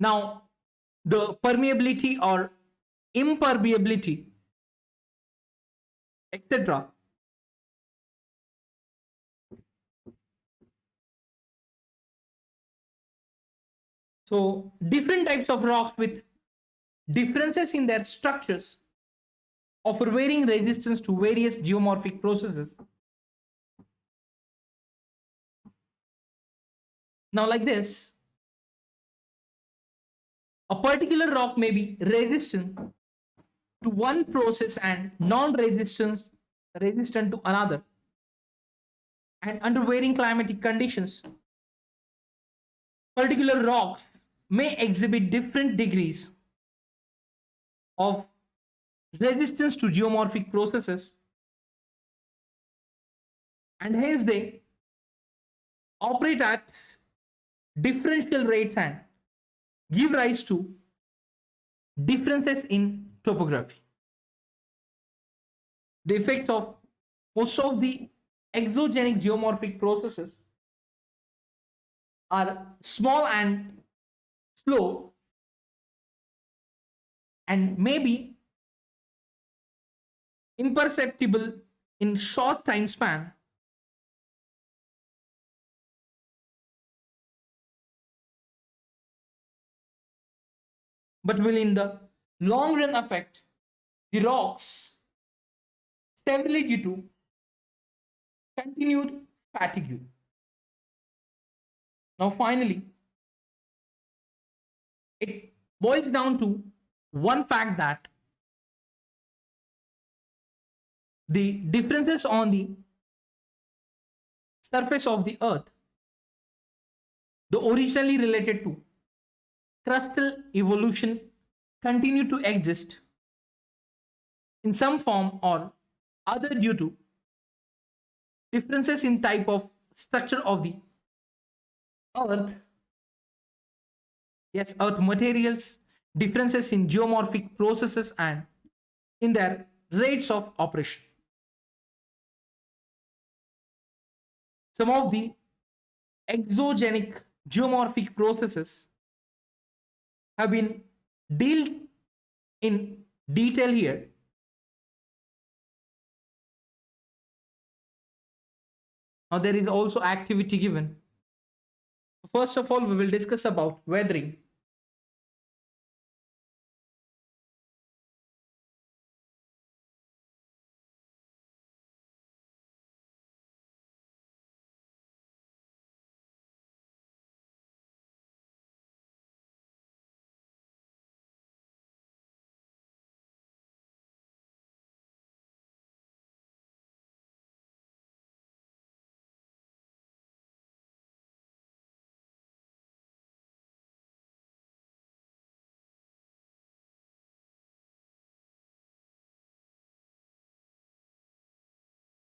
now the permeability or impermeability, etc. So different types of rocks with differences in their structures offer varying resistance to various geomorphic processes. Now, like this, a particular rock may be resistant to one process and resistant to another. And under varying climatic conditions, particular rocks may exhibit different degrees of resistance to geomorphic processes, and hence they operate at differential rates and give rise to differences in topography. The effects of most of the exogenic geomorphic processes are small and slow and may be imperceptible in short time span, but will in the long run affect the rock's stability due to continued fatigue. Now finally, it boils down to one fact that the differences on the surface of the earth, though originally related to crustal evolution, continue to exist in some form or other due to differences in type of structure of the earth, yes, earth materials, differences in geomorphic processes and in their rates of operation. Some of the exogenic geomorphic processes have been dealt in detail here. Now there is also activity given. First of all, we will discuss about weathering.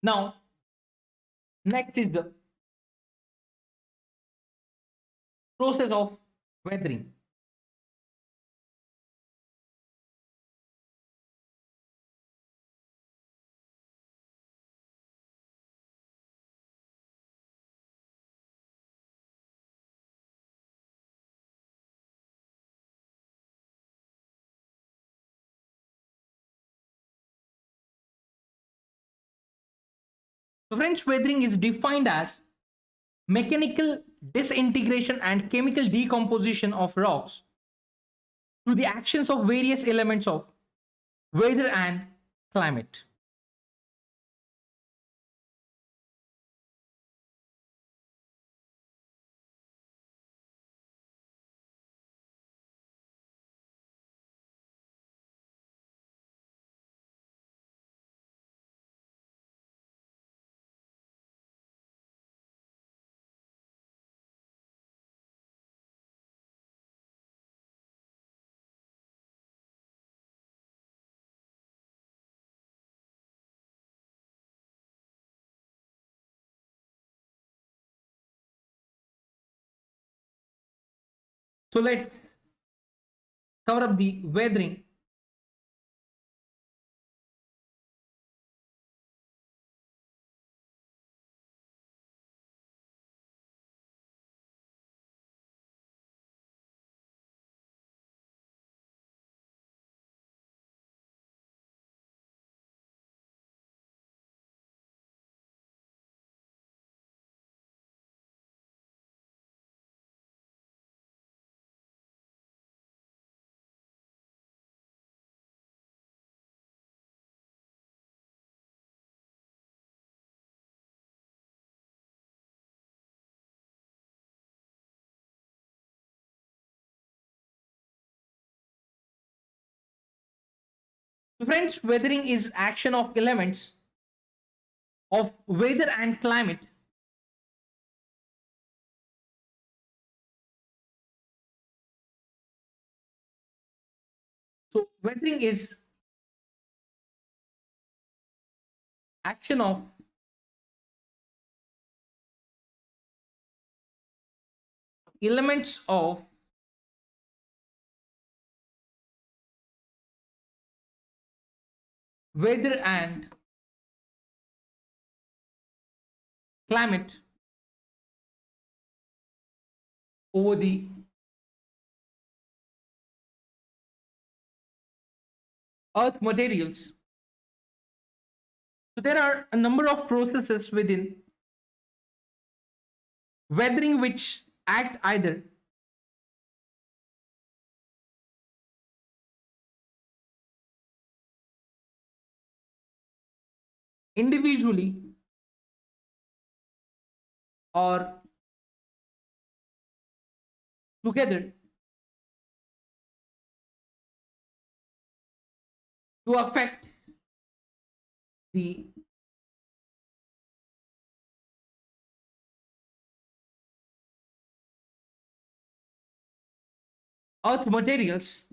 Now, next is the process of weathering. So friends, weathering is defined as mechanical disintegration and chemical decomposition of rocks through the actions of various elements of weather and climate. So let's cover up the weathering. So friends, weathering is action of elements of weather and climate so weathering is action of elements of weather and climate over the earth materials. So there are a number of processes within weathering which act either individually or together to affect the earth materials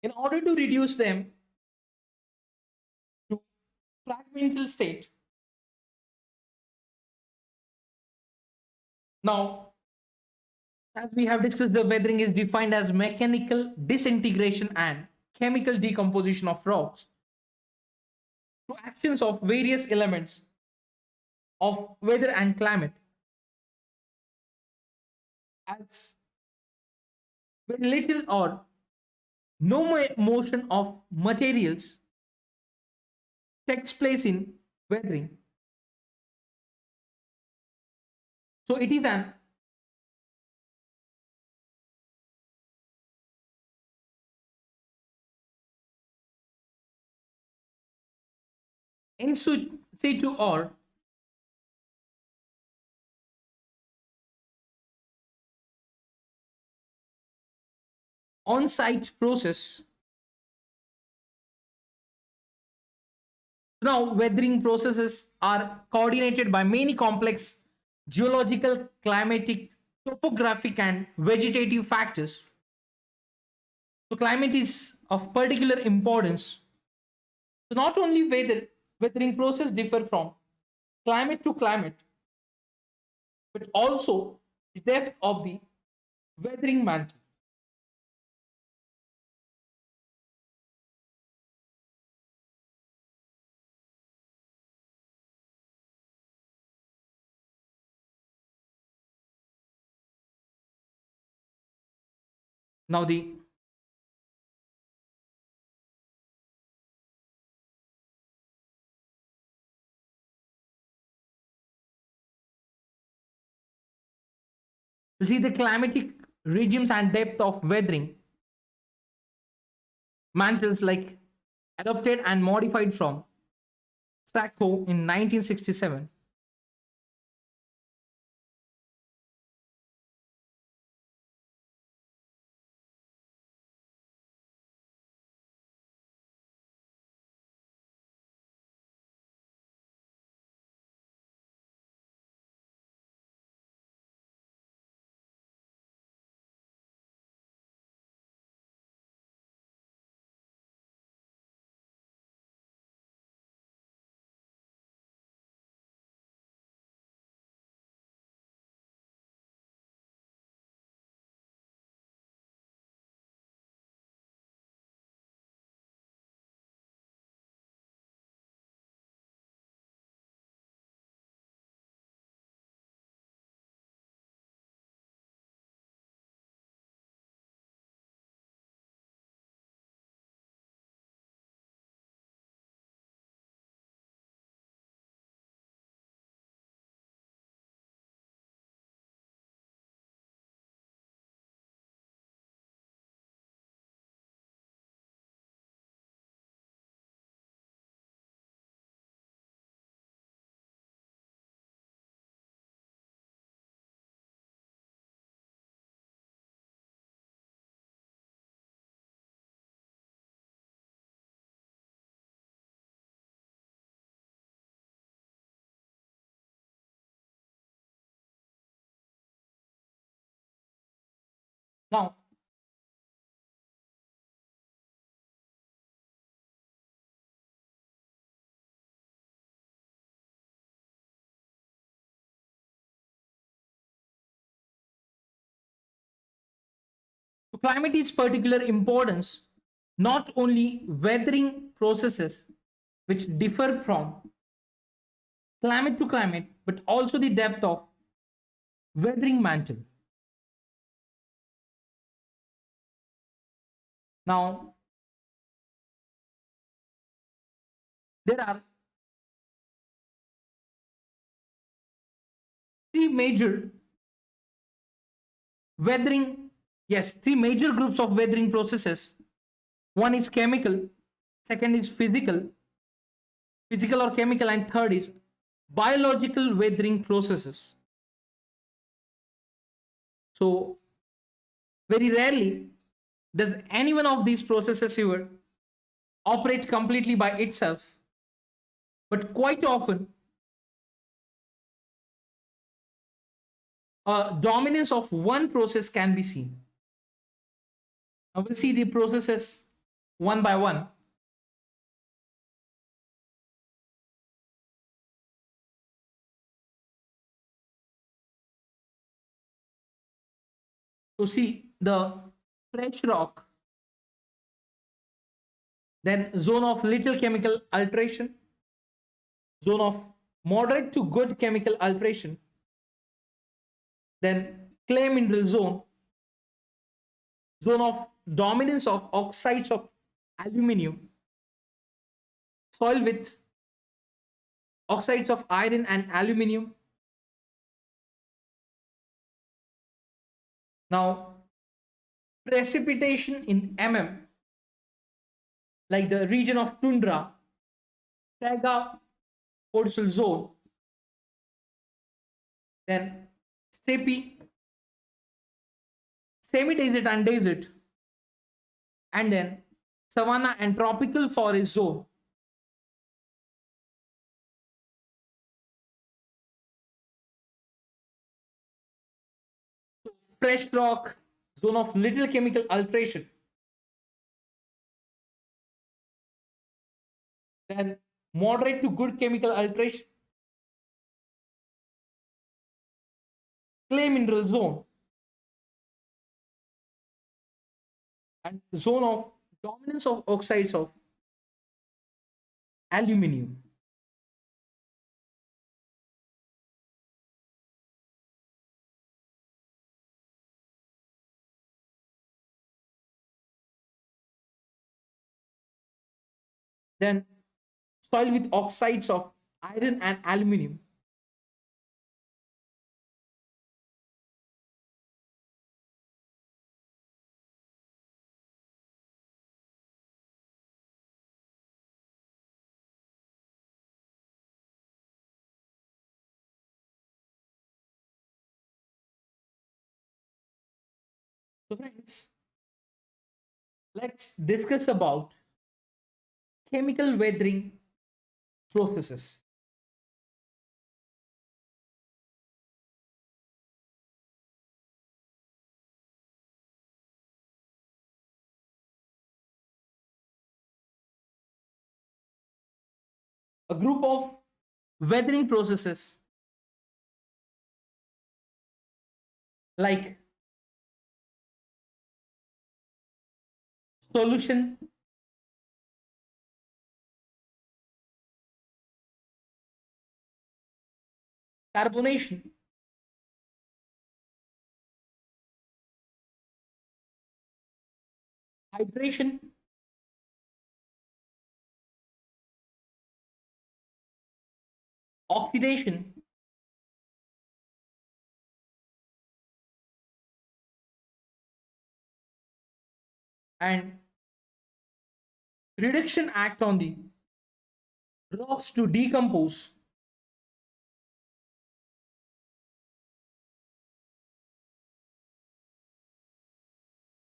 in order to reduce them to fragmental state. Now, as we have discussed, the weathering is defined as mechanical disintegration and chemical decomposition of rocks through actions of various elements of weather and climate. As very little or no motion of materials takes place in weathering. So it is an in situ or on-site process. Now, weathering processes are coordinated by many complex geological, climatic, topographic, and vegetative factors. So, climate is of particular importance. So, not only weathering process differ from climate to climate, but also the depth of the weathering mantle. Now, the We'll see the climatic regimes and depth of weathering mantles like adopted and modified from Sacco in 1967. Now, to climate is particular importance, not only weathering processes which differ from climate to climate, but also the depth of weathering mantle. Now, there are three major weathering, yes, three major groups of weathering processes. One is chemical, second is physical or chemical, and third is biological weathering processes. So, very rarely does any one of these processes here operate completely by itself, but quite often a dominance of one process can be seen. Now we'll see the processes one by one. To see the fresh rock, then zone of little chemical alteration, zone of moderate to good chemical alteration, then clay mineral zone, zone of dominance of oxides of aluminium, soil with oxides of iron and aluminium. Now, precipitation in mm, like the region of tundra, taiga coastal zone, then steppe, semi-desert and desert, and then savanna and tropical forest zone. Fresh rock, zone of little chemical alteration. Then moderate to good chemical alteration. Clay mineral zone. And zone of dominance of oxides of aluminium. Then soil with oxides of iron and aluminium. So friends, let's discuss about chemical weathering processes. A group of weathering processes like solution, carbonation, hydration, oxidation, and reduction act on the rocks to decompose,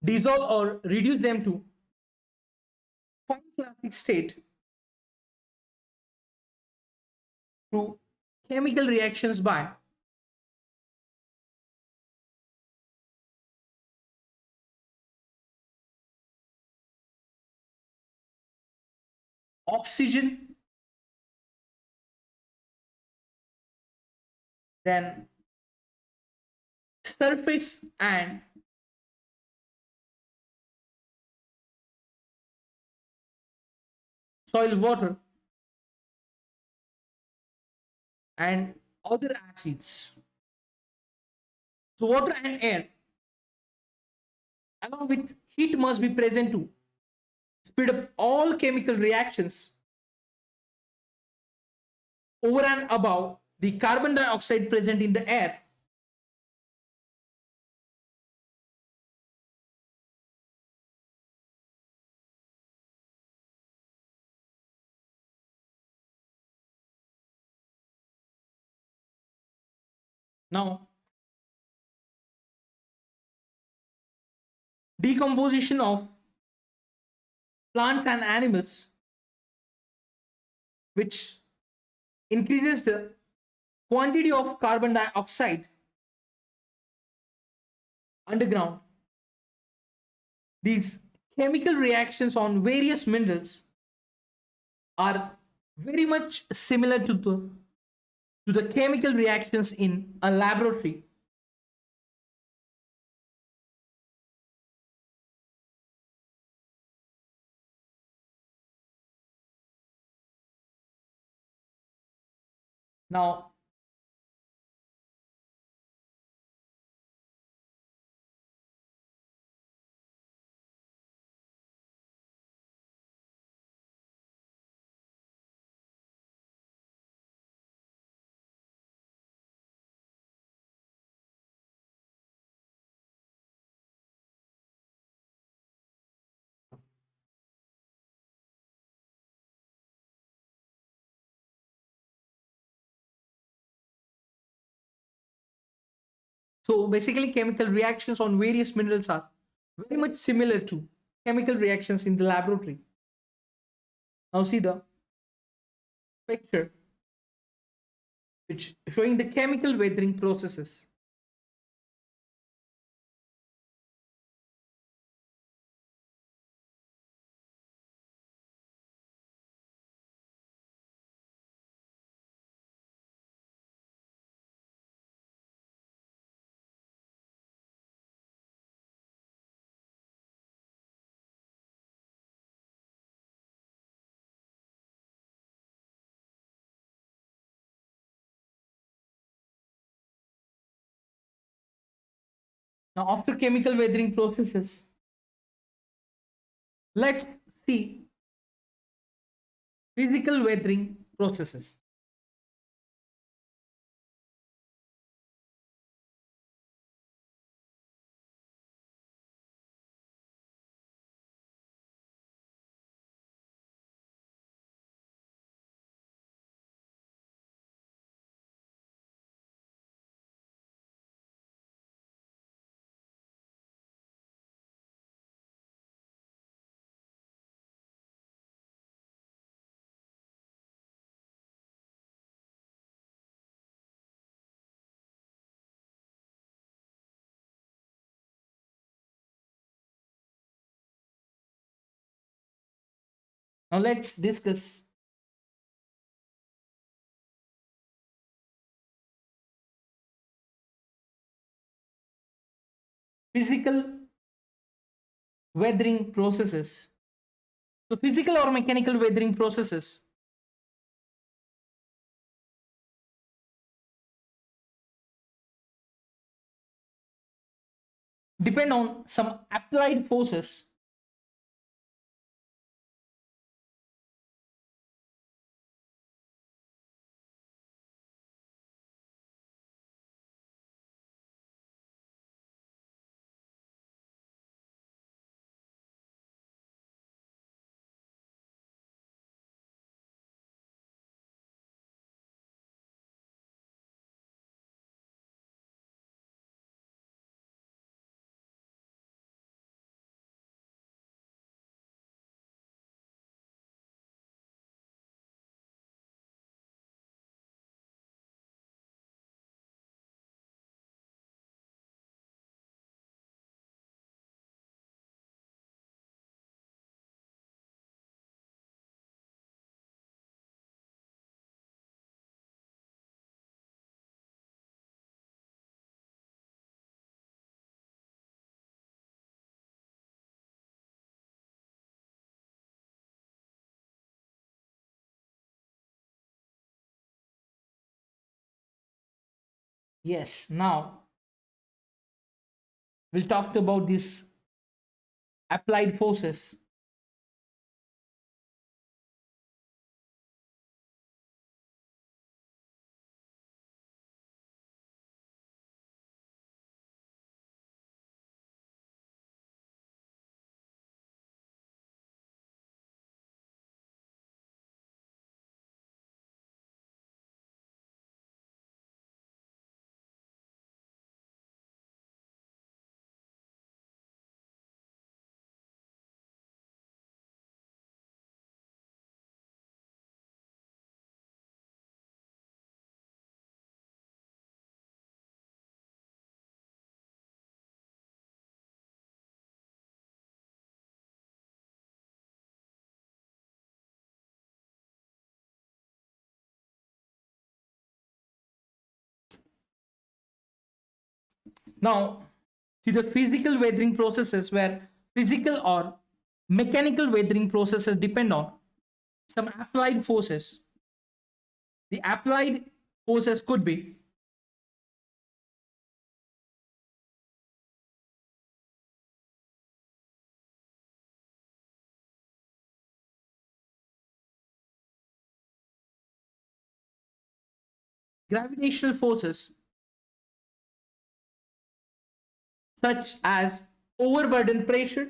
dissolve or reduce them to fine classic state through chemical reactions by oxygen, then surface and soil water, and other acids. So water and air along with heat must be present to speed up all chemical reactions over and above the carbon dioxide present in the air. Now, decomposition of plants and animals, which increases the quantity of carbon dioxide underground. These chemical reactions on various minerals are very much similar to the chemical reactions in a laboratory. Now, so basically chemical reactions on various minerals are very much similar to chemical reactions in the laboratory. Now see the picture which showing the chemical weathering processes. Now after chemical weathering processes, let's see physical weathering processes. Now let's discuss physical weathering processes. So physical or mechanical weathering processes depend on some applied forces. Yes, now we'll talk about these applied forces. Now, see the physical weathering processes where physical or mechanical weathering processes depend on some applied forces. The applied forces could be gravitational forces such as overburden pressure,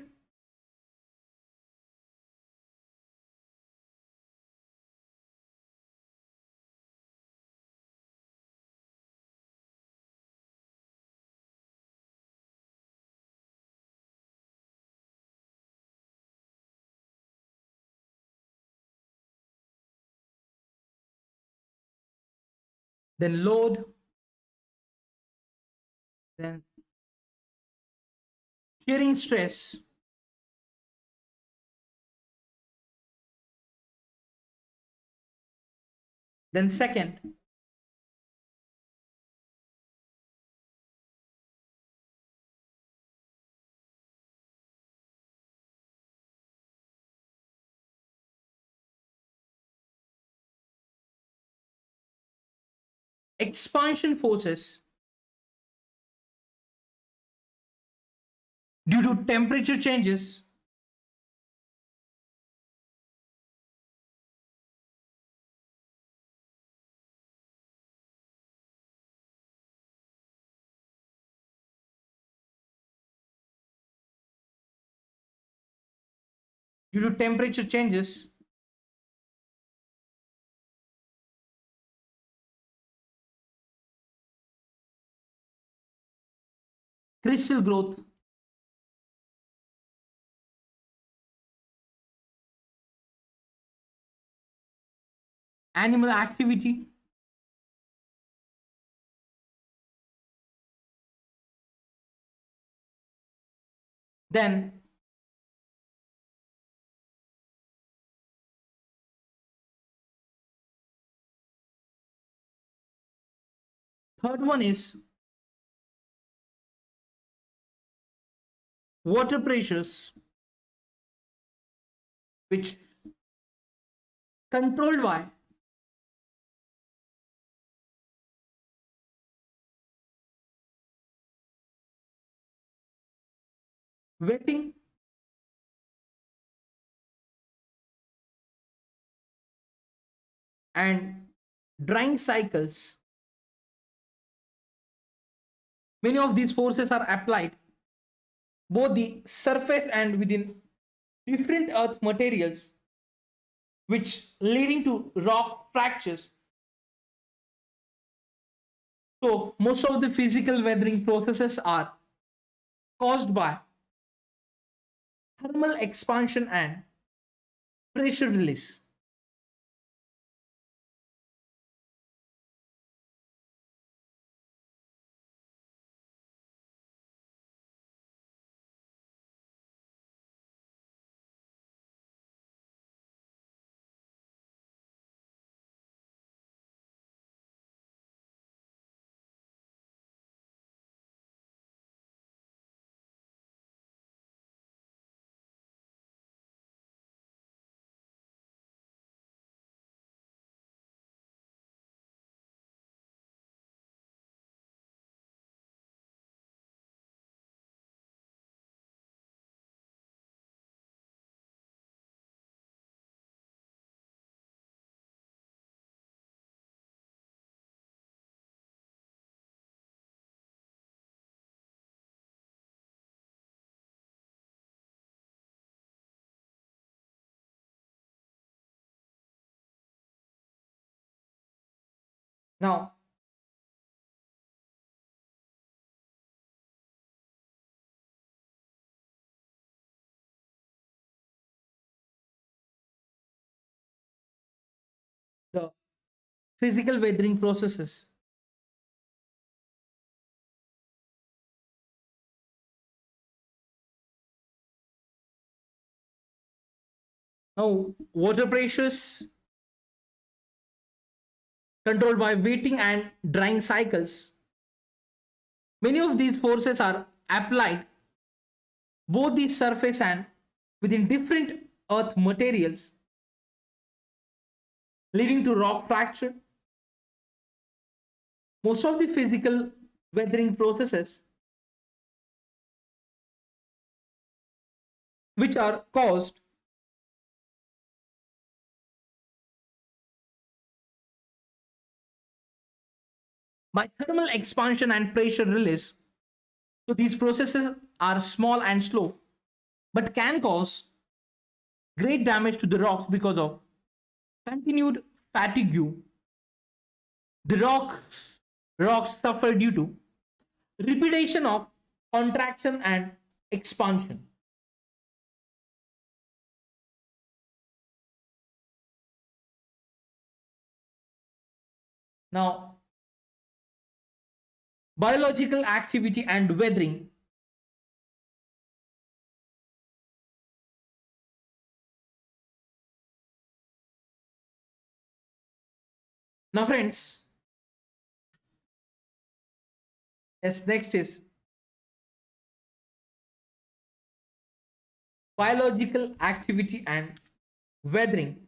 then load, then shearing stress, then second, expansion forces due to temperature changes, due to temperature changes, crystal growth, animal activity, then Third one is water pressures, which controlled by wetting and drying cycles. Many of these forces are applied both the surface and within different earth materials, which leading to rock fractures. So most of the physical weathering processes are caused by thermal expansion and pressure release. Now, the physical weathering processes. Now, water pressures controlled by wetting and drying cycles. Many of these forces are applied both the surface and within different earth materials, leading to rock fracture. Most of the physical weathering processes which are caused by thermal expansion and pressure release. So these processes are small and slow, but can cause great damage to the rocks because of continued fatigue. The rocks suffer due to repetition of contraction and expansion. Now, biological activity and weathering. Now, friends, yes, next is biological activity and weathering.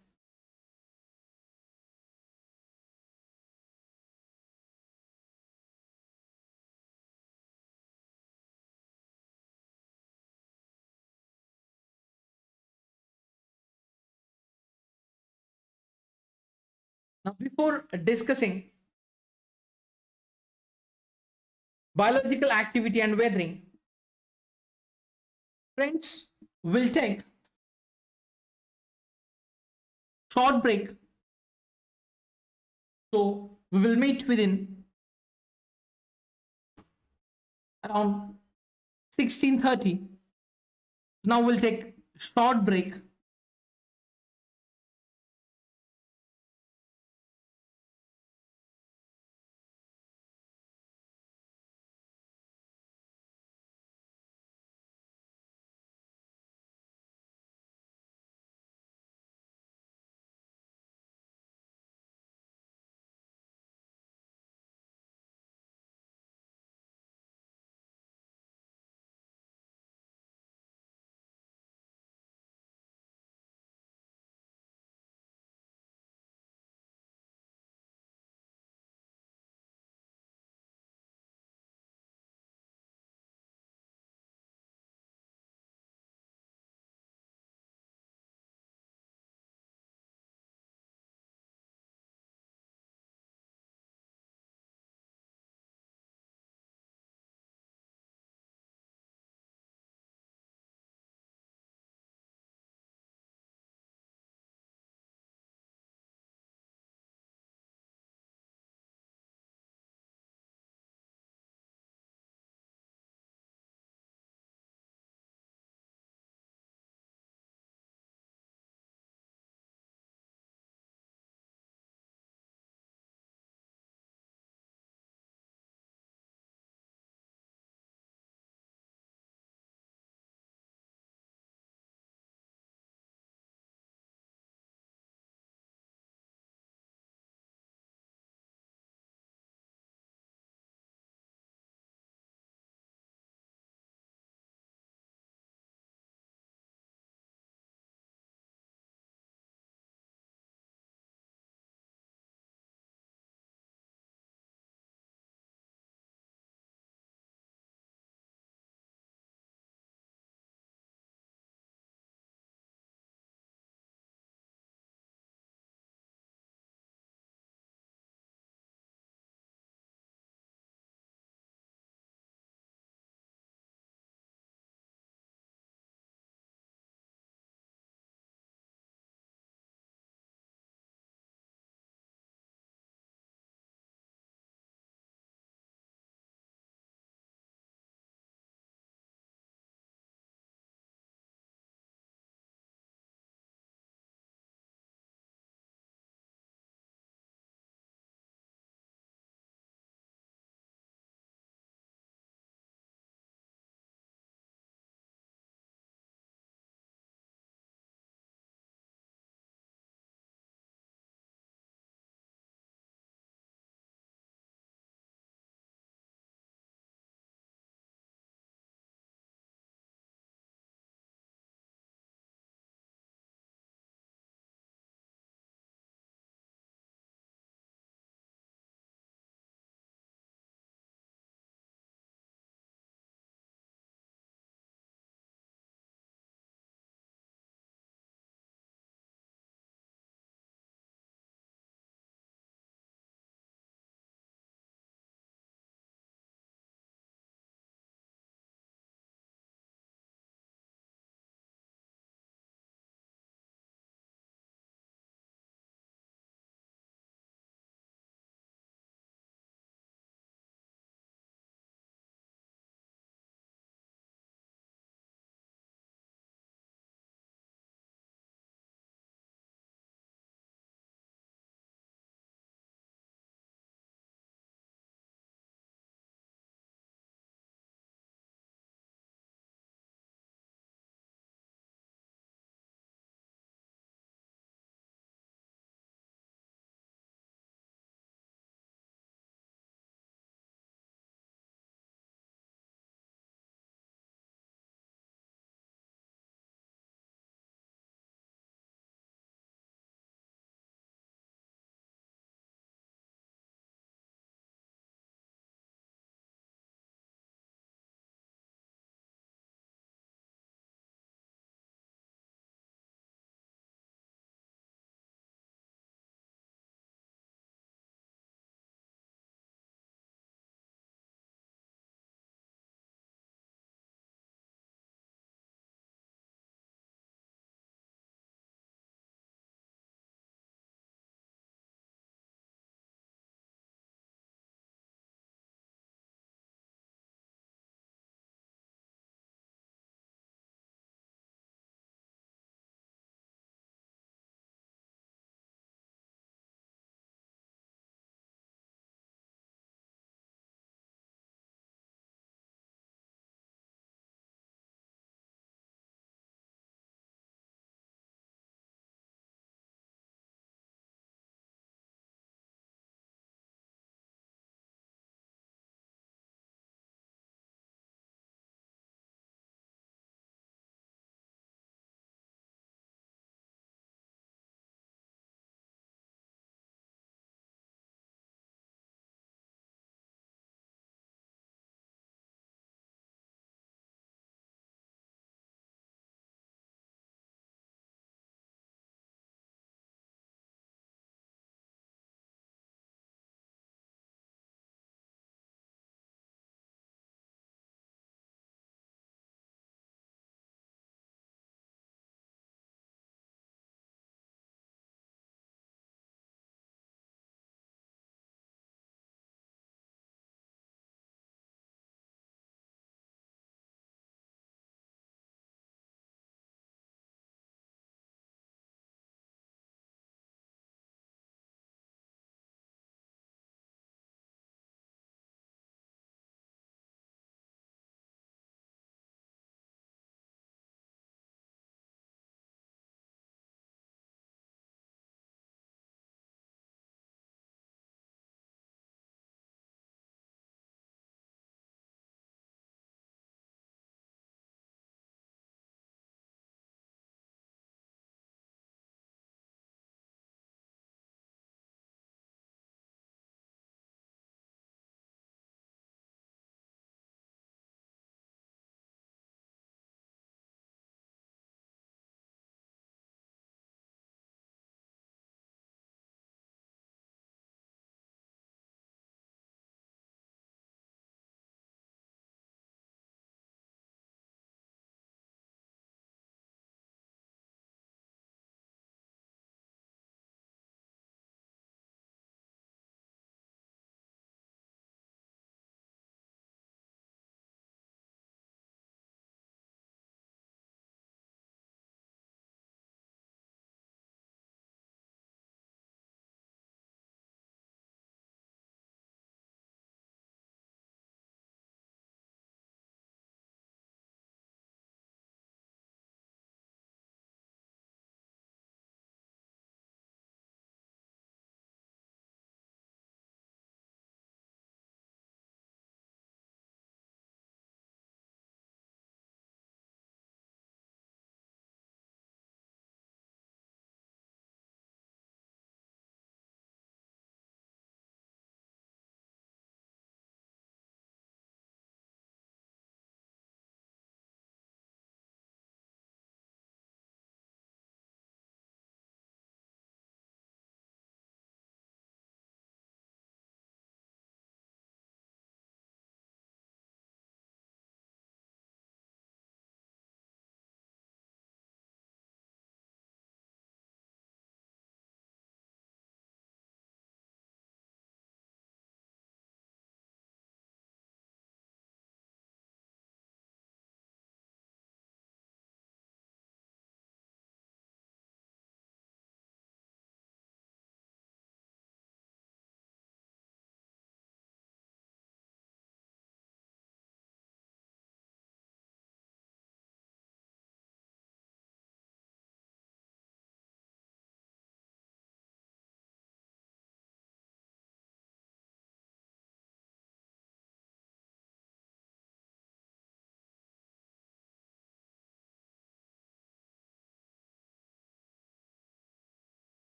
Now, before discussing biological activity and weathering, friends, will take short break. So we will meet within around 16:30. Now we'll take short break.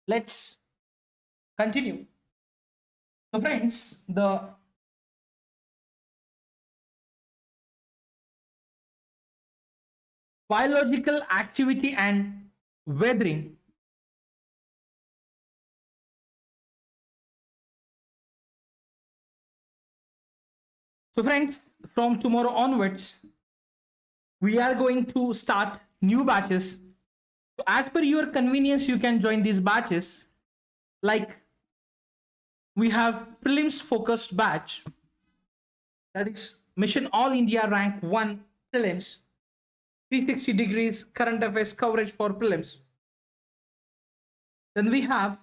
let's continue. So friends, the biological activity and weathering. So friends, from tomorrow onwards, we are going to start new batches. So as per your convenience, you can join these batches. Like we have prelims focused batch, that is Mission All India Rank 1 prelims, 360 degrees current affairs coverage for prelims. Then we have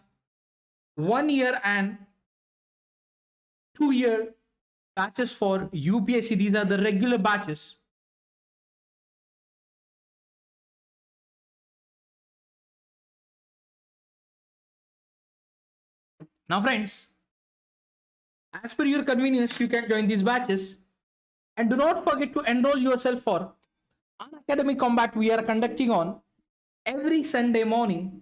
1 year and 2 year batches for UPSC. These are the regular batches. Now, friends, as per your convenience, you can join these batches. And do not forget to enroll yourself for Unacademy Combat we are conducting on every Sunday morning,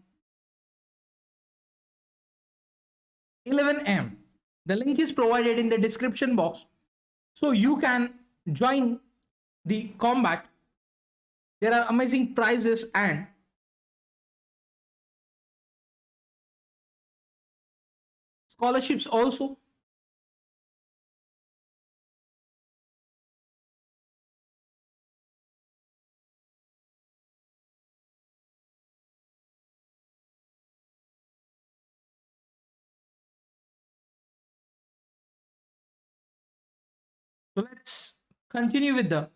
11 a.m. The link is provided in the description box. So you can join the combat. There are amazing prizes and scholarships also. So let's continue with the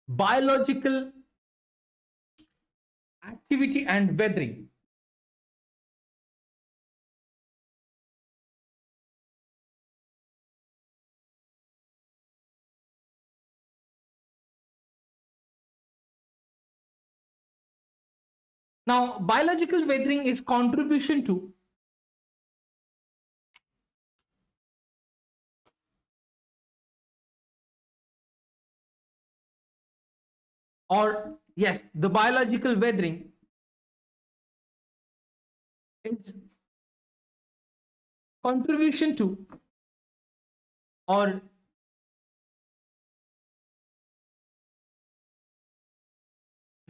biological activity and weathering. Now, biological weathering is contribution to or yes, the biological weathering is contribution to or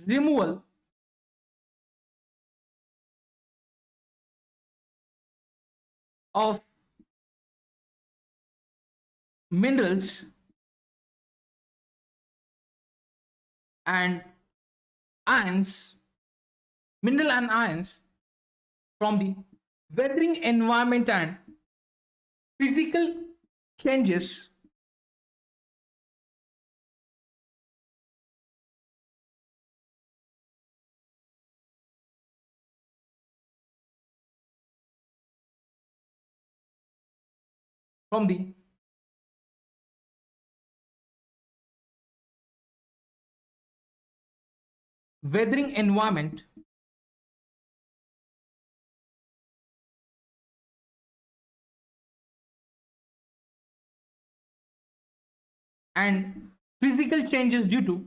removal of minerals and ions, mineral and ions from the weathering environment and physical changes from the weathering environment and physical changes due to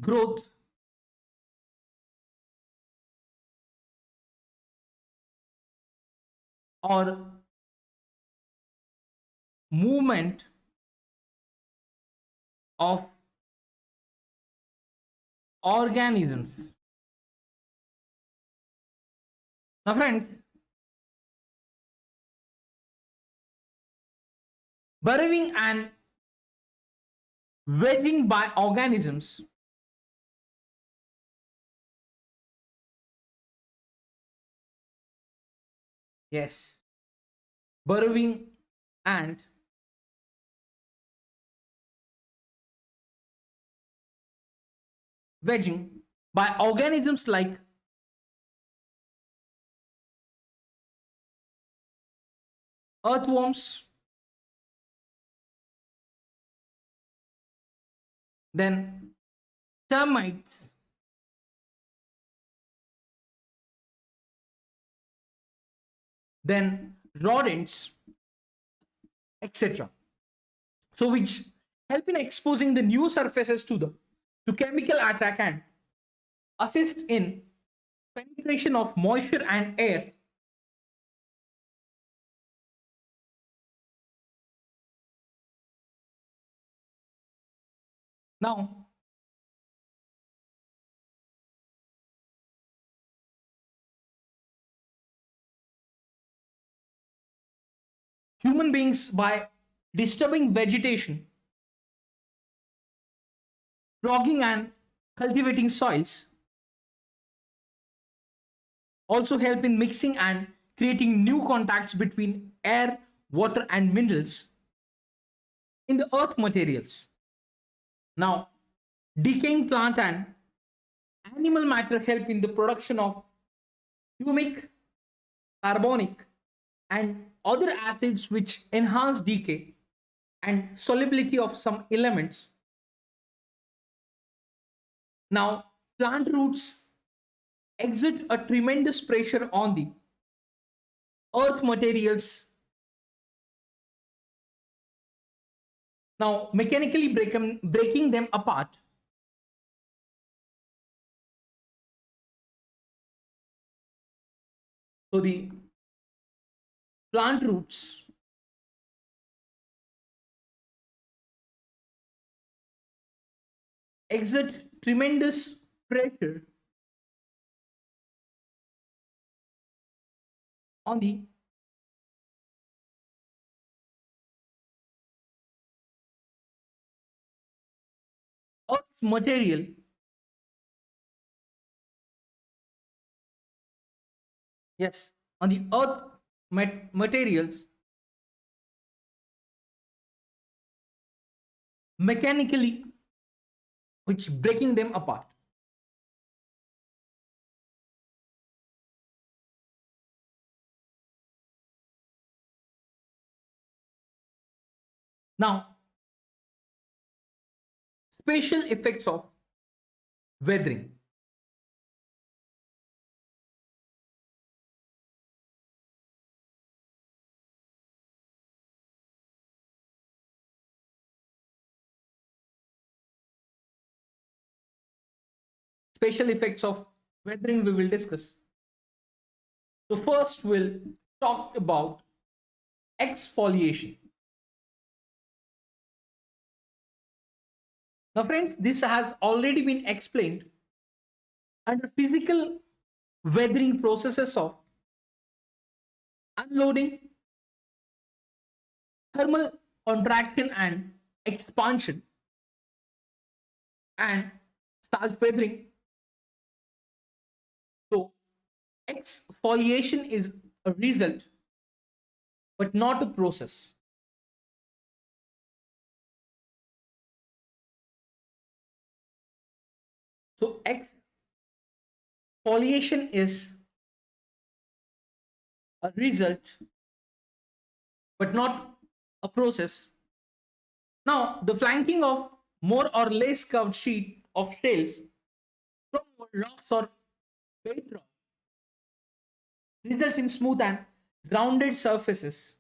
growth or movement of organisms. Now, friends, burrowing and wedging by organisms yes, burrowing and wedging by organisms like earthworms, then termites, then rodents, etc. So which help in exposing the new surfaces to chemical attack and assist in penetration of moisture and air. Now, human beings, by disturbing vegetation, clogging and cultivating soils, also help in mixing and creating new contacts between air, water, and minerals in the earth materials. Now, decaying plant and animal matter help in the production of humic, carbonic, and other acids which enhance decay and solubility of some elements. Now, plant roots exert a tremendous pressure on the earth materials. Now, mechanically breaking them apart. So, the plant roots exert tremendous pressure on the earth material. Yes, on the earth materials, mechanically, which breaking them apart. Now, spatial effects of weathering. Spatial effects of weathering we will discuss. So first we'll talk about exfoliation. Now friends, this has already been explained under physical weathering processes of unloading, thermal contraction and expansion, and salt weathering. So exfoliation is a result but not a process. So exfoliation is a result but not a process. Now, the flanking of more or less curved sheet of shells from rocks or bedrock results in smooth and grounded surfaces.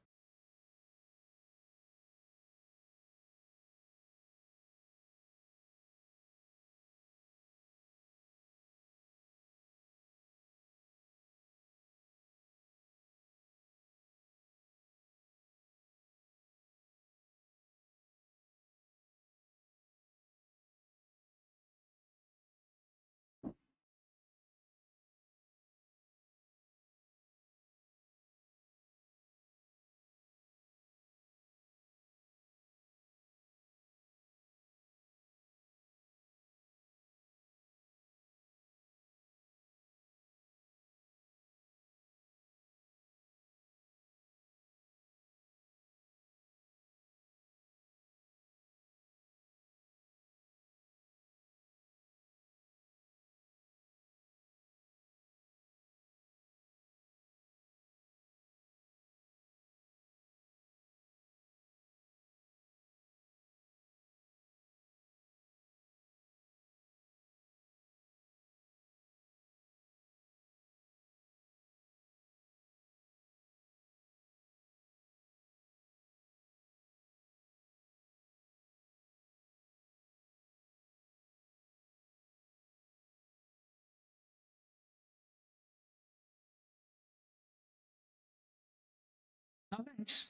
Now, hence,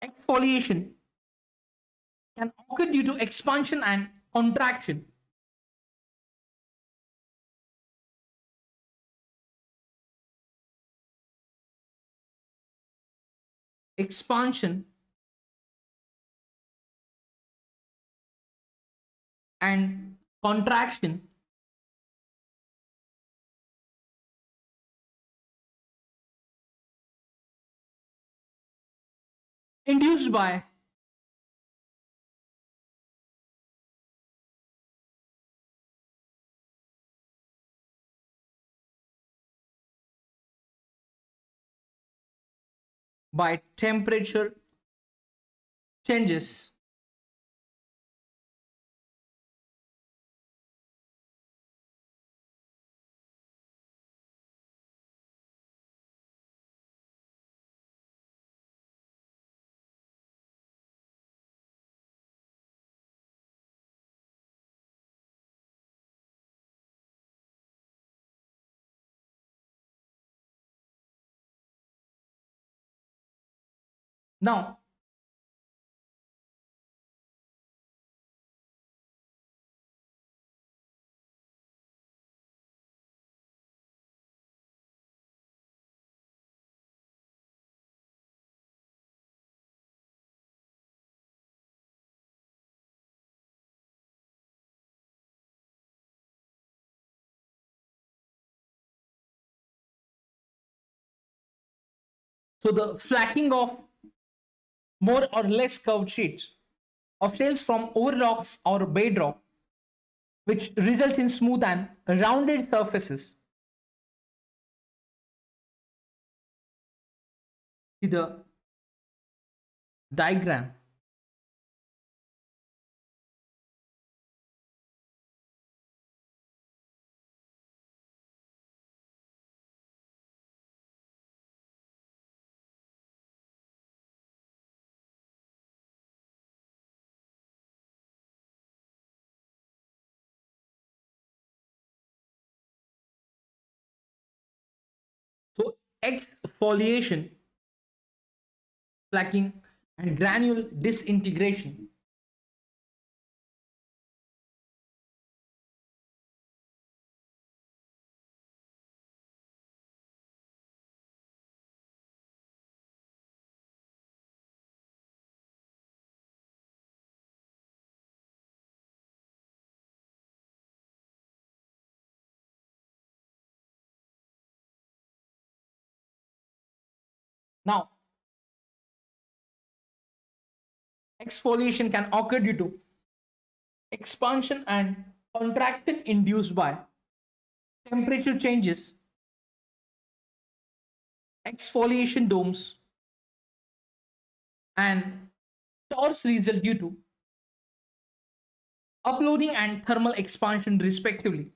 exfoliation can occur due to expansion and contraction. Expansion and contraction induced by temperature changes. Now, so the flaking of more or less curved sheets of shells from over rocks or bedrock, which results in smooth and rounded surfaces. See the diagram. So exfoliation, flaking, and granule disintegration. Now, exfoliation can occur due to expansion and contraction induced by temperature changes, exfoliation domes, and torus result due to uploading and thermal expansion respectively.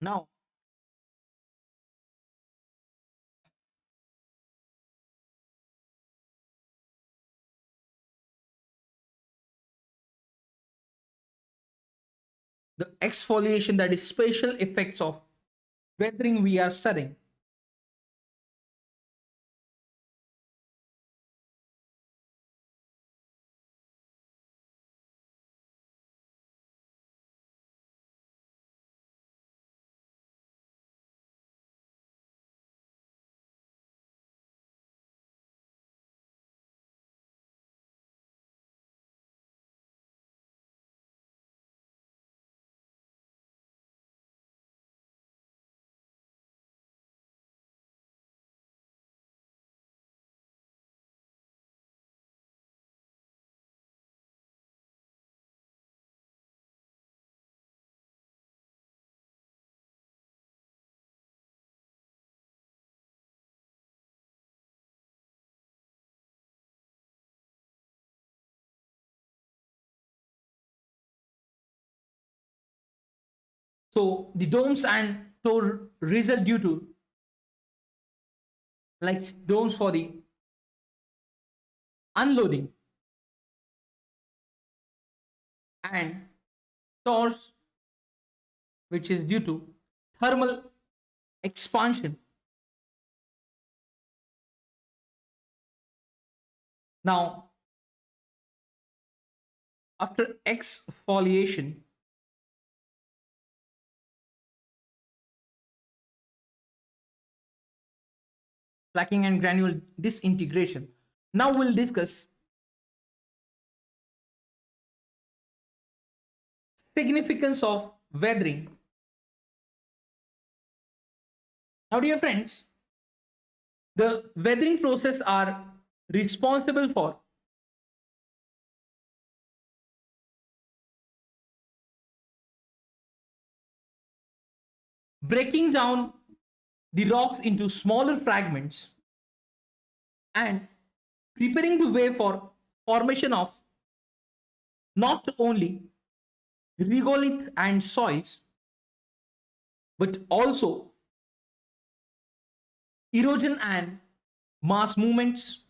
Now, the exfoliation, that is spatial effects of weathering, we are studying. So the domes and tor result due to, like domes for the unloading and tors which is due to thermal expansion. Now, after exfoliation, cracking and granule disintegration. Now we'll discuss significance of weathering. Now, dear friends, the weathering process are responsible for breaking down the rocks into smaller fragments and preparing the way for formation of not only regolith and soils but also erosion and mass movements.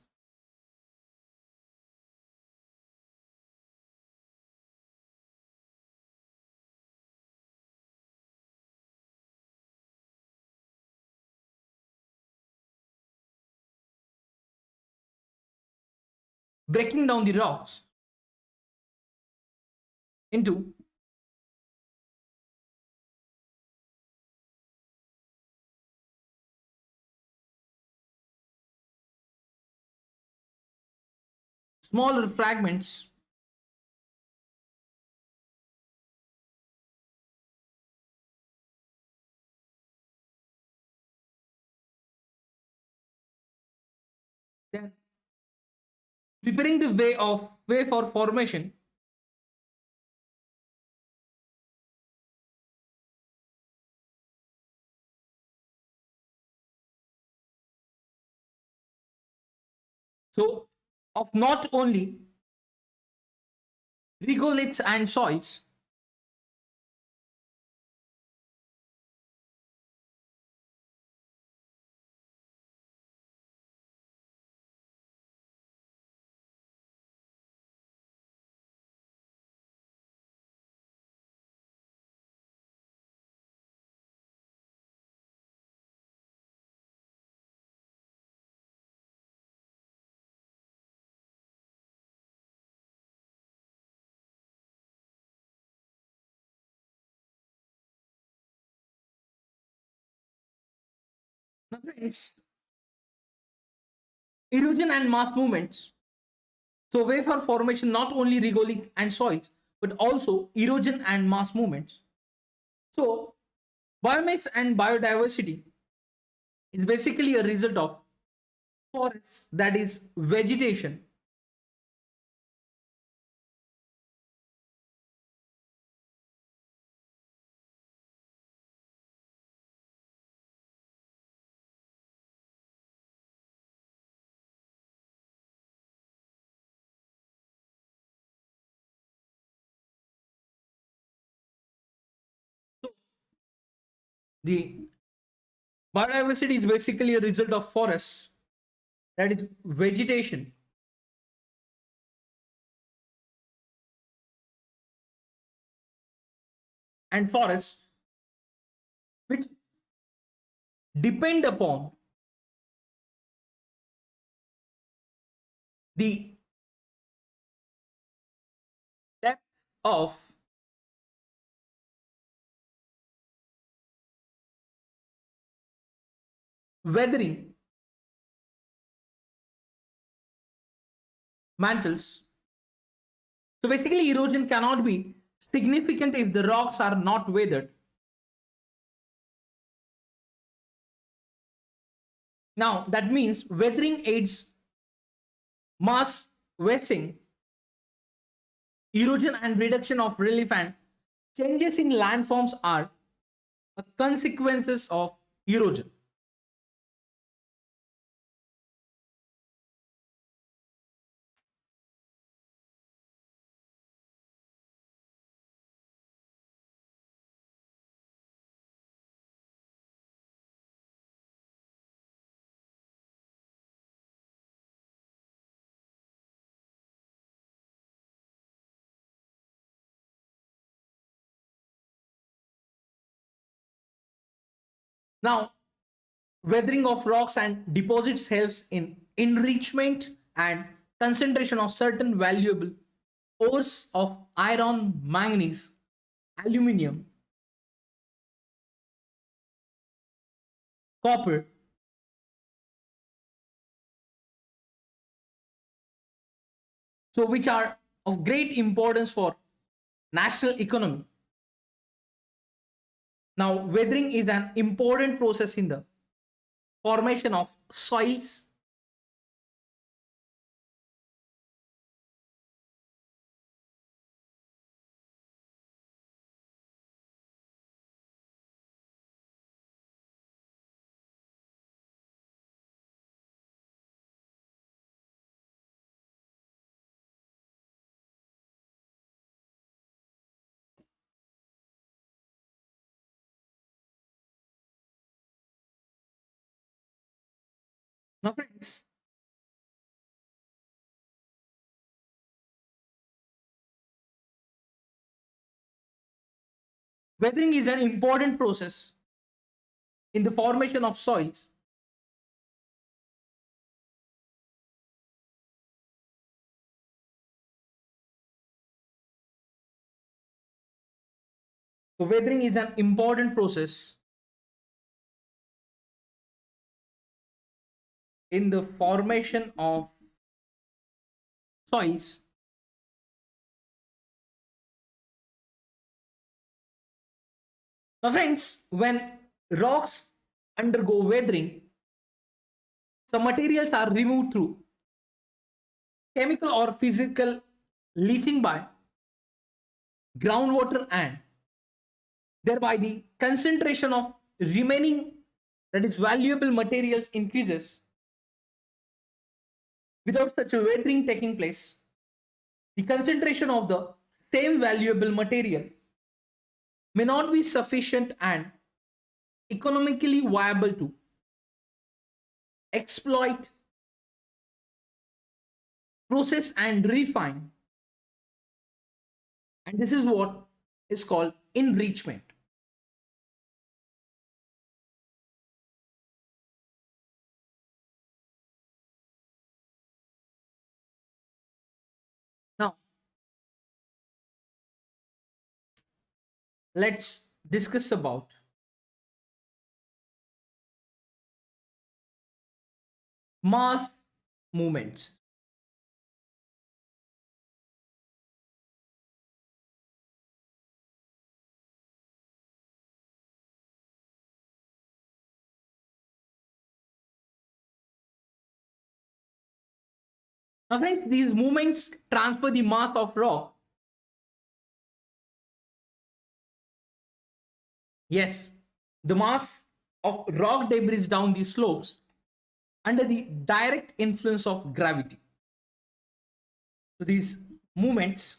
Breaking down the rocks into smaller fragments then preparing the way for formation so of not only regoliths and soils now friends, erosion and mass movements. So way for formation not only regolith and soils but also erosion and mass movements. So biomass and biodiversity is basically a result of forests, that is vegetation. The biodiversity is basically a result of forests, that is vegetation, and forests which depend upon the depth of weathering mantles. So basically erosion cannot be significant if the rocks are not weathered. Now that means weathering aids mass wasting, erosion and reduction of relief, and changes in landforms are consequences of erosion. Now, weathering of rocks and deposits helps in enrichment and concentration of certain valuable ores of iron, manganese, aluminium, copper, so which are of great importance for national economy. Now, weathering is an important process in the formation of soils. Now, friends, weathering is an important process in the formation of soils. So, weathering is an important process in the formation of soils. Now, friends, when rocks undergo weathering, some materials are removed through chemical or physical leaching by groundwater, and thereby the concentration of remaining, that is valuable materials, increases. Without such a weathering taking place, the concentration of the same valuable material may not be sufficient and economically viable to exploit, process, and refine. And this is what is called enrichment. Now, let's discuss about mass movements. Now, friends, these movements transfer the mass of rock. Yes, the mass of rock debris down the slopes under the direct influence of gravity. So, these movements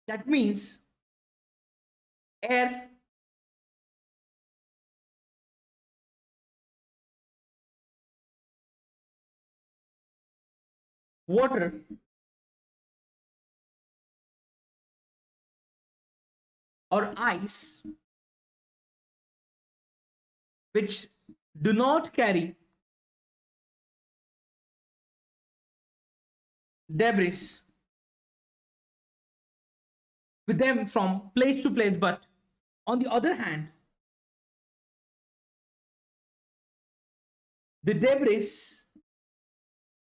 that means air, water, or ice which do not carry debris with them from place to place, but on the other hand, the debris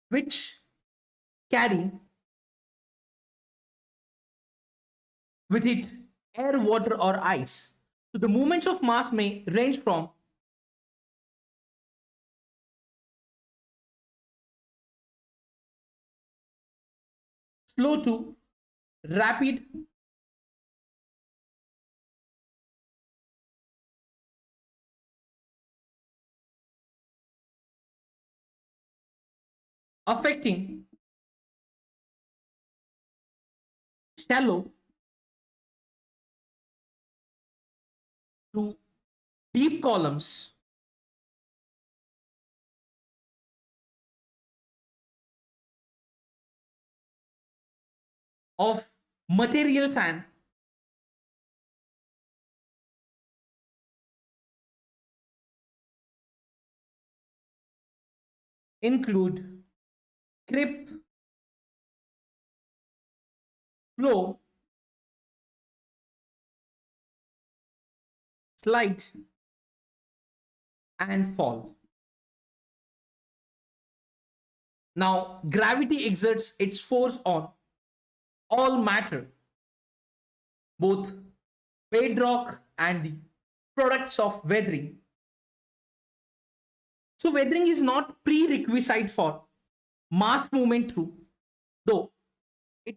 which carry with it air, water, or ice. So the movements of mass may range from slow to rapid affecting shallow to deep columns of materials and include creep, flow, slide, and fall. Now, gravity exerts its force on all matter, both bedrock and the products of weathering. So, weathering is not prerequisite for mass movement through, though it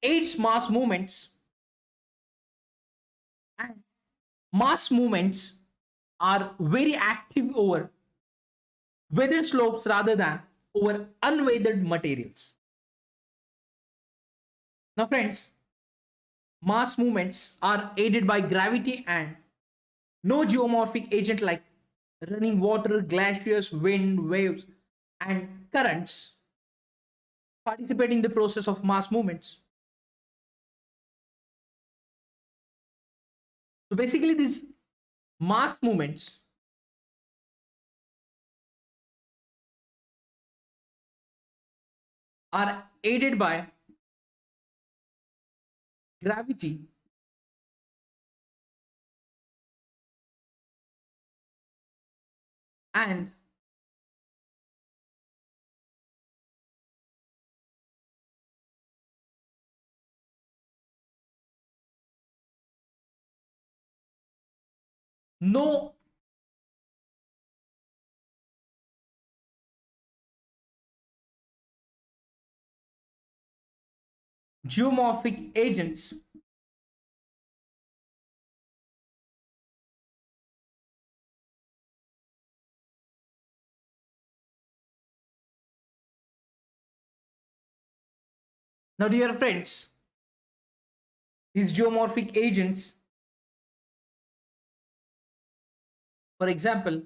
aids mass movements, and mass movements are very active over weathered slopes rather than over unweathered materials. Now, friends, mass movements are aided by gravity and no geomorphic agent like running water, glaciers, wind, waves, and currents participate in the process of mass movements. So basically, these mass movements are aided by gravity and no geomorphic agents now, dear friends, these geomorphic agents, for example,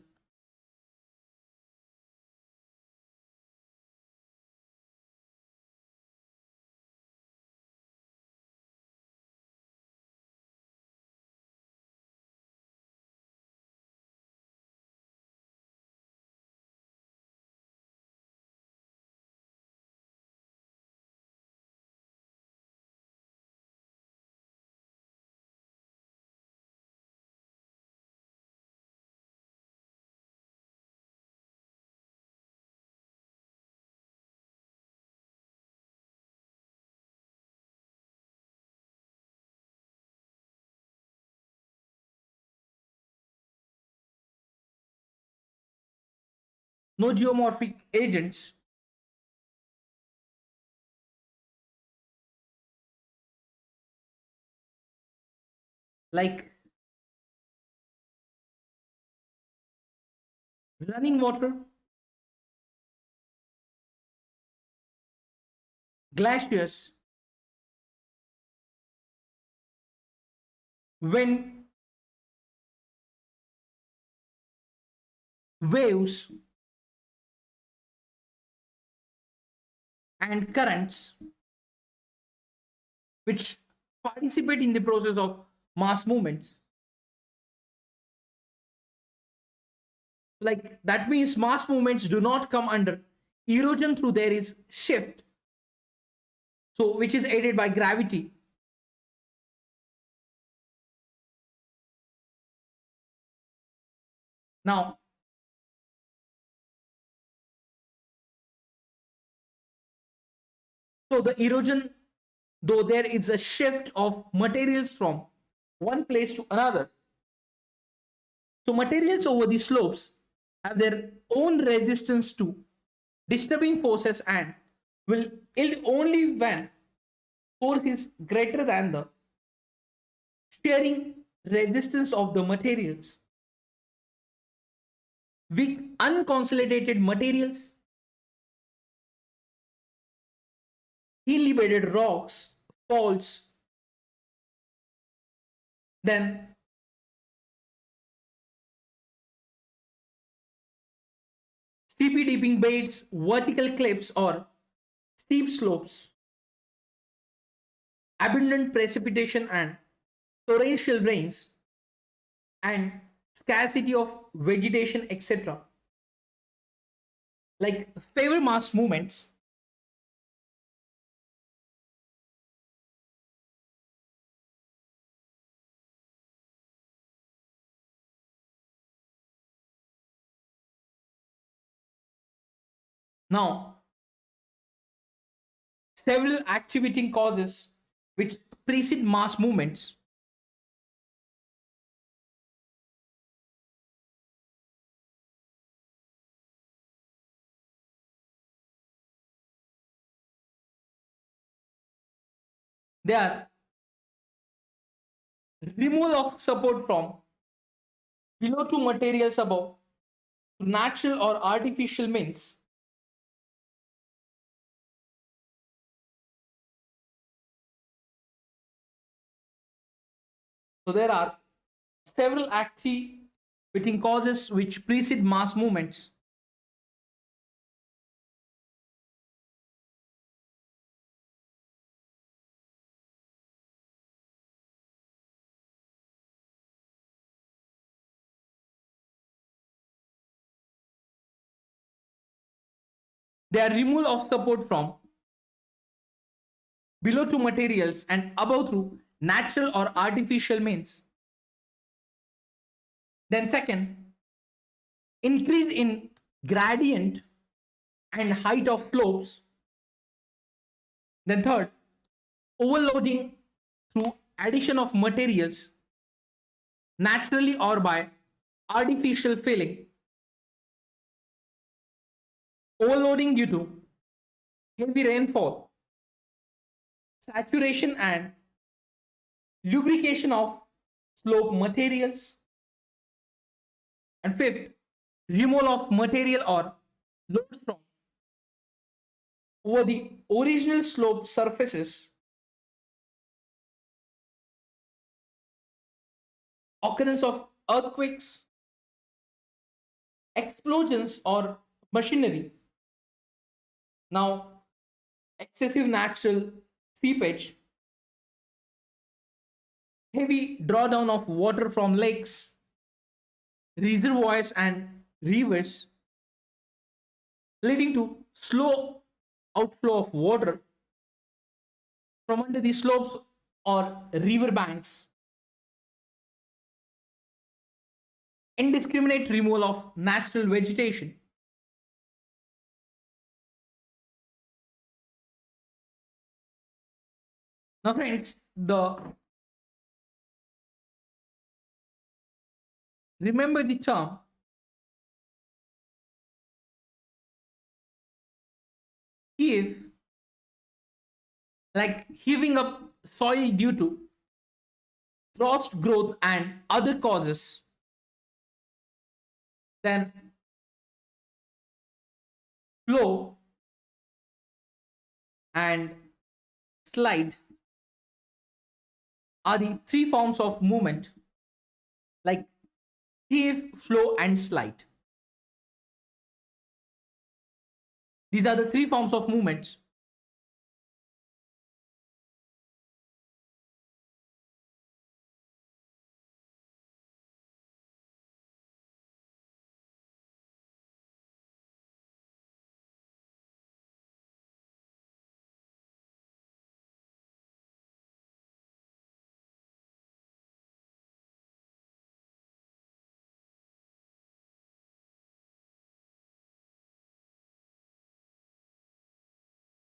no geomorphic agents like running water, glaciers, wind, waves, and currents, which participate in the process of mass movements. Like that means mass movements do not come under erosion through there is shift, so which is aided by gravity. Now, so the erosion, though there is a shift of materials from one place to another, so materials over the slopes have their own resistance to disturbing forces and will yield only when force is greater than the shearing resistance of the materials. With unconsolidated materials, thinly bedded rocks, faults, then steepy dipping beds, vertical cliffs, or steep slopes, abundant precipitation and torrential rains, and scarcity of vegetation, etc. Like favor mass movements. Now, several activating causes which precede mass movements. They are removal of support from below to materials above to natural or artificial means. So there are several activating causes which precede mass movements. They are removal of support from below to materials and above through natural or artificial means. Then second, increase in gradient and height of slopes. Then third, overloading through addition of materials naturally or by artificial filling. Overloading due to heavy rainfall, saturation and lubrication of slope materials. And fifth, removal of material or load from over the original slope surfaces. Occurrence of earthquakes, explosions or machinery. Now, excessive natural seepage, heavy drawdown of water from lakes, reservoirs and rivers, leading to slow outflow of water from under the slopes or river banks. Indiscriminate removal of natural vegetation. Now, friends, the remember the term if like heaving up soil due to frost growth and other causes, then flow and slide are the three forms of movement like heave, flow, and slide. These are the three forms of movement.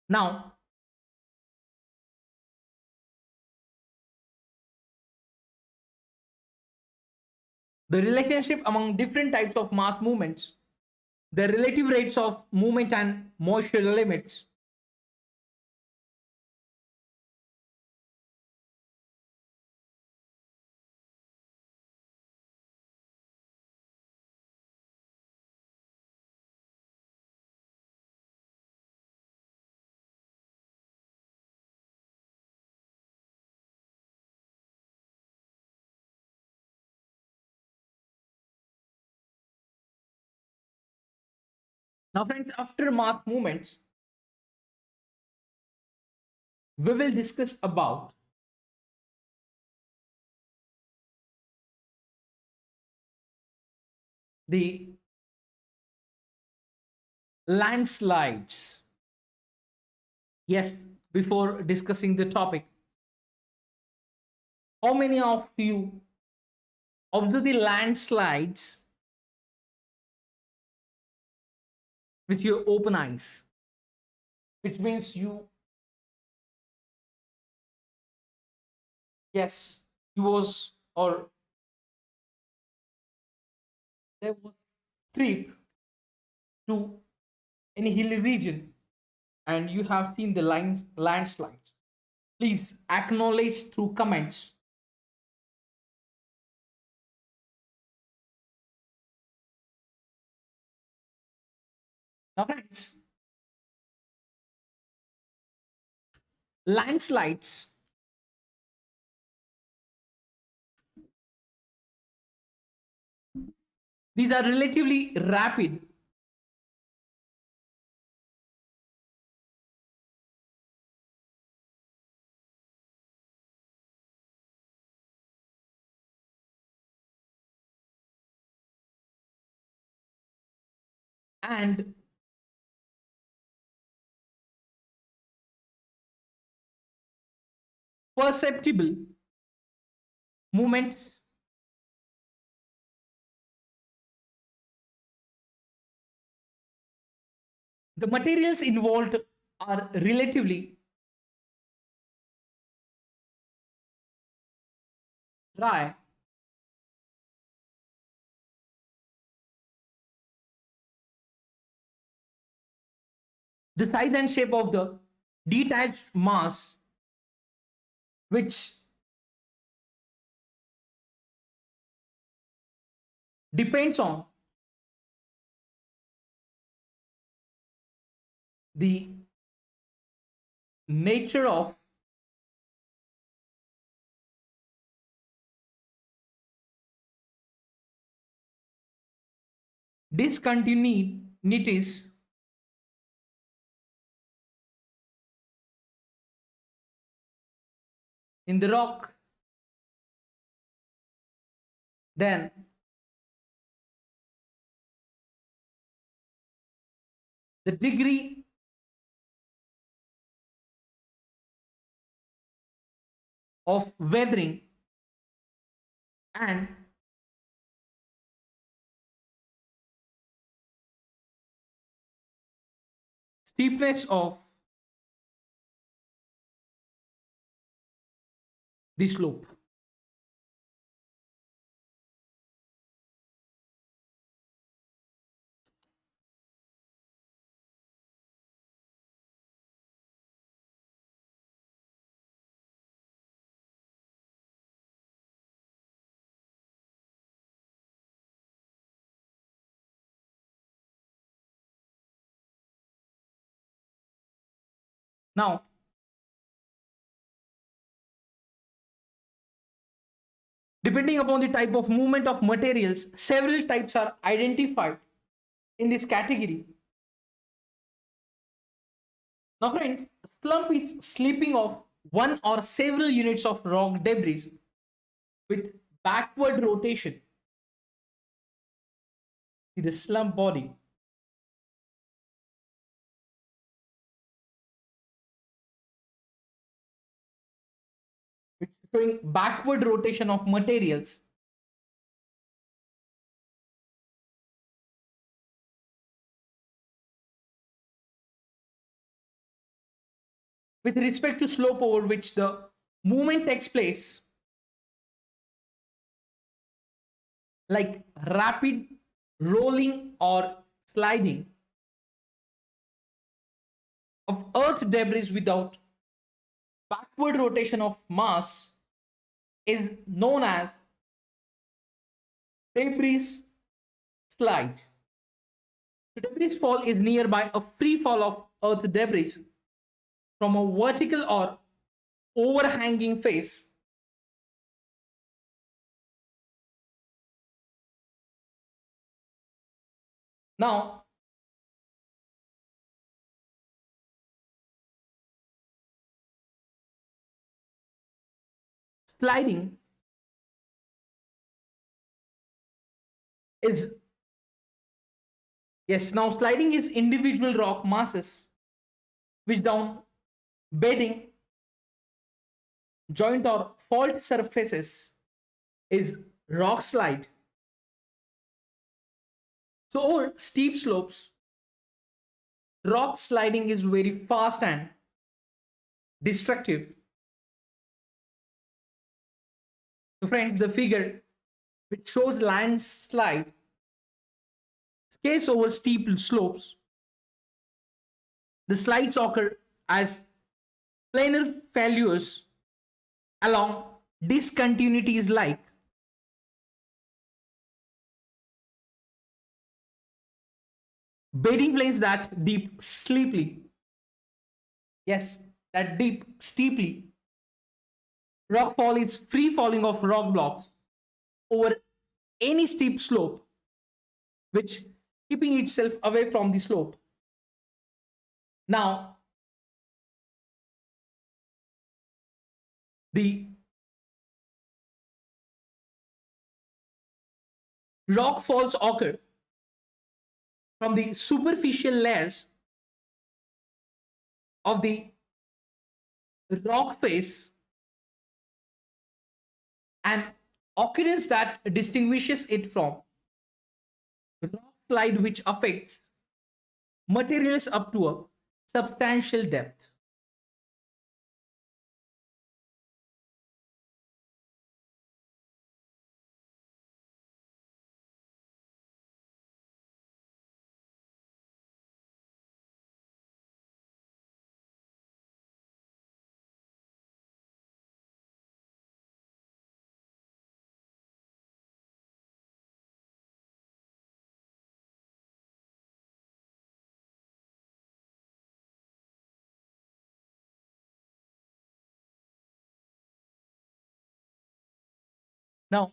Now, the relationship among different types of mass movements, the relative rates of movement and moisture limits. Now, friends, after mass movements, we will discuss about the landslides. Yes, before discussing the topic, how many of you observe the landslides with your open eyes? Which means you, yes, you was or there was trip to any hilly region and you have seen the landslides. Please acknowledge through comments. Now, friends, landslides, these are relatively rapid and perceptible movements. The materials involved are relatively dry the size and shape of the detached mass, which depends on the nature of discontinuities in the rock, then the degree of weathering and steepness of the slope. Now, depending upon the type of movement of materials, several types are identified in this category. Now, friends, slump is slipping of one or several units of rock debris with backward rotation in the slump body. Which is showing backward rotation of materials with respect to slope over which the movement takes place, like rapid rolling or sliding of earth debris without backward rotation of mass, is known as debris slide. The debris fall is nearby a free fall of earth debris from a vertical or overhanging face. Now, sliding is, yes, now sliding is individual rock masses which down bedding, joint or fault surfaces is rock slide. So over steep slopes, rock sliding is very fast and destructive. So friends, the figure which shows landslide case over steep slopes, the slides occur as planar failures along discontinuities like bedding planes that deep steeply. Yes, that deep steeply. Rockfall is free falling of rock blocks over any steep slope, which keeping itself away from the slope. Now, the rock falls occur from the superficial layers of the rock face, and occurrence that distinguishes it from rock slide which affects materials up to a substantial depth. Now,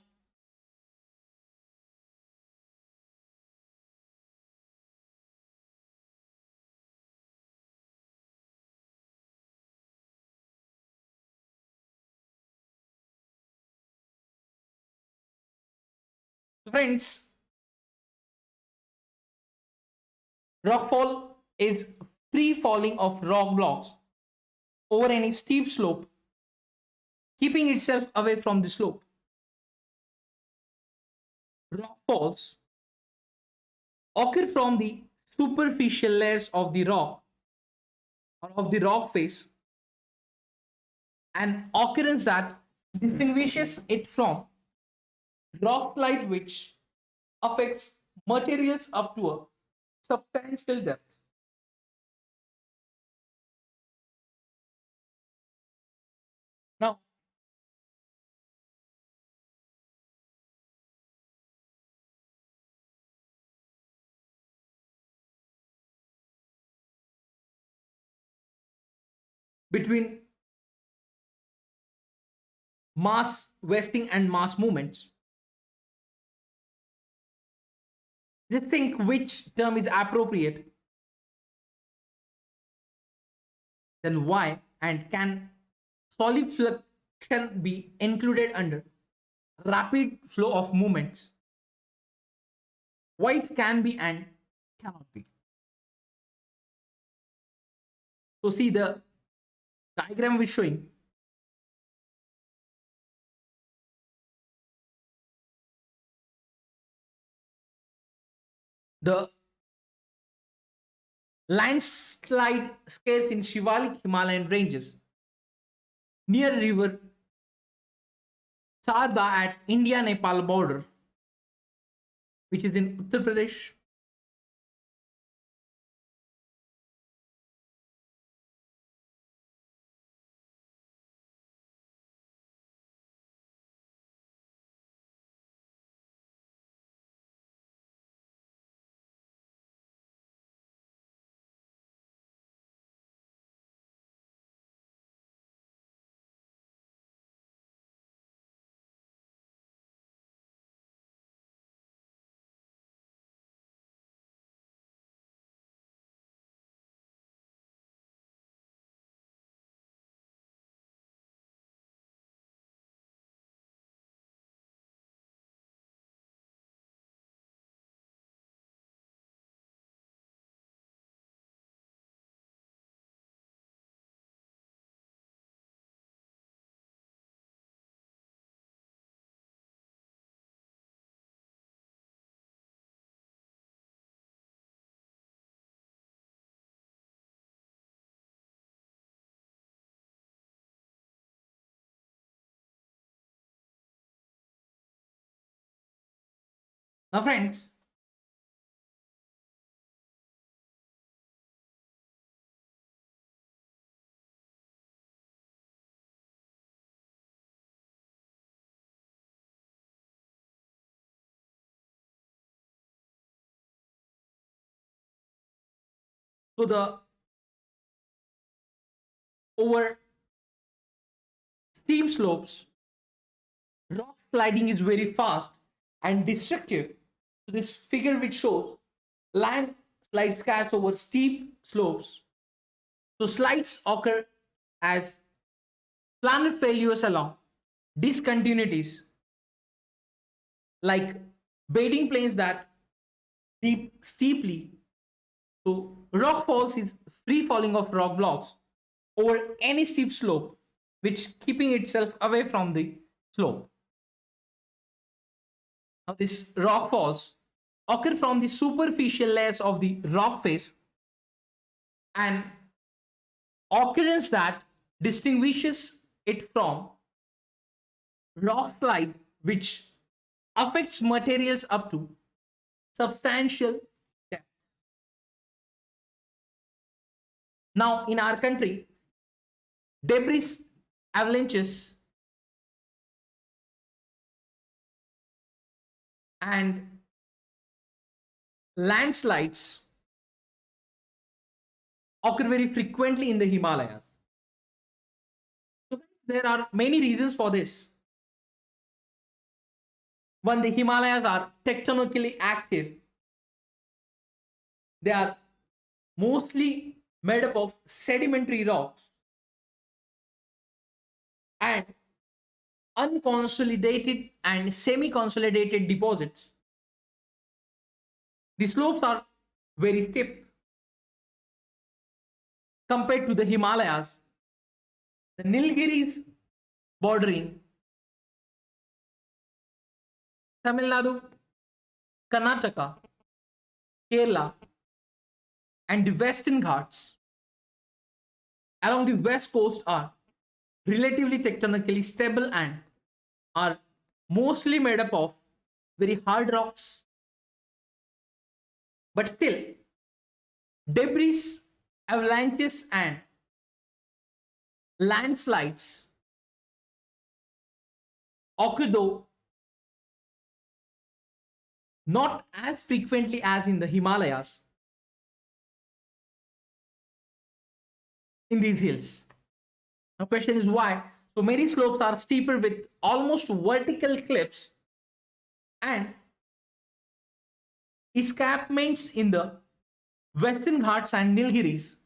friends, rockfall is free falling of rock blocks over any steep slope, keeping itself away from the slope. Rock falls occur from the superficial layers of the rock or of the rock face, an occurrence that distinguishes it from rock slide which affects materials up to a substantial depth. Now, between mass wasting and mass movements, just think which term is appropriate, then why, and can solid fluction be included under rapid flow of movements? Why it can be and cannot be. So see the diagram we're showing. The landslide case in Shivalik Himalayan ranges near river Sarda at India-Nepal border, which is in Uttar Pradesh. Now, friends, so the over steep slopes, rock sliding is very fast and destructive. So this figure which shows landslide scads over steep slopes. So slides occur as planar failures along discontinuities like bedding planes that deep steeply. So rock falls is free falling of rock blocks over any steep slope, which keeping itself away from the slope. Now this rock falls occur from the superficial layers of the rock face, and occurrence that distinguishes it from rock slide, which affects materials up to substantial depth. Now, in our country, debris avalanches and landslides occur very frequently in the Himalayas. So there are many reasons for this. One, the Himalayas are tectonically active. They are mostly made up of sedimentary rocks and unconsolidated and semi-consolidated deposits. The slopes are very steep compared to the Himalayas. The Nilgiris bordering Tamil Nadu, Karnataka, Kerala, and the Western Ghats along the west coast are relatively tectonically stable and are mostly made up of very hard rocks. But still, debris, avalanches, and landslides occur, though not as frequently as in the Himalayas, in these hills. Now, question is why? So many slopes are steeper with almost vertical cliffs and escarpments in the Western Ghats and Nilgiris.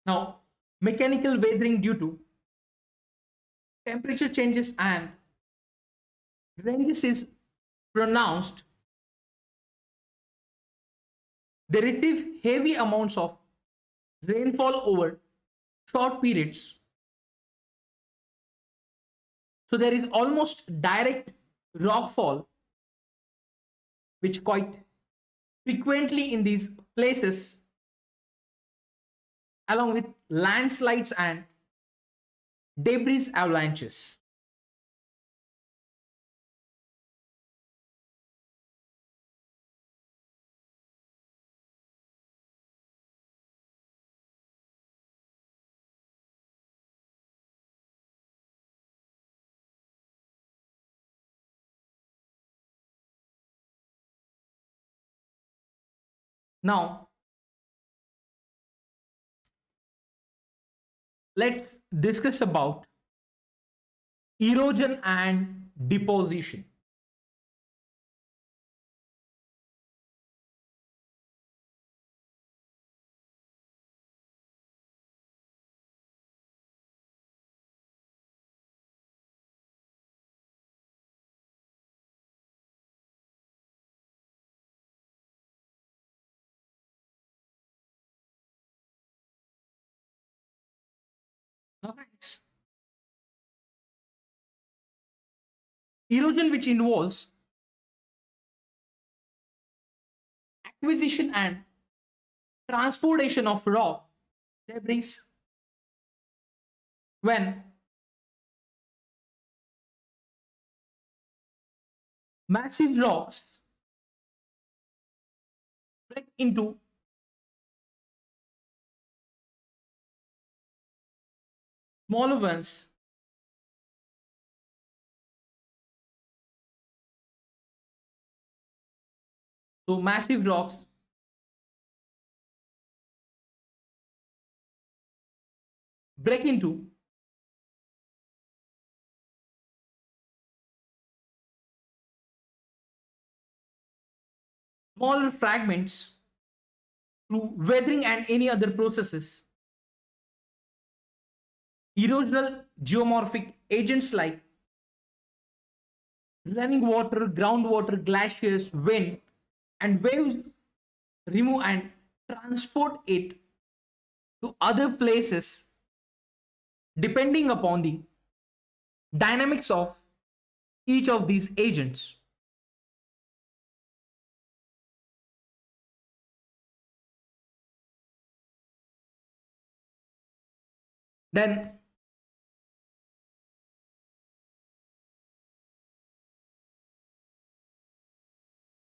Now, mechanical weathering due to temperature changes and ranges is pronounced. They receive heavy amounts of rainfall over short periods. So there is almost direct rockfall, which quite frequently in these places, along with landslides and debris avalanches. Now, let's discuss about erosion and deposition. Now, friends, erosion, which involves acquisition and transportation of rock debris when Massive rocks break into smaller ones. So massive rocks break into smaller fragments through weathering and any other processes. Erosional geomorphic agents like running water, groundwater, glaciers, wind, and waves remove and transport it to other places depending upon the dynamics of each of these agents. Then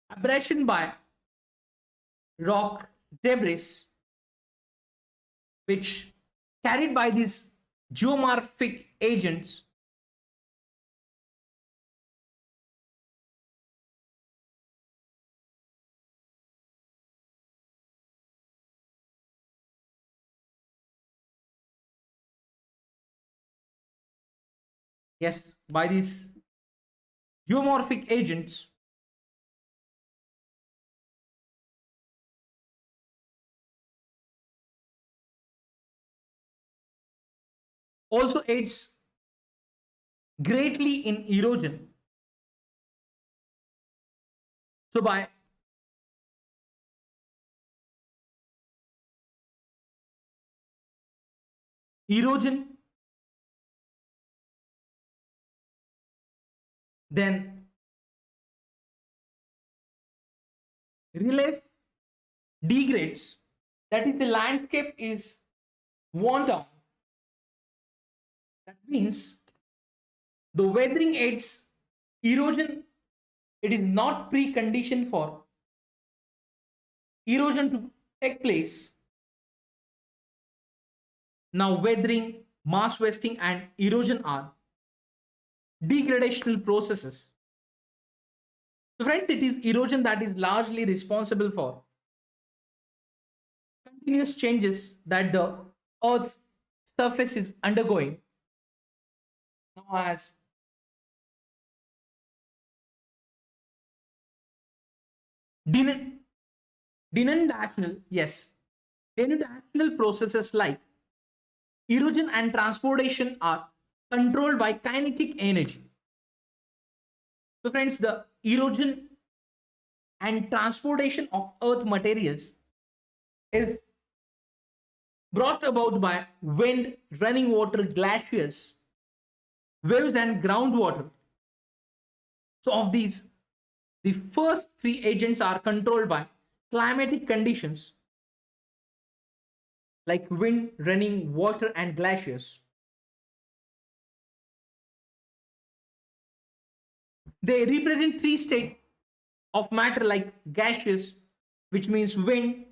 abrasion by rock debris, which carried by these geomorphic agents, yes, by these geomorphic agents also aids greatly in erosion. So by erosion, then relief degrades, that is the landscape is worn down. That means the weathering aids erosion. It is not precondition for erosion to take place. Now weathering, mass wasting and erosion are degradational processes. So friends, it is erosion that is largely responsible for continuous changes that the earth's surface is undergoing, known as den- denudation. Yes, denudation processes like erosion and transportation are controlled by kinetic energy. So friends, the erosion and transportation of earth materials is brought about by wind, running water, glaciers, waves and groundwater. So of these, the first three agents are controlled by climatic conditions like wind, running water and glaciers. They represent three states of matter like gaseous, which means wind,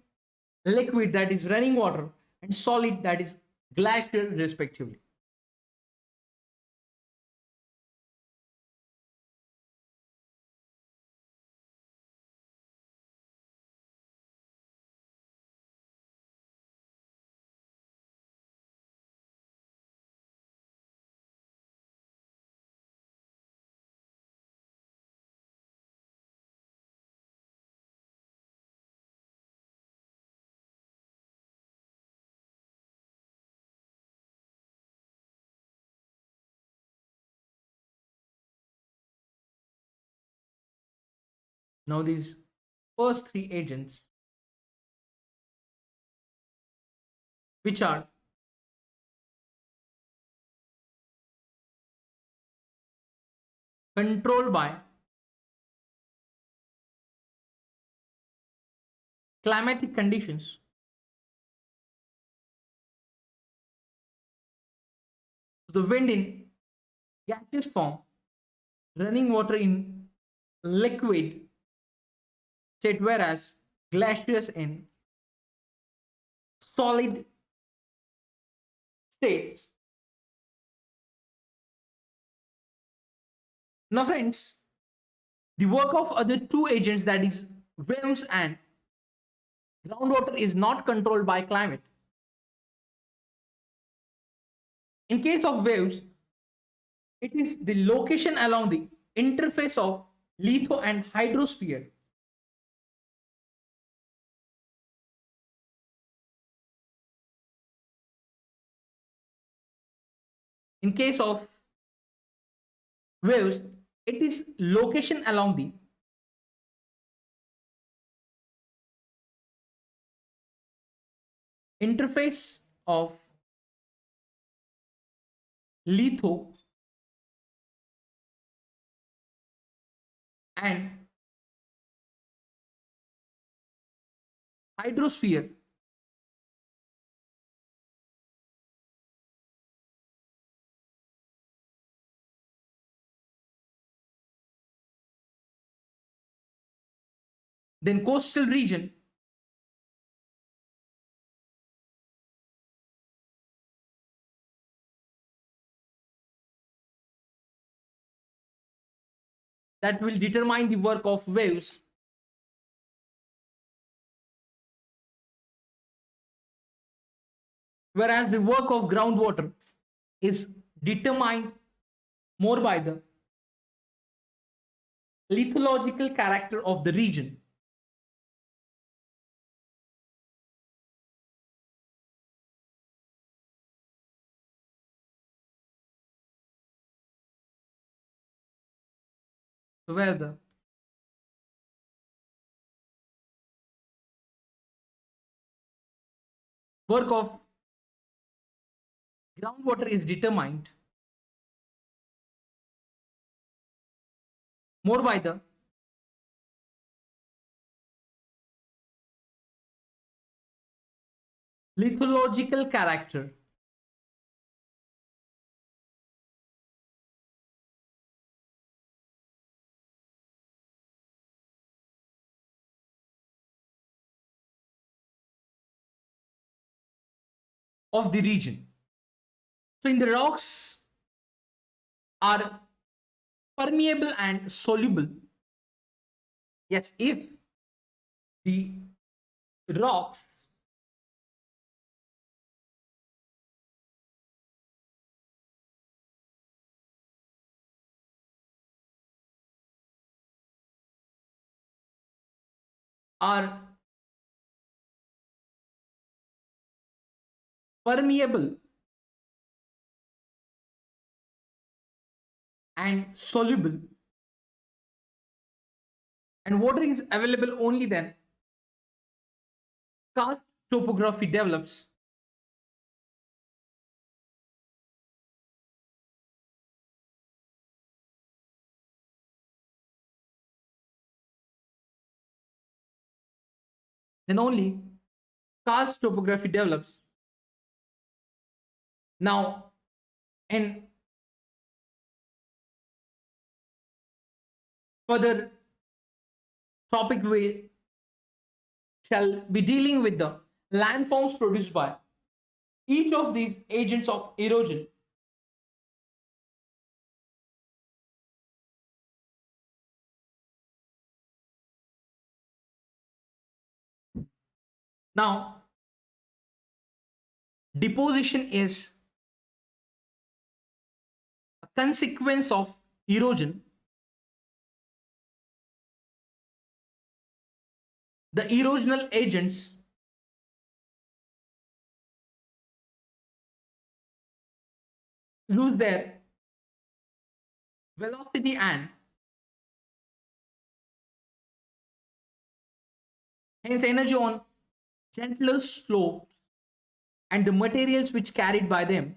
liquid, that is running water, and solid, that is glacier, respectively. Now, these first three agents, which are controlled by climatic conditions, the wind in gaseous form, running water in liquid state, whereas glaciers in solid states. Now, friends, the work of other two agents, that is waves and groundwater, is not controlled by climate. In case of waves, it is the location along the interface of litho and hydrosphere. In case of waves, it is location along the interface of litho and hydrosphere. Then coastal region, that will determine the work of waves. Whereas the work of groundwater is determined more by the lithological character of the region. Where the work of groundwater is determined more by the lithological character of the region. So in the rocks are permeable and soluble. Yes, if the rocks are permeable and soluble and water is available only then karst topography develops. Then only karst topography develops. Now, in further topic, we shall be dealing with the landforms produced by each of these agents of erosion. Now, deposition is a consequence of erosion. The erosional agents lose their velocity and hence energy on gentler slopes, and the materials which carried by them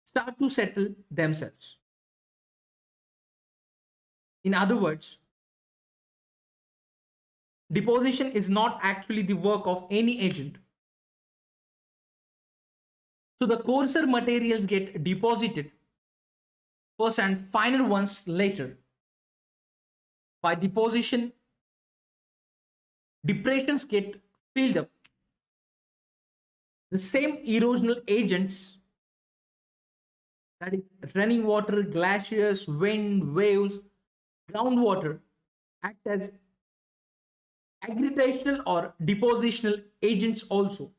start to settle themselves. In other words, deposition is not actually the work of any agent. So the coarser materials get deposited first and finer ones later. By deposition, depressions get filled up. The same erosional agents, that is running water, glaciers, wind, waves, groundwater, act as agglutinational or depositional agents also.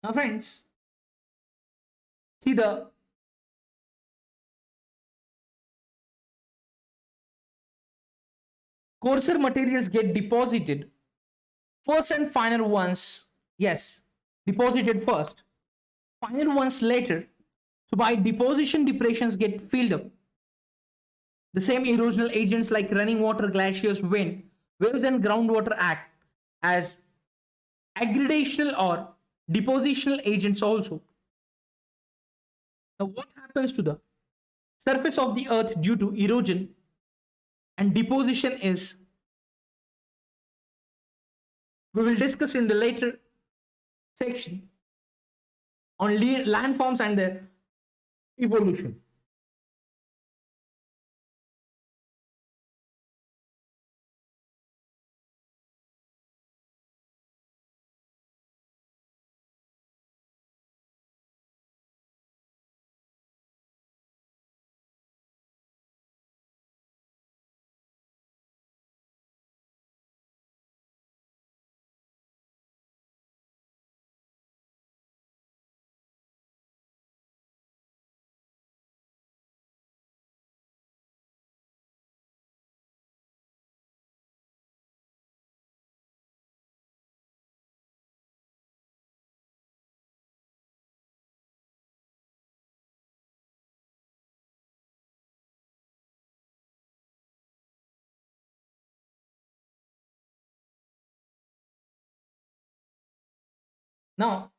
Now, friends, see the coarser materials get deposited first and final ones, yes, deposited first, final ones later. So by deposition, depressions get filled up. The same erosional agents like running water, glaciers, wind, waves, and groundwater act as aggradational or depositional agents also. Now, what happens to the surface of the earth due to erosion and deposition is we will discuss in the later section on landforms and their evolution. Now,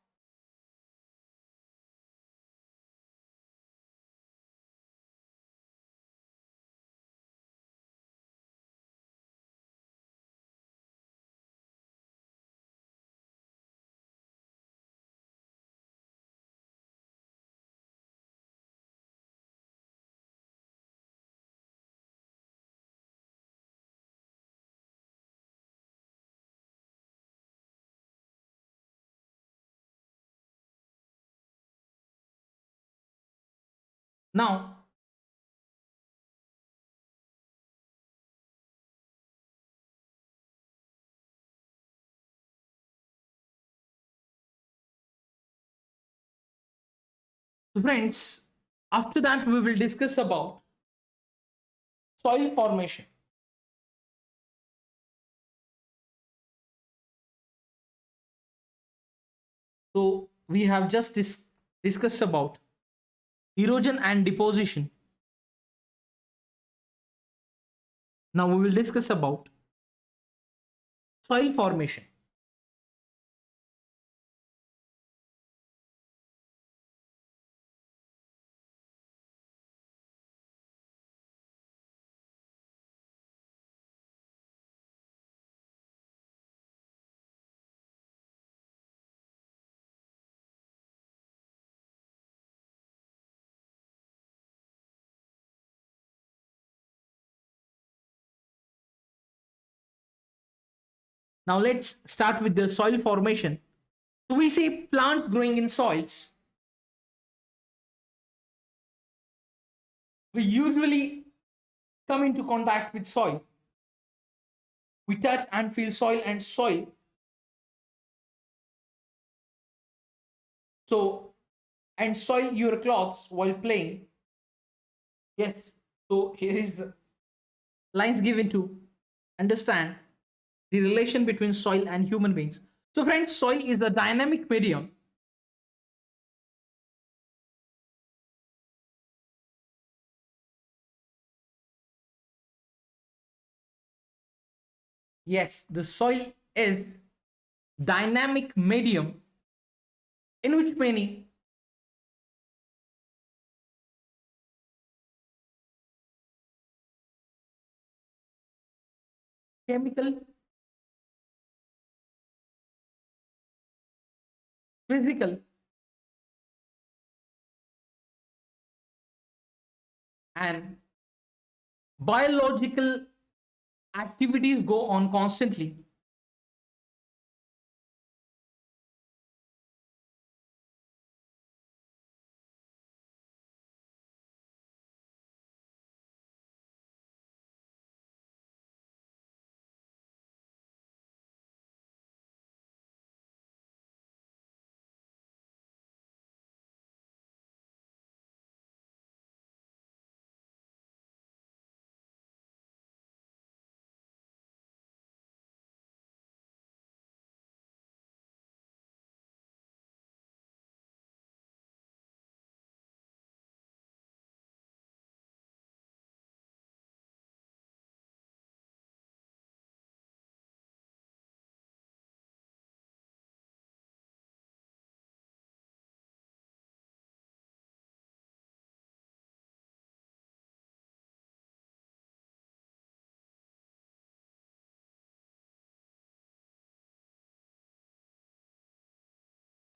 Now, so friends, after that we will discuss about soil formation. So we have just discussed about erosion and deposition. Now we will discuss about soil formation. Now let's start with the soil formation. So we see plants growing in soils. We usually come into contact with soil. We touch and feel soil and soil. So, and soil your clothes while playing. Yes. So here is the lines given to understand the relation between soil and human beings. So friends, soil is the dynamic medium. Yes, the soil is dynamic medium in which many chemical, physical, and biological activities go on constantly.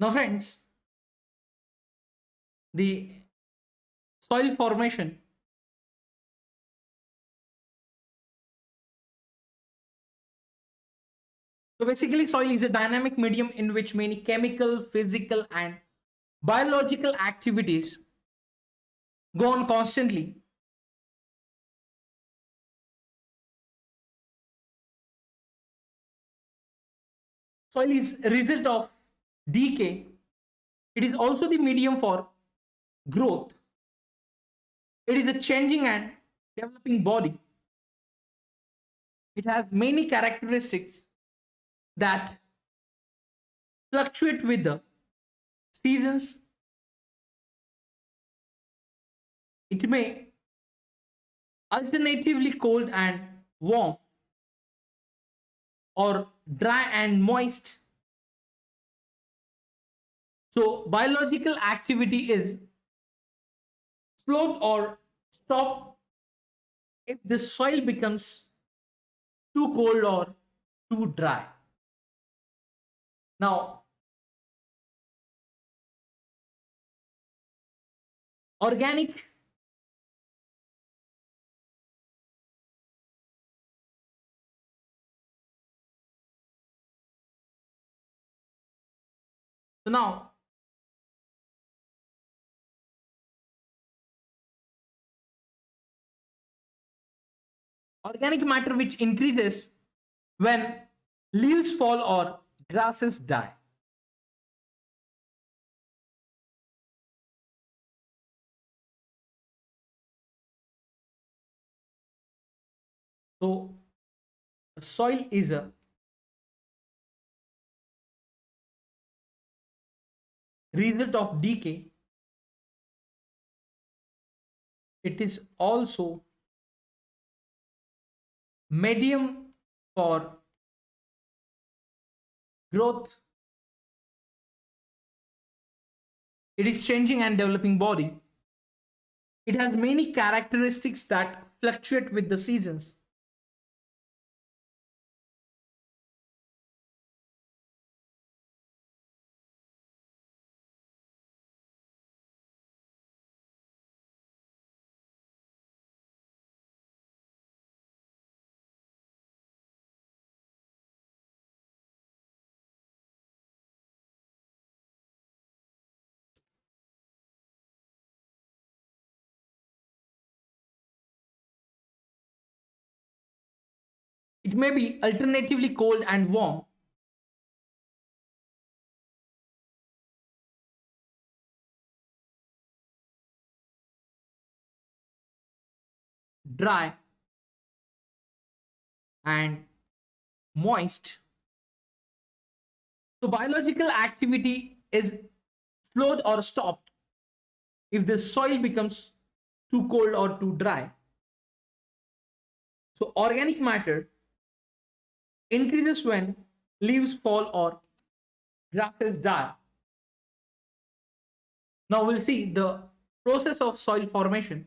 Now, friends, the soil formation. So basically, soil is a dynamic medium in which many chemical, physical, and biological activities go on constantly. Soil is a result of decay. It is also the medium for growth. It is a changing and developing body. It has many characteristics that fluctuate with the seasons. It may alternatively cold and warm or dry and moist. So biological activity is slowed or stopped if the soil becomes too cold or too dry. Now, organic, so now Organic matter which increases when leaves fall or grasses die. So soil is a result of decay. It is also medium for growth. It is changing and developing body. It has many characteristics that fluctuate with the seasons. It may be alternatively cold and warm, dry and moist. So biological activity is slowed or stopped if the soil becomes too cold or too dry. So organic matter increases when leaves fall or grasses die. Now we'll see the process of soil formation.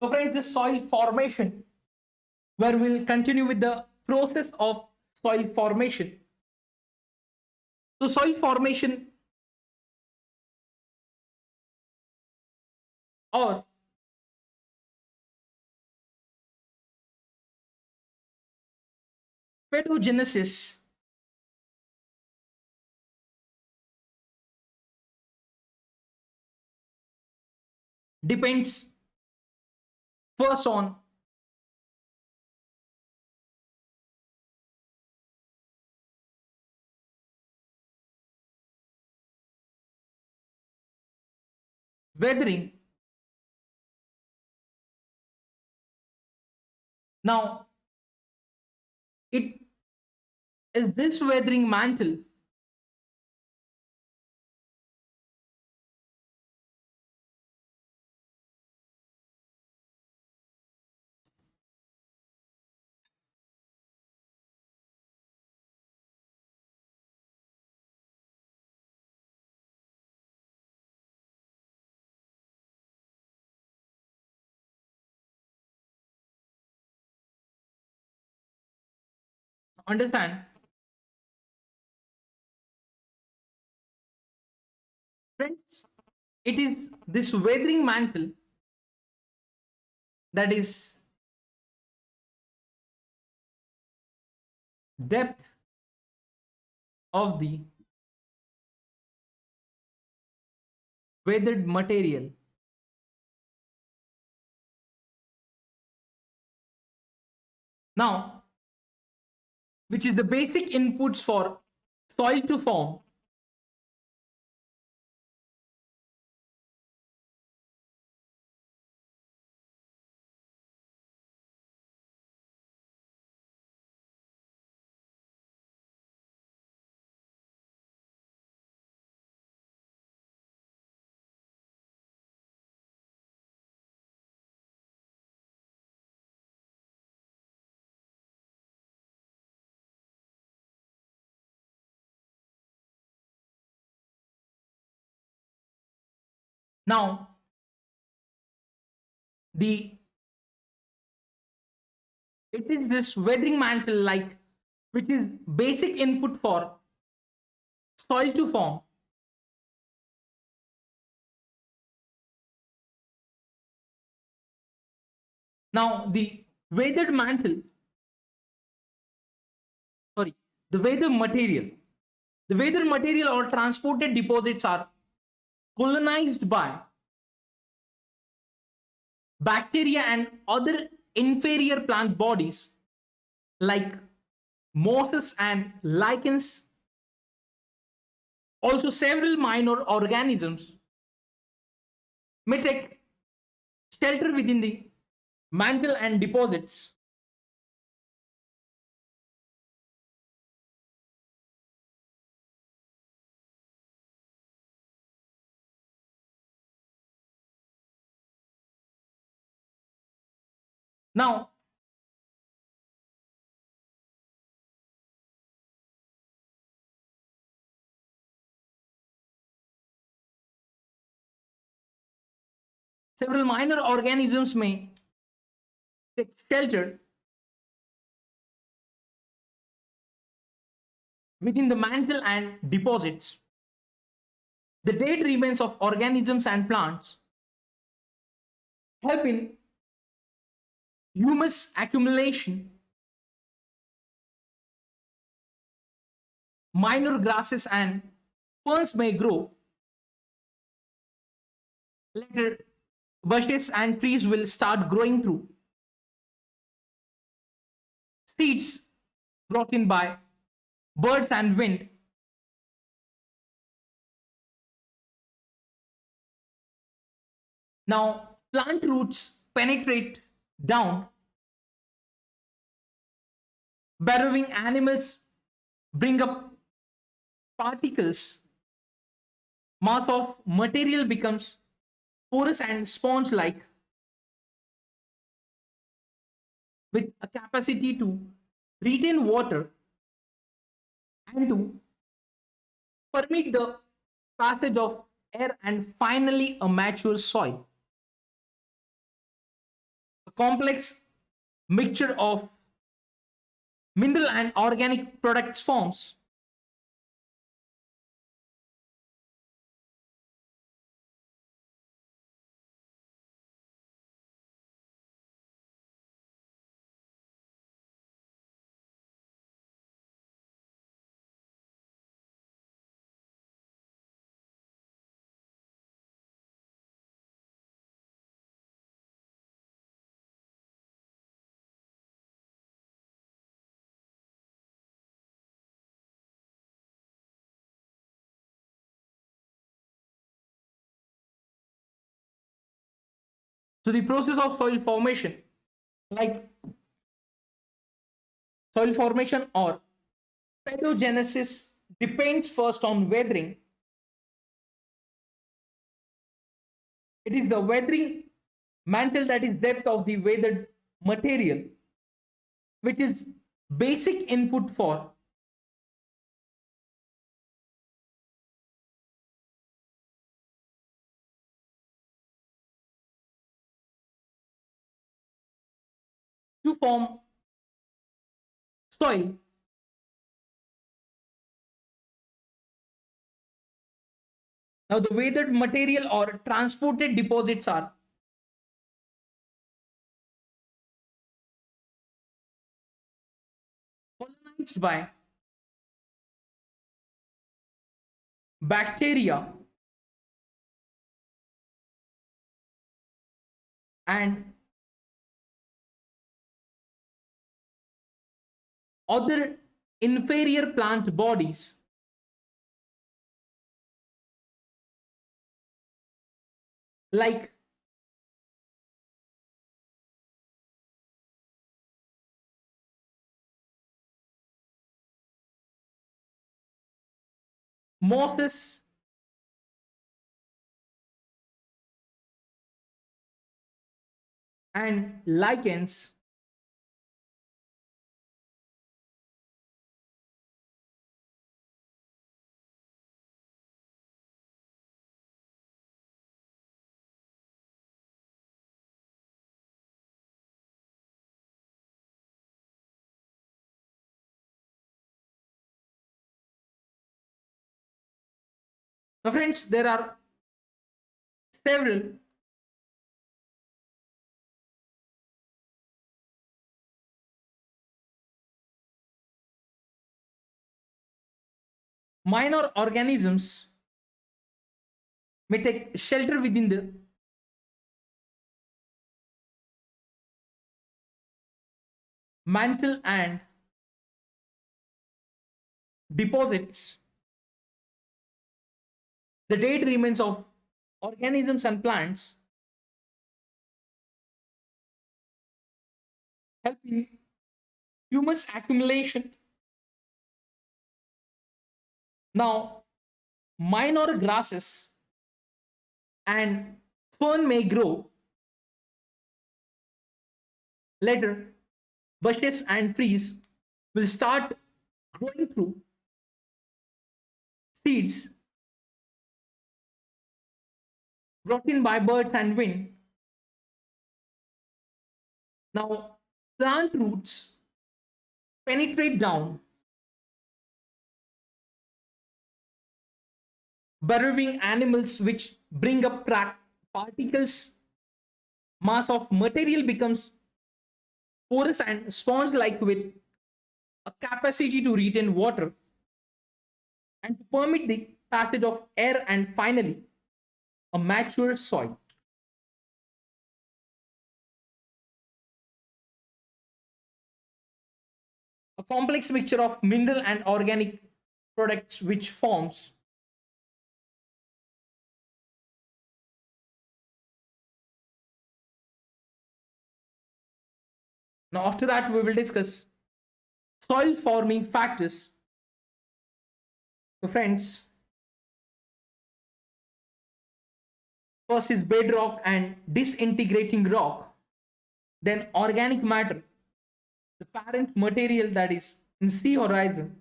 So friends, this soil formation, where we'll continue with the process of soil formation. So soil formation, or pedogenesis, depends first on weathering. Now, it is this weathering mantle understand, friends, it is this weathering mantle that is depth of the weathered material. Now, which is the basic inputs for soil to form. Now, the it is this weathering mantle like which is basic input for soil to form. Now, sorry, the weather material or transported deposits are colonized by bacteria and other inferior plant bodies like mosses and lichens. Also, several minor organisms may take shelter within the mantle and deposits. Now, several minor organisms may take shelter within the mantle and deposits. The dead remains of organisms and plants help in humus accumulation. Minor grasses and ferns may grow. Later, bushes and trees will start growing through seeds brought in by birds and wind. Now, plant roots penetrate down. Burrowing animals bring up particles. Mass of material becomes porous and sponge-like with a capacity to retain water and to permit the passage of air, and finally a mature soil. complex mixture of mineral and organic products forms. So the process of soil formation, like soil formation or pedogenesis, depends first on weathering. It is the weathering mantle, that is depth of the weathered material, which is basic input for to form soil. Now the weathered material or transported deposits are colonized by bacteria and other inferior plant bodies like mosses, and lichens. Now friends, there are several minor organisms may take shelter within the mantle and deposits the dead remains of organisms and plants, help in humus accumulation. Now, minor grasses and fern may grow. Later, bushes and trees will start growing through seeds brought in by birds and wind. Now, plant roots penetrate down, burrowing animals which bring up particles. Mass of material becomes porous and sponge-like with a capacity to retain water and to permit the passage of air, and finally a mature soil. A complex mixture of mineral and organic products which forms now. After that, we will discuss soil forming factors. So friends, first is bedrock and disintegrating rock, then organic matter, the parent material that is in sea horizon,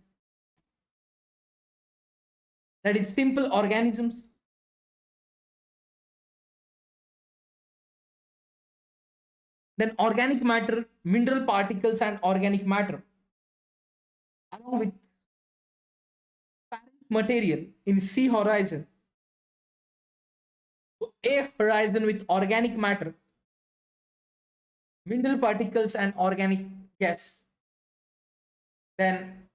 that is simple organisms, then organic matter, mineral particles, and organic matter, along with parent material in sea horizon. So A horizon with organic matter, mineral particles, and organic gas. Then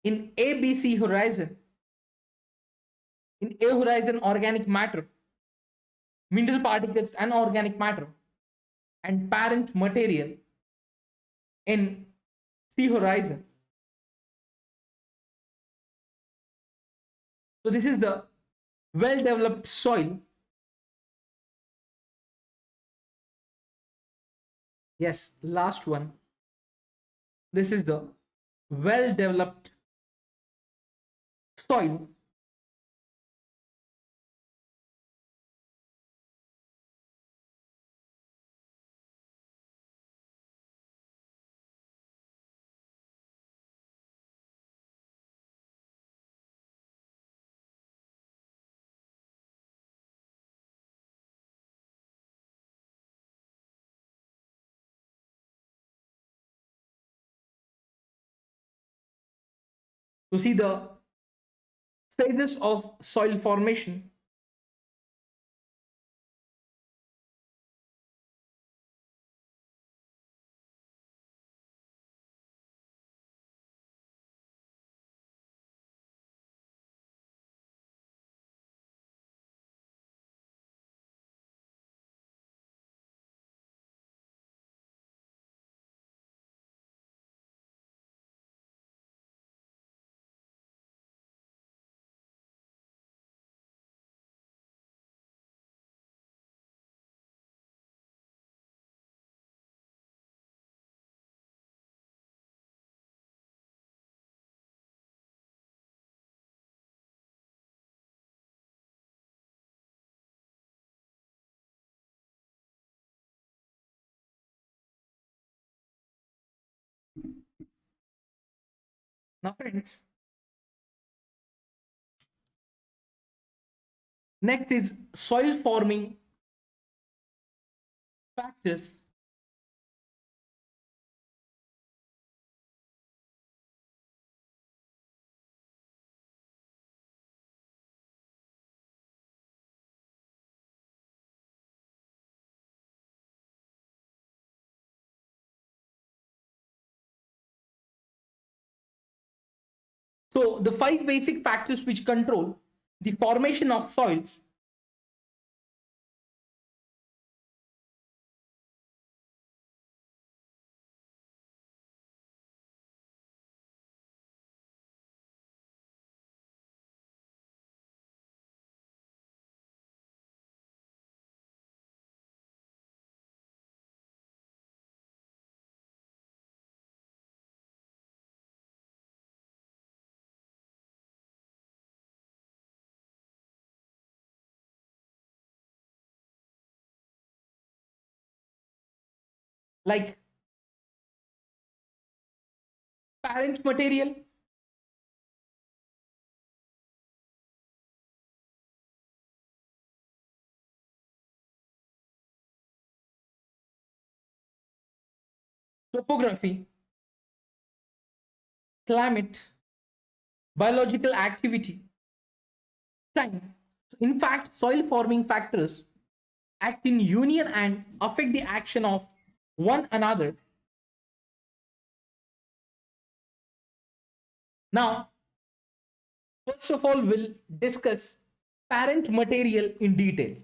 in ABC horizon, in A horizon, organic matter, mineral particles, and organic matter, and parent material in C horizon. So this is the well developed soil. Yes, last one. This is the well developed soil. To see the phases of soil formation. Now, friends, next is soil forming factors. So the five basic factors which control the formation of soils. Like parent material, topography, climate, biological activity, time. So in fact, soil forming factors act in union and affect the action of one another. Now, first of all, we'll discuss parent material in detail.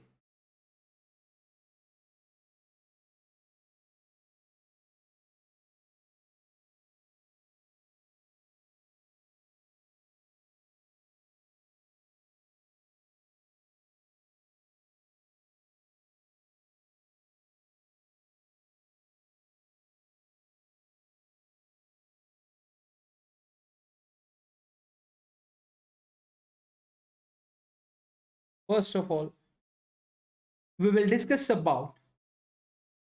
First of all, we will discuss about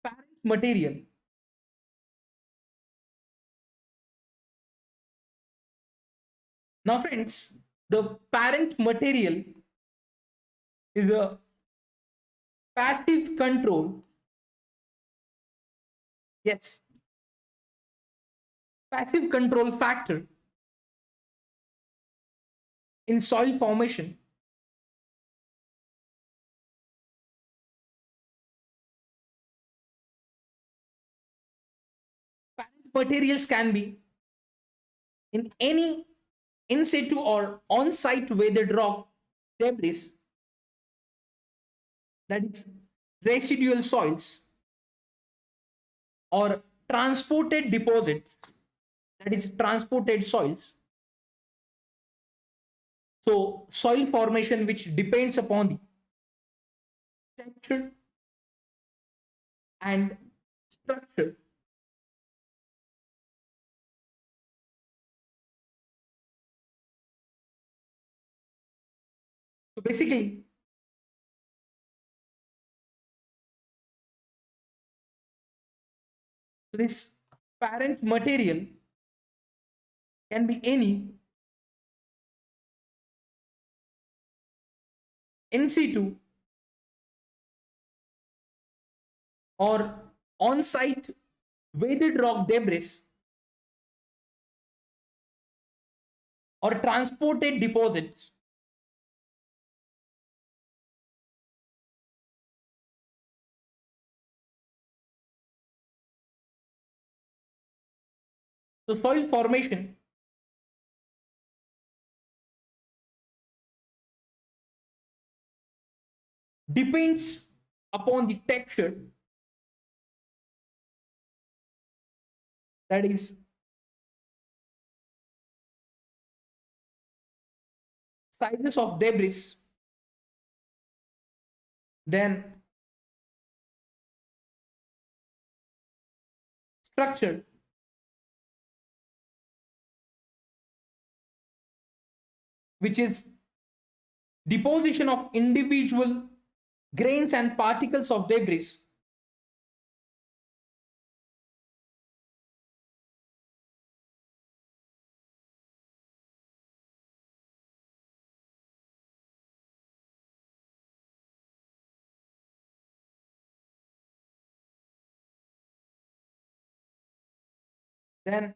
parent material. Now, friends, the parent material is a passive control. Yes, passive control factor in soil formation. Parent materials can be in any in situ or on site weathered rock debris, that is residual soils, or transported deposits, that is transported soils. So soil formation which depends upon the texture and structure. So basically, this parent material can be any in situ or on site weighted rock debris or transported deposits. So soil formation depends upon the texture, that is sizes of debris, then structure, which is deposition of individual grains and particles of debris, then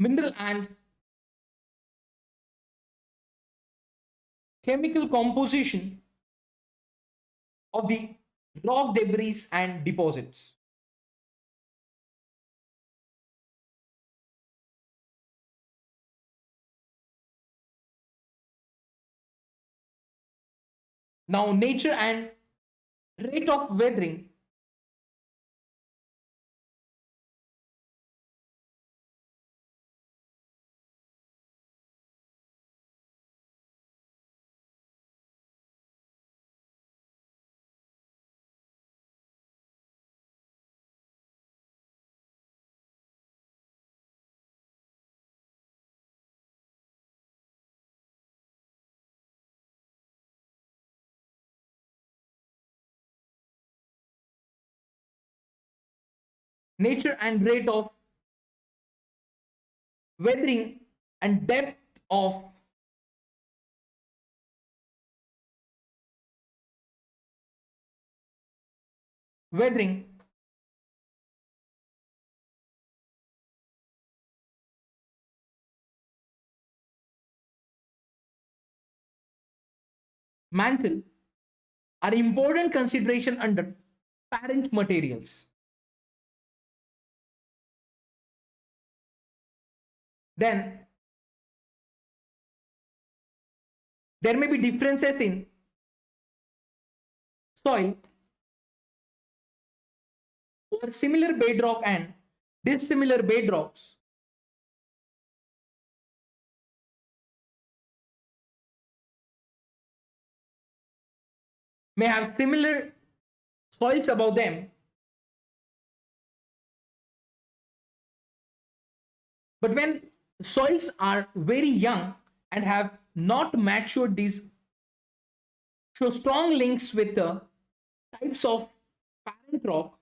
mineral and chemical composition of the rock debris and deposits. Now, nature and rate of weathering. Nature and rate of weathering and depth of weathering mantle are important consideration under parent materials. Then there may be differences in soil or similar bedrock and dissimilar bedrocks. May have similar soils above them, but when soils are very young and have not matured, these show strong links with the types of parent rock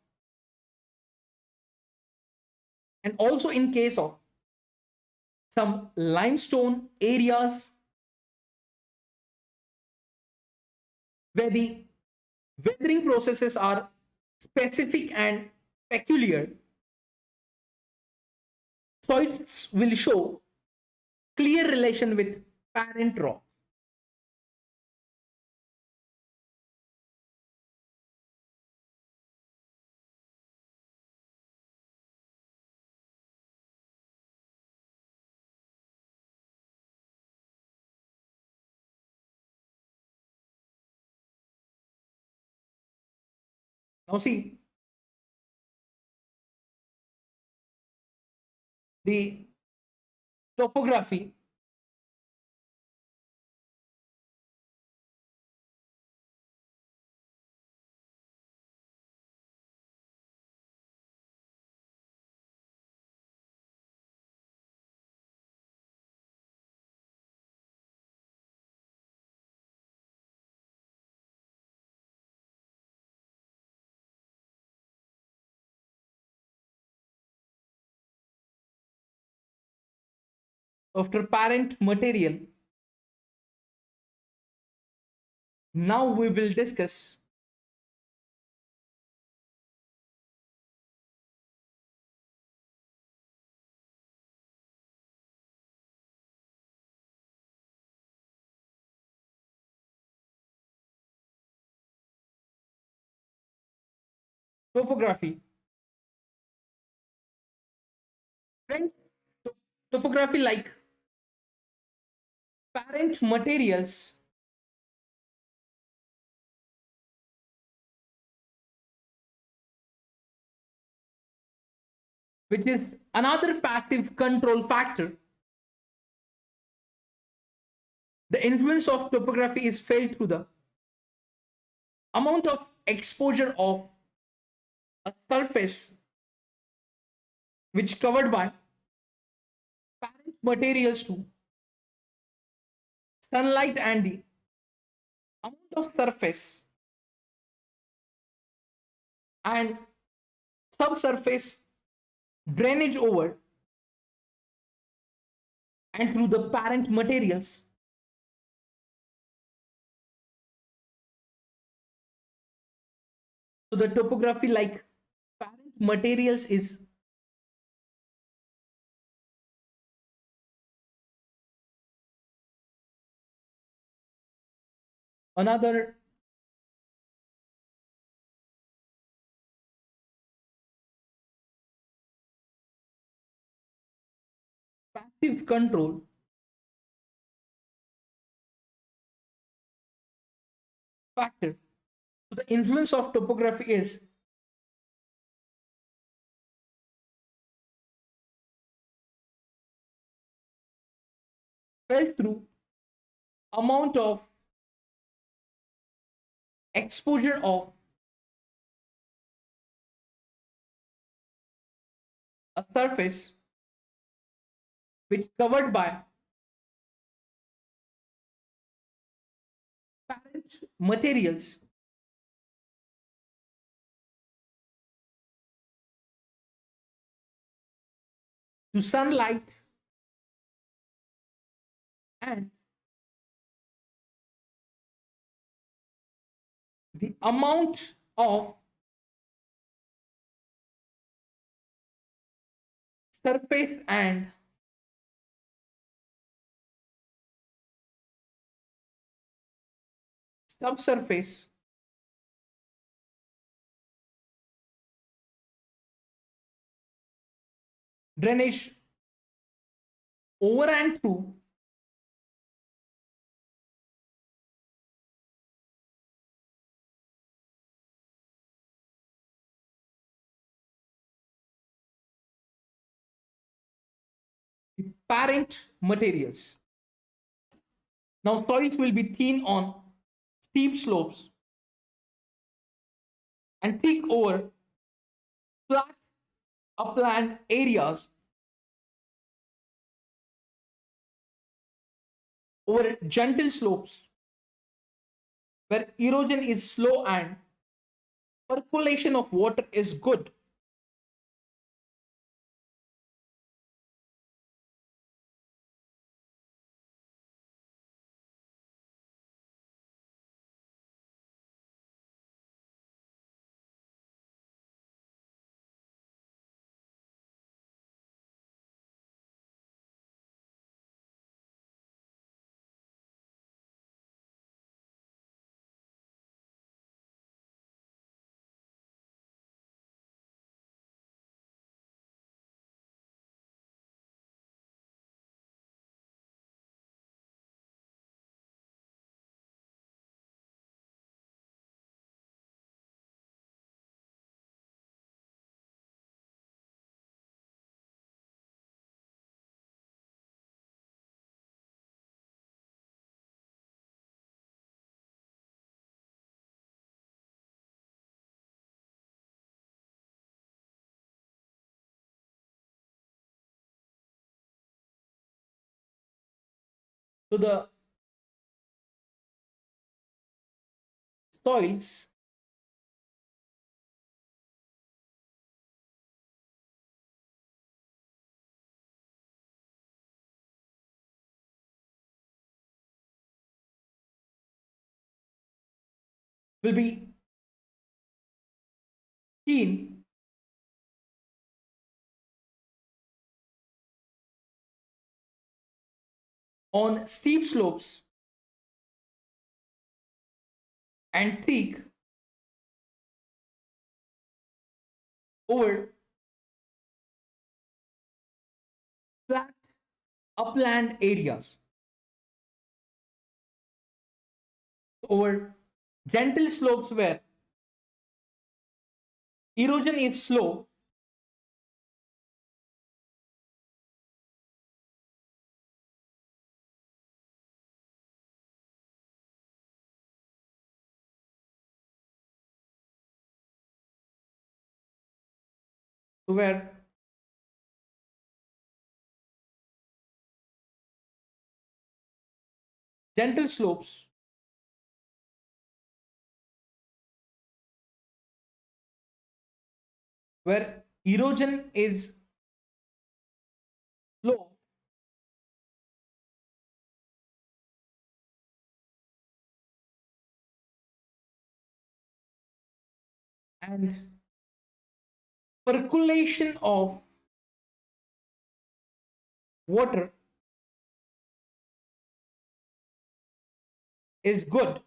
And also in case of some limestone areas where the weathering processes are specific and peculiar, soils will show clear relation with parent rock. Now see, the topography after parent material. Now we will discuss topography. Friends, topography like parent materials which is another passive control factor. The influence of topography is felt through the amount of exposure of a surface which covered by parent materials to sunlight and the amount of surface and subsurface drainage over and through the parent materials. So the topography like parent materials is another passive control factor. So the influence of topography is felt through amount of exposure of a surface which covered by parent materials to sunlight and the amount of surface and subsurface drainage over and through the parent materials. Now soils will be thin on steep slopes and thick over flat upland areas, over gentle slopes where erosion is slow and percolation of water is good. So the soils will be keen on steep slopes and thick over flat upland areas, over gentle slopes where erosion is slow, where gentle slopes where erosion is low and percolation of water is good.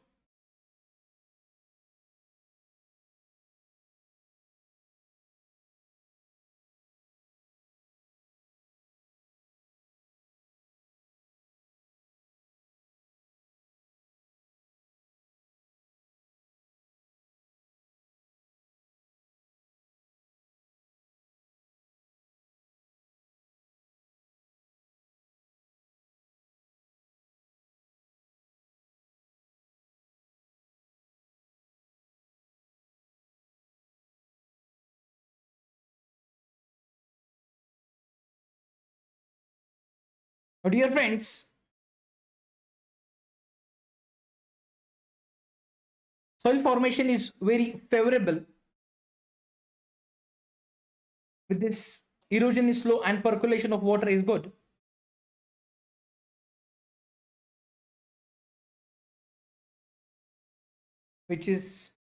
Now, dear friends, soil formation is very favorable with this erosion is slow and percolation of water is good. Which is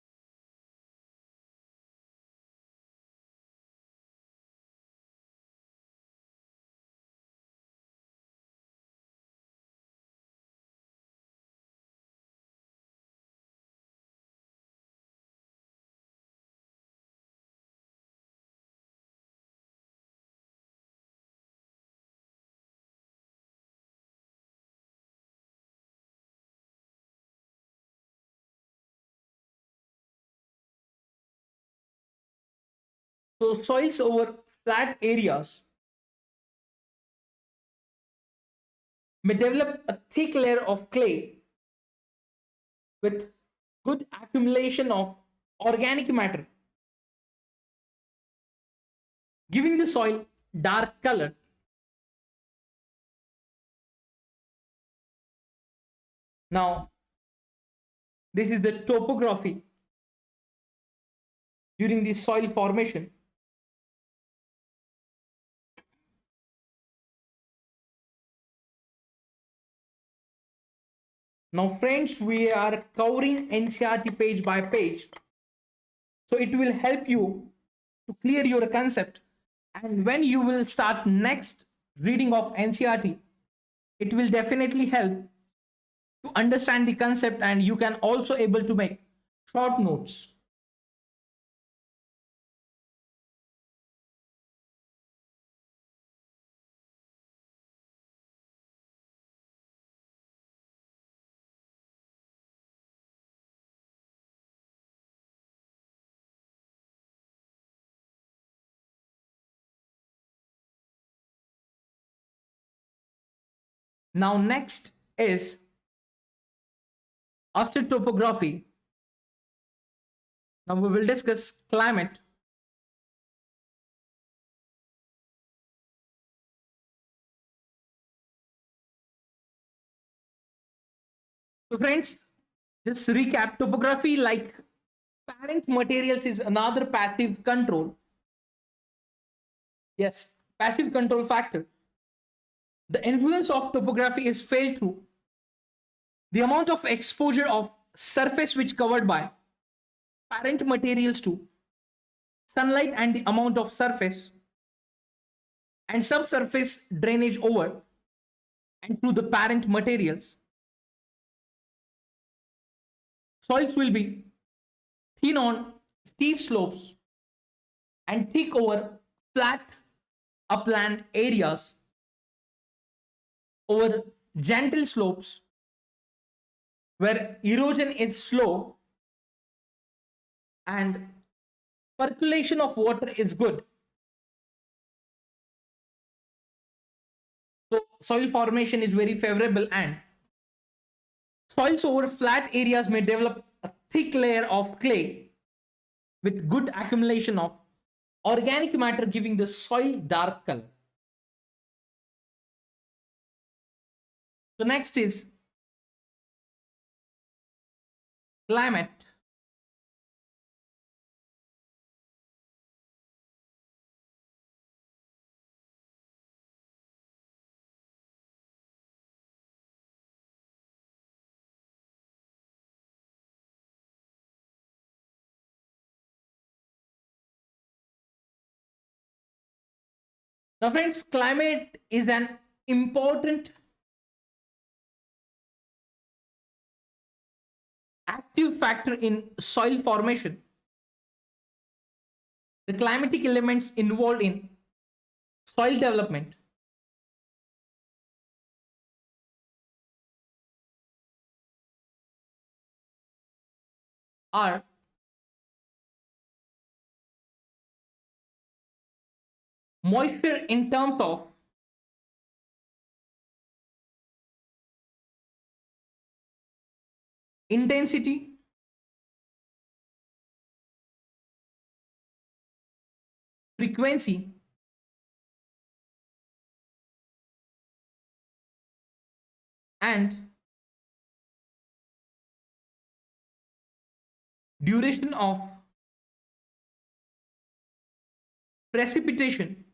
so soils over flat areas may develop a thick layer of clay with good accumulation of organic matter, giving the soil dark color. Now, this is the topography during the soil formation. Now, friends, we are covering NCERT page by page. So it will help you to clear your concept. And when you will start next reading of NCERT, it will definitely help to understand the concept, and you can also able to make short notes. Now, next is after topography. Now we will discuss climate. So friends, just recap, topography like parent materials is another passive control. Yes, passive control factor. The influence of topography is felt through the amount of exposure of surface which covered by parent materials to sunlight and the amount of surface and subsurface drainage over and through the parent materials. Soils will be thin on steep slopes and thick over flat upland areas, over gentle slopes where erosion is slow and percolation of water is good. So soil formation is very favorable, and soils over flat areas may develop a thick layer of clay with good accumulation of organic matter, giving the soil dark color. So next is climate. Now friends, climate is an important active factor in soil formation. The climatic elements involved in soil development are moisture in terms of intensity, frequency, and duration of precipitation.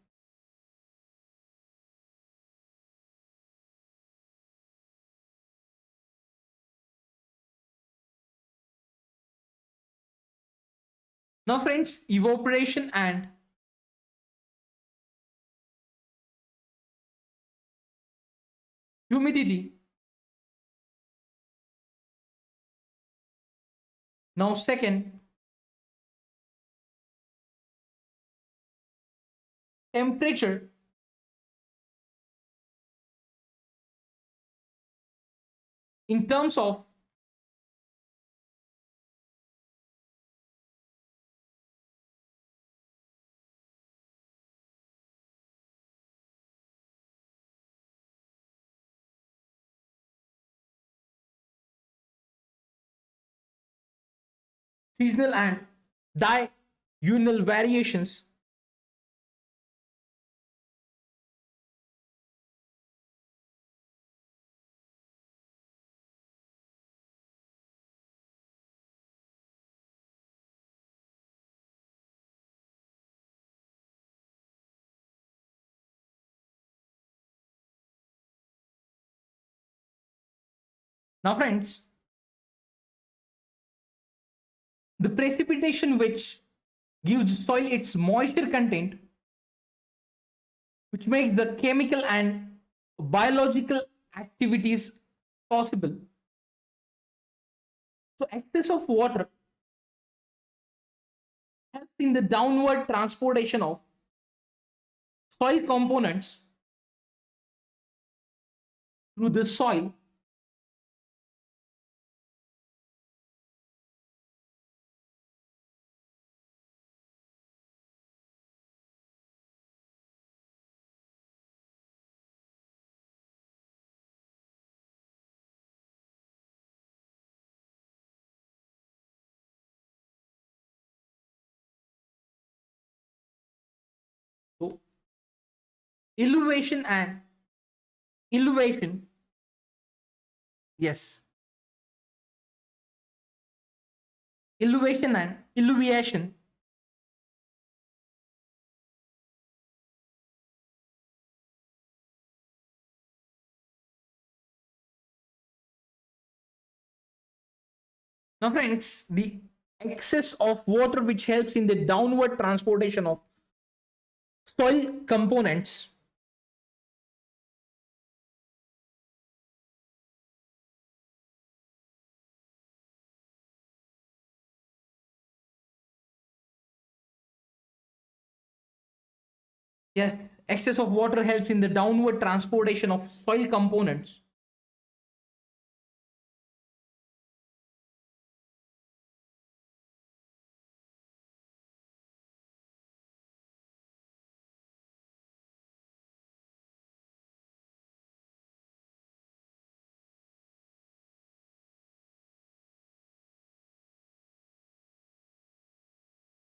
Now friends, evaporation and humidity. Now second, temperature in terms of seasonal and diurnal variations. Now friends, the precipitation which gives soil its moisture content, which makes the chemical and biological activities possible. So excess of water helps in the downward transportation of soil components through the soil. So elevation and elevation, yes, elevation and elevation. Now, friends, the excess of water which helps in the downward transportation of soil components. Yes, excess of water helps in the downward transportation of soil components.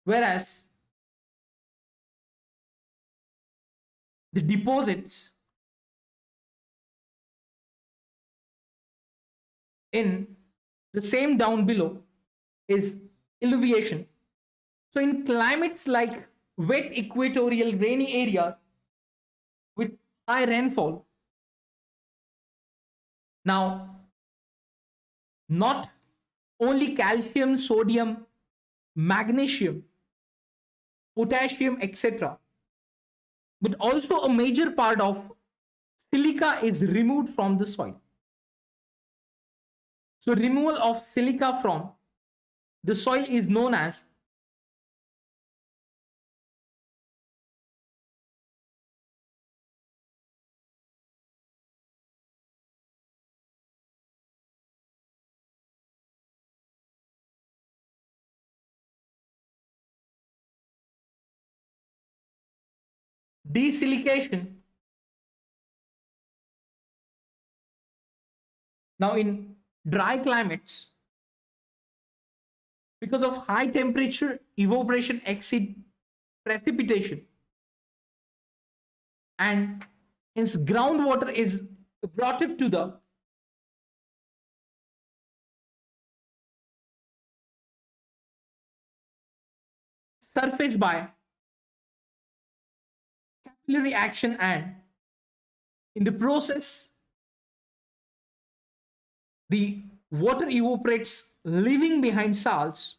Whereas the deposits in the same down below is elevation. So in climates like wet equatorial rainy areas with high rainfall, now not only calcium, sodium, magnesium, potassium, etc., but also a major part of silica is removed from the soil. So removal of silica from the soil is known as desilication. Now in dry climates, because of high temperature, evaporation exceed precipitation, and hence groundwater is brought up to the surface by capillary action, and in the process the water evaporates, leaving behind salts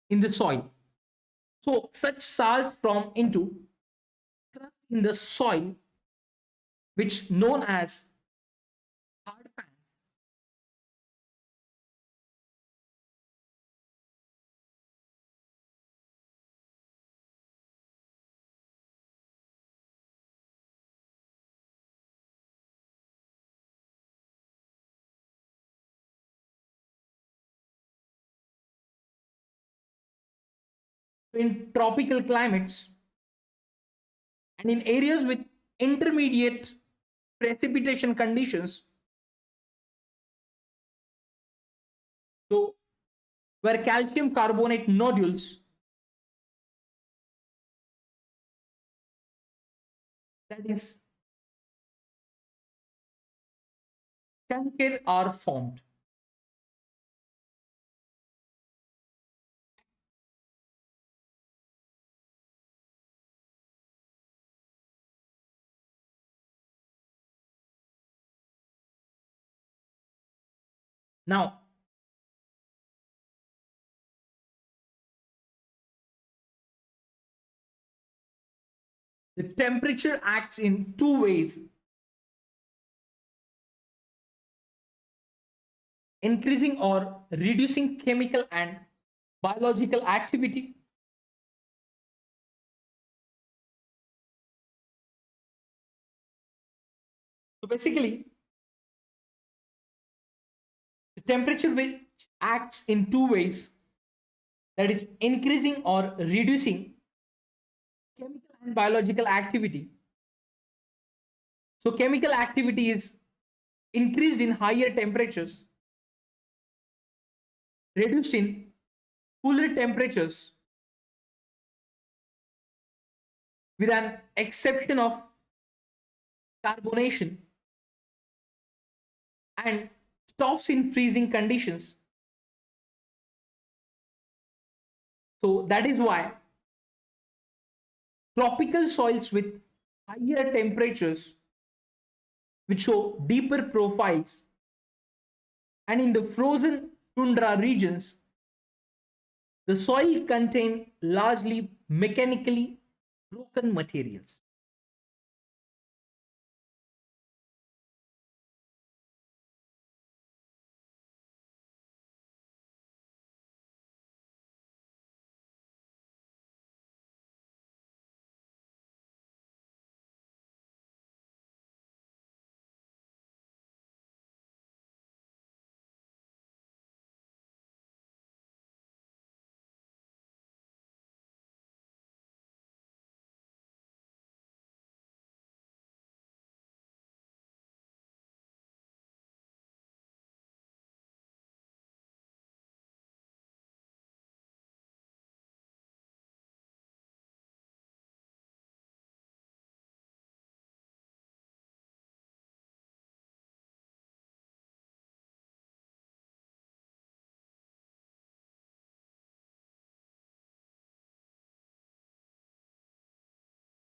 in the soil. So such salts form into crust in the soil, which known as hard pan. In tropical climates and in areas with intermediate precipitation conditions, so where calcium carbonate nodules, that is chancre, are formed. Now the temperature acts in two ways: increasing or reducing chemical and biological activity. So basically, the temperature which acts in two ways, that is increasing or reducing chemical and biological activity. So chemical activity is increased in higher temperatures, reduced in cooler temperatures, with an exception of carbonation, and stops in freezing conditions. So that is why tropical soils with higher temperatures, which show deeper profiles, and in the frozen tundra regions, the soil contain largely mechanically broken materials.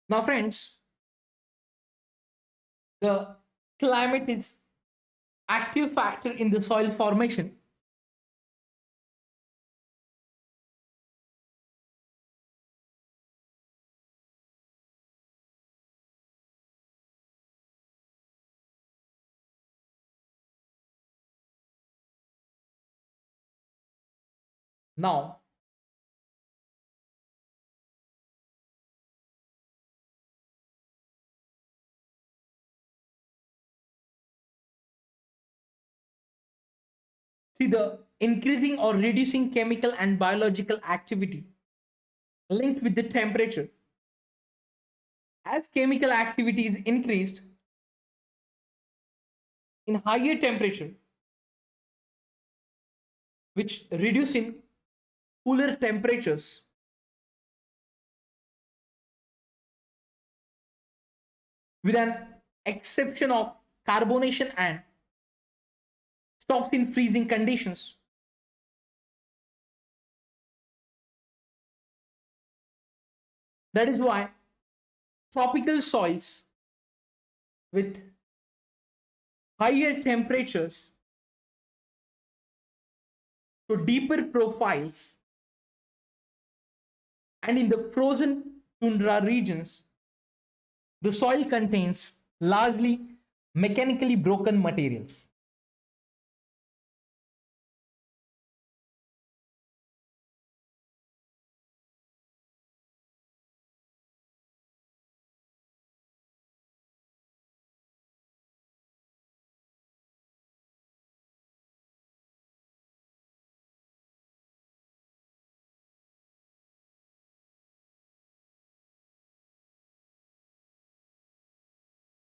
Now, friends, the climate is active factor in the soil formation. Now, see the increasing or reducing chemical and biological activity linked with the temperature. As chemical activity is increased in higher temperature, which reduce in cooler temperatures, with an exception of carbonation and stops in freezing conditions. That is why tropical soils with higher temperatures to deeper profiles, and in the frozen tundra regions, the soil contains largely mechanically broken materials.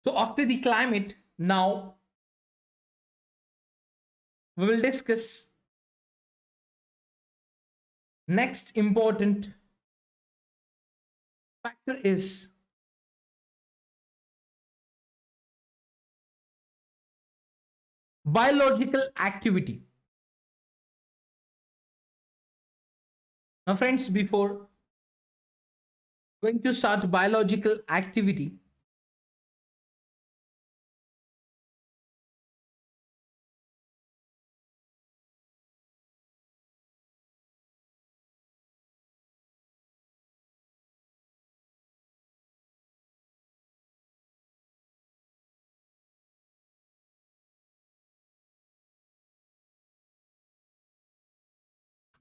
So after the climate, now we will discuss next important factor is biological activity. Now friends, before going to start biological activity,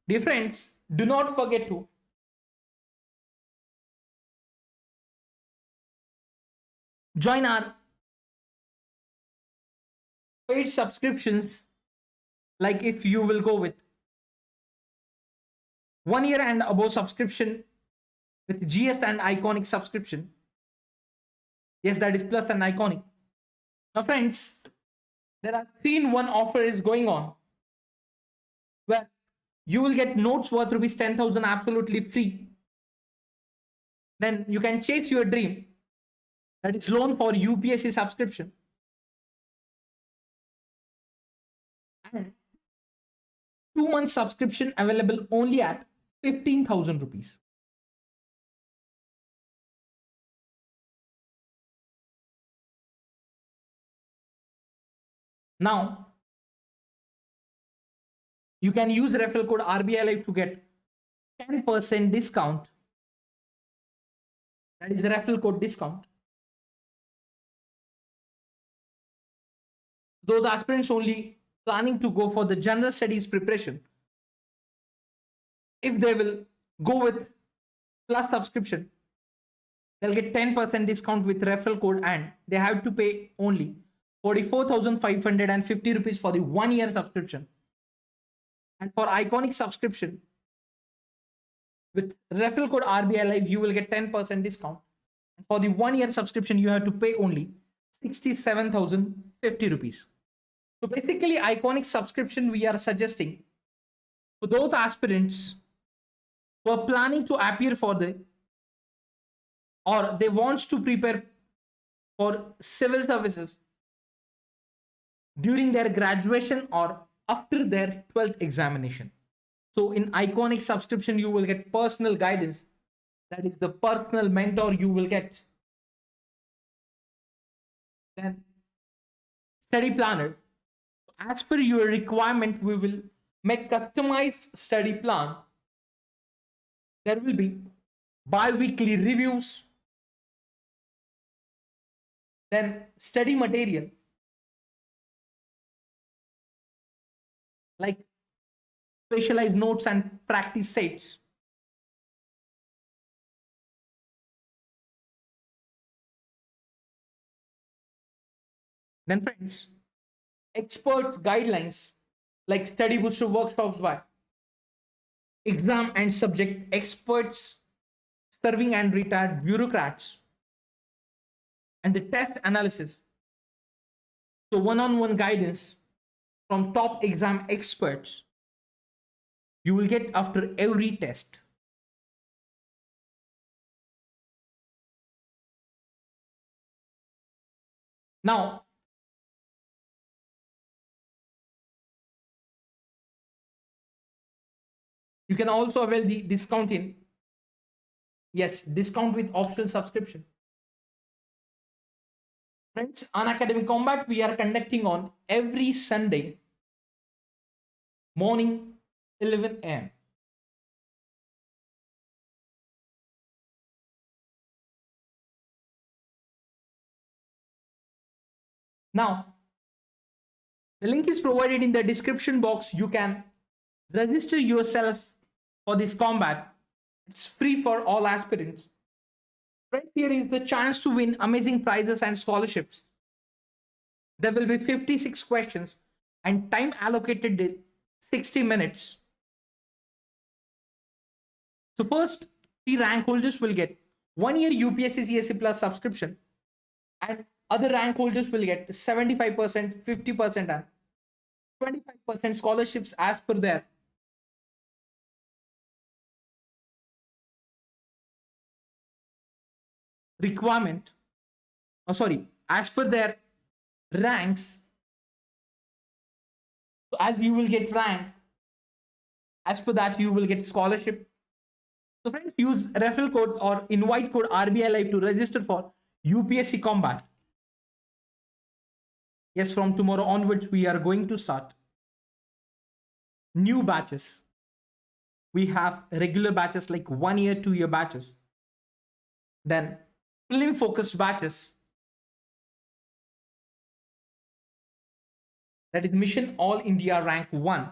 dear friends, do not forget to join our paid subscriptions. Like if you will go with 1 year and above subscription with GS and iconic subscription. Yes, that is plus and iconic. Now friends, there are 3-in-1 offer is going on where you will get notes worth rupees 10,000 absolutely free. Then you can chase your dream, that is loan for UPSC subscription. And 2 months subscription available only at 15,000 rupees. Now, you can use referral code RBI Live to get 10% discount. That is the referral code discount. Those aspirants only planning to go for the general studies preparation, if they will go with plus subscription, they'll get 10% discount with referral code, and they have to pay only 44,550 rupees for the 1 year subscription. And for iconic subscription with referral code RBI Live, you will get 10% discount. And for the 1 year subscription, you have to pay only 67,050 rupees. So basically, iconic subscription we are suggesting for those aspirants who are planning to appear for the, or they want to prepare for civil services during their graduation or after their 12th examination. So in iconic subscription, you will get personal guidance. That is the personal mentor you will get. Then study planner. As per your requirement, we will make customized study plan. There will be bi-weekly reviews, then study material like specialized notes and practice sets. Then friends, experts guidelines like study booster workshops by exam and subject experts, serving and retired bureaucrats, and the test analysis. So one-on-one guidance from top exam experts you will get after every test. Now, you can also avail the discount in, yes, discount with optional subscription. Friends, Unacademy Combat we are conducting on every Sunday morning 11 a.m. Now, the link is provided in the description box. You can register yourself for this combat. It's free for all aspirants. Right here is the chance to win amazing prizes and scholarships. There will be 56 questions and time allocated is 60 minutes. So first, 3 rank holders will get 1 year UPSC CSE plus subscription, and other rank holders will get 75%, 50% and 25% scholarships as per their requirement, as per their ranks. So as you will get rank, as per that you will get scholarship. So friends, use referral code or invite code RBI Live to register for UPSC Combat. Yes, from tomorrow onwards we are going to start new batches. We have regular batches like 1 year, 2 year batches. Then prelim focused batches, that is Mission All India Rank 1.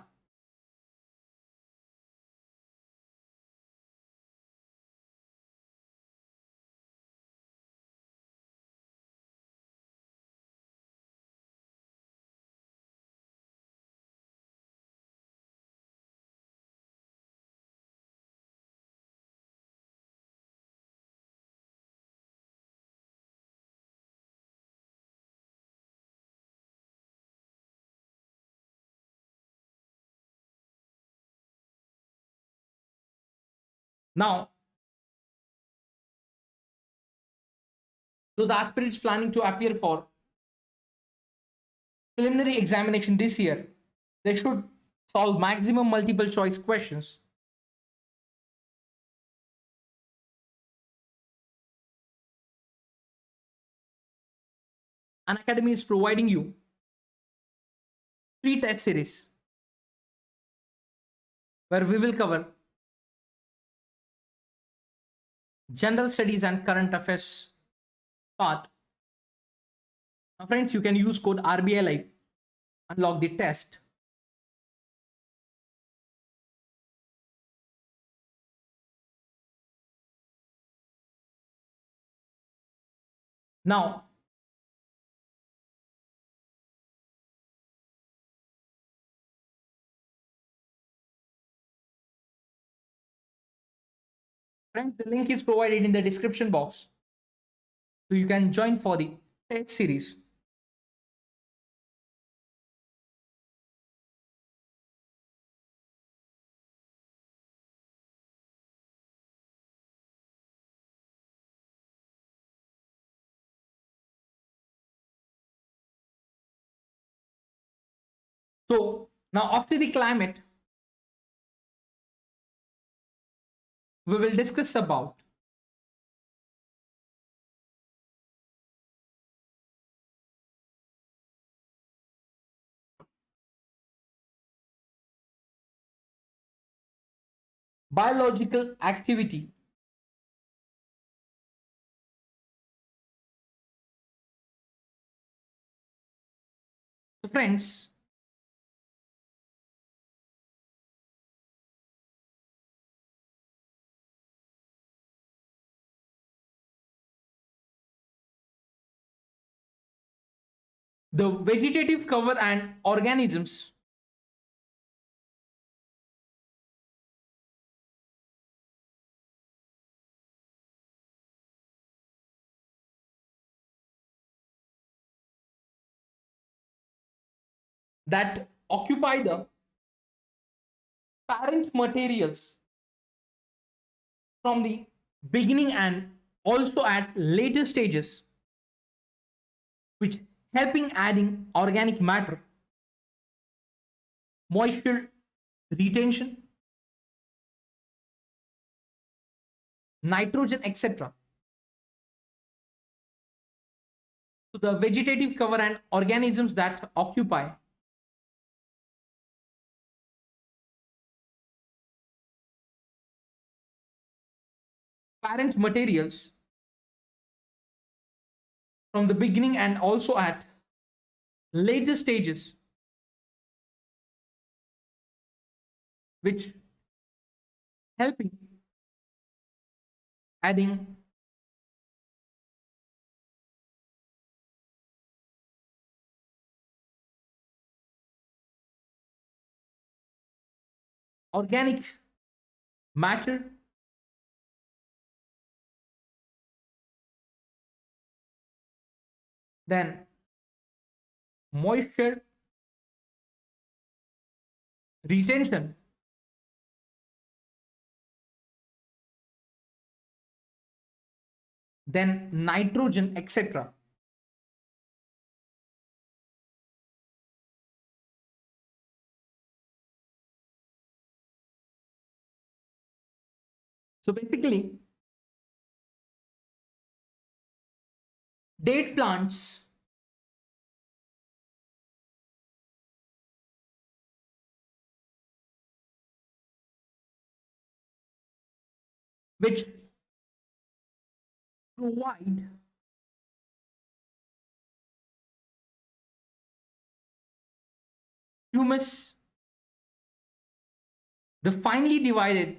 Now, those aspirants planning to appear for preliminary examination this year, they should solve maximum multiple choice questions. Unacademy is providing you 3 test series where we will cover general studies and current affairs part. Now, friends, you can use code RBI Live, unlock the test. Now, friends, the link is provided in the description box. So you can join for the test series. So now after the climate, we will discuss about biological activity. So friends, the vegetative cover and organisms that occupy the parent materials from the beginning and also at later stages, which helping adding organic matter, moisture retention, nitrogen, etc. So the vegetative cover and organisms that occupy parent materials from the beginning and also at later stages, which helping adding organic matter, then moisture retention, then nitrogen, etc. So basically, date plants which provide humus, the finely divided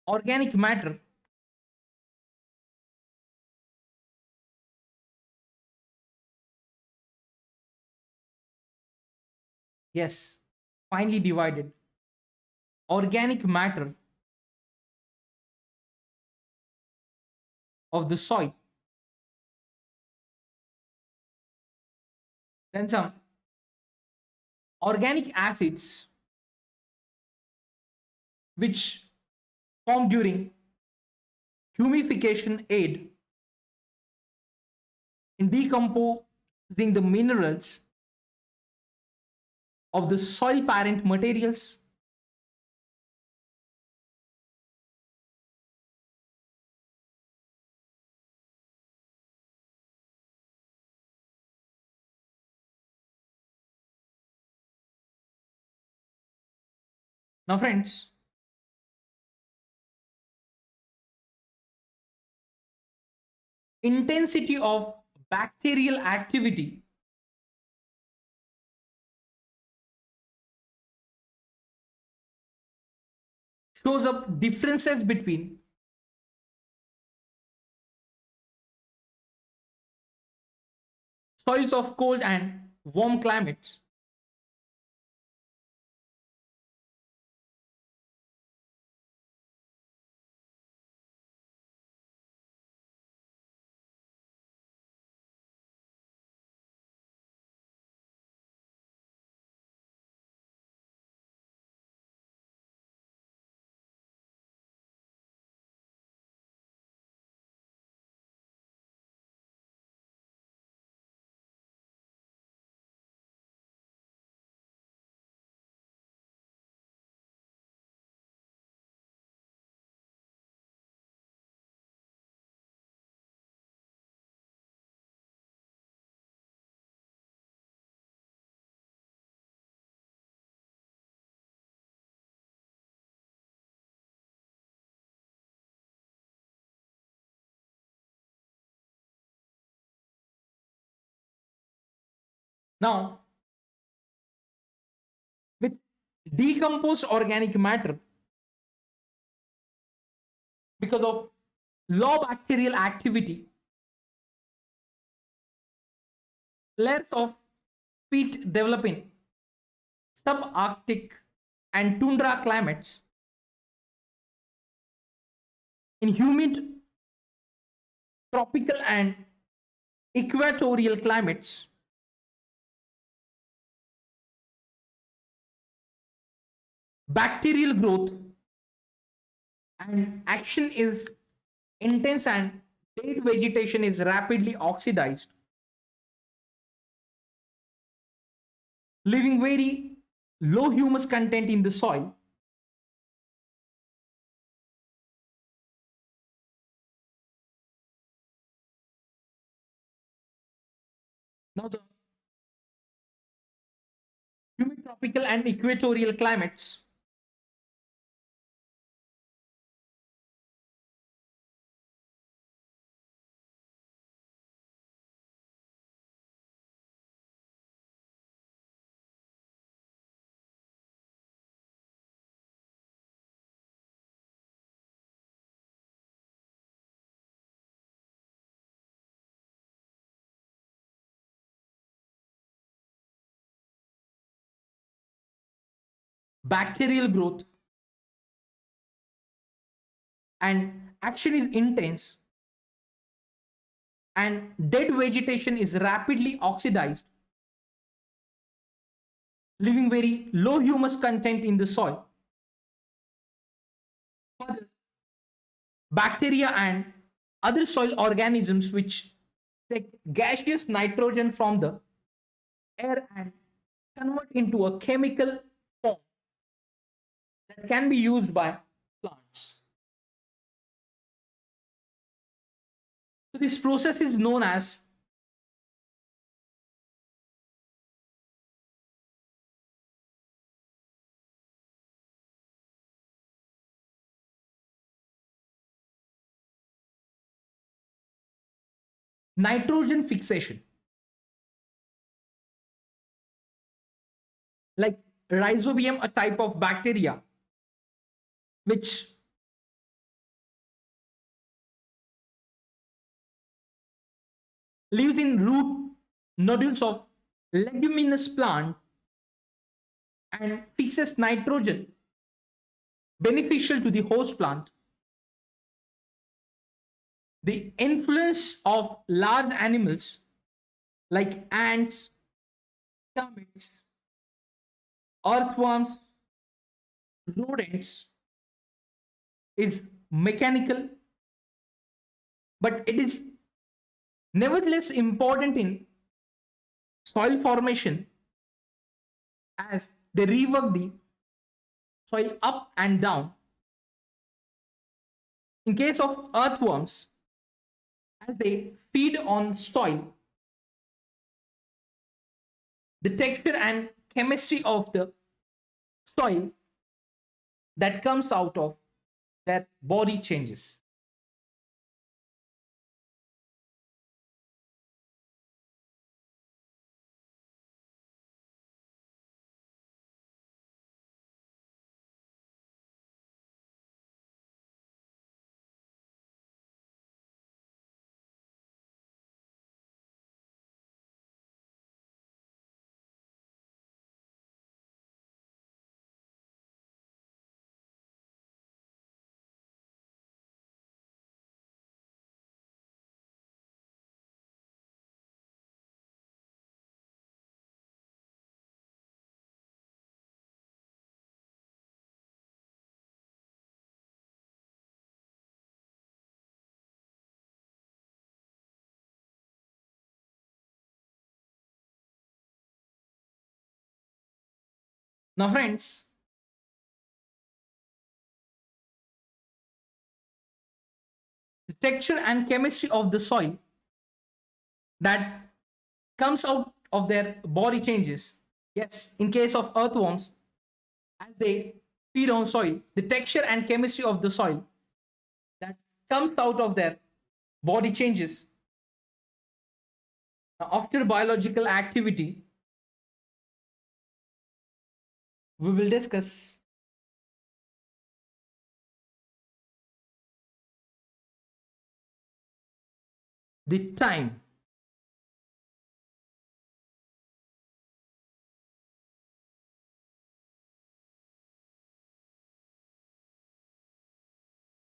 organic matter yes, finely divided organic matter of the soil, then some organic acids which form during humification aid in decomposing the minerals of the soil parent materials, Now, friends, intensity of bacterial activity shows up differences between soils of cold and warm climates. Now, with decomposed organic matter, because of low bacterial activity, layers of peat develop in subarctic and tundra climates. In humid tropical and equatorial climates, bacterial growth and action is intense and dead vegetation is rapidly oxidized, leaving very low humus content in the soil. Now, the humid tropical and equatorial climates, bacterial growth and action is intense and dead vegetation is rapidly oxidized, leaving very low humus content in the soil. Further, bacteria and other soil organisms which take gaseous nitrogen from the air and convert into a chemical form that can be used by plants. So this process is known as nitrogen fixation. Like rhizobium, a type of bacteria which lives in root nodules of leguminous plant and fixes nitrogen beneficial to the host plant. The influence of large animals like ants, termites, earthworms, rodents is mechanical, but it is nevertheless important in soil formation as they rework the soil up and down. In case of earthworms, as they feed on soil, the texture and chemistry of the soil that comes out of their body changes. Now, friends, the texture and chemistry of the soil that comes out of their body changes. Yes, in case of earthworms, as they feed on soil, the texture and chemistry of the soil that comes out of their body changes. Now, after biological activity, we will discuss the time.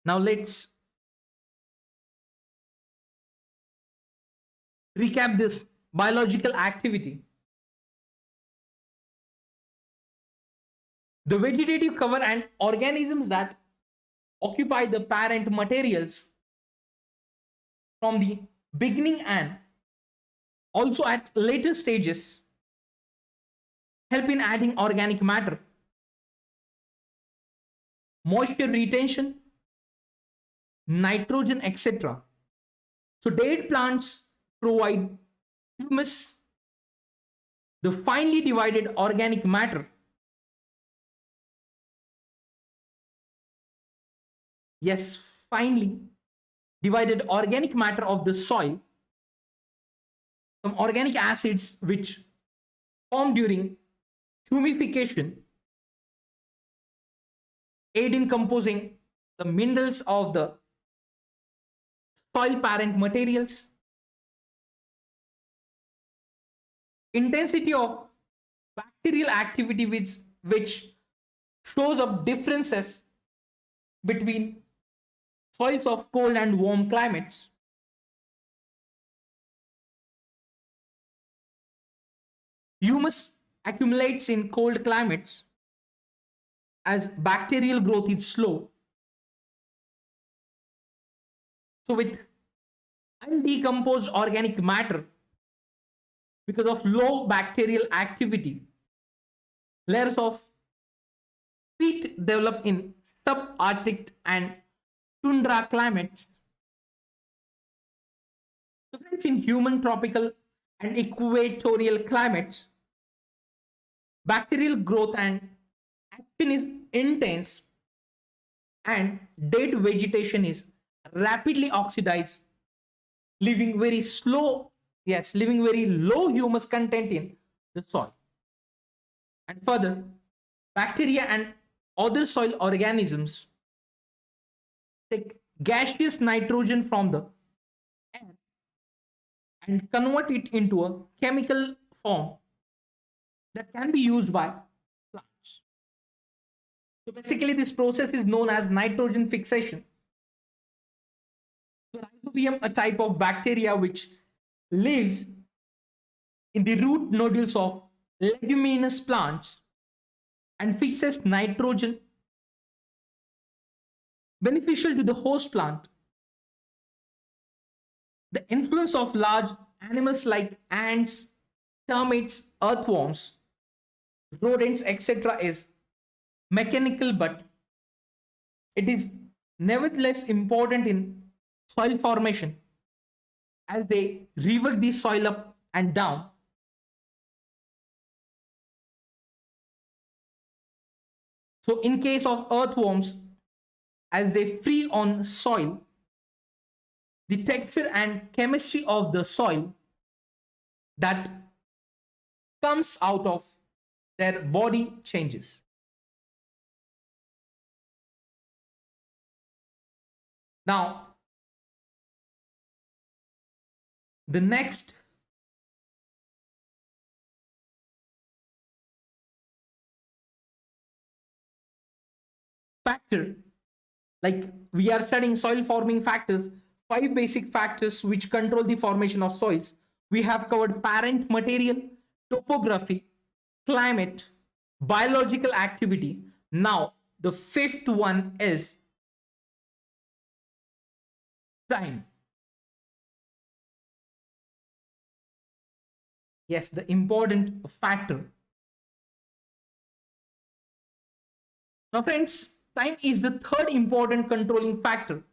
Now let's recap this biological activity. The vegetative cover and organisms that occupy the parent materials from the beginning and also at later stages help in adding organic matter, moisture retention, nitrogen, etc. So date plants provide humus, the finely divided organic matter. Yes, finely divided organic matter of the soil, some organic acids which form during humification aid in composing the minerals of the soil parent materials. Intensity of bacterial activity which shows up differences between soils of cold and warm climates. Humus accumulates in cold climates as bacterial growth is slow. So with undecomposed organic matter, because of low bacterial activity, layers of peat develop in subarctic and tundra climates. So friends, in human tropical and equatorial climates, bacterial growth and action is intense and dead vegetation is rapidly oxidized, leaving very low humus content in the soil. And further, bacteria and other soil organisms take gaseous nitrogen from the air and convert it into a chemical form that can be used by plants. So basically, this process is known as nitrogen fixation. So rhizobium, a type of bacteria which lives in the root nodules of leguminous plants and fixes nitrogen beneficial to the host plant. The influence of large animals like ants, termites, earthworms, rodents, etc. is mechanical, but it is nevertheless important in soil formation as they rework the soil up and down. So in case of earthworms, as they free on soil, the texture and chemistry of the soil that comes out of their body changes. Now, the next factor, like we are studying soil forming factors, five basic factors which control the formation of soils. We have covered parent material, topography, climate, biological activity. Now, the fifth one is time. Yes, the important factor. Now, friends, time is the third important controlling factor.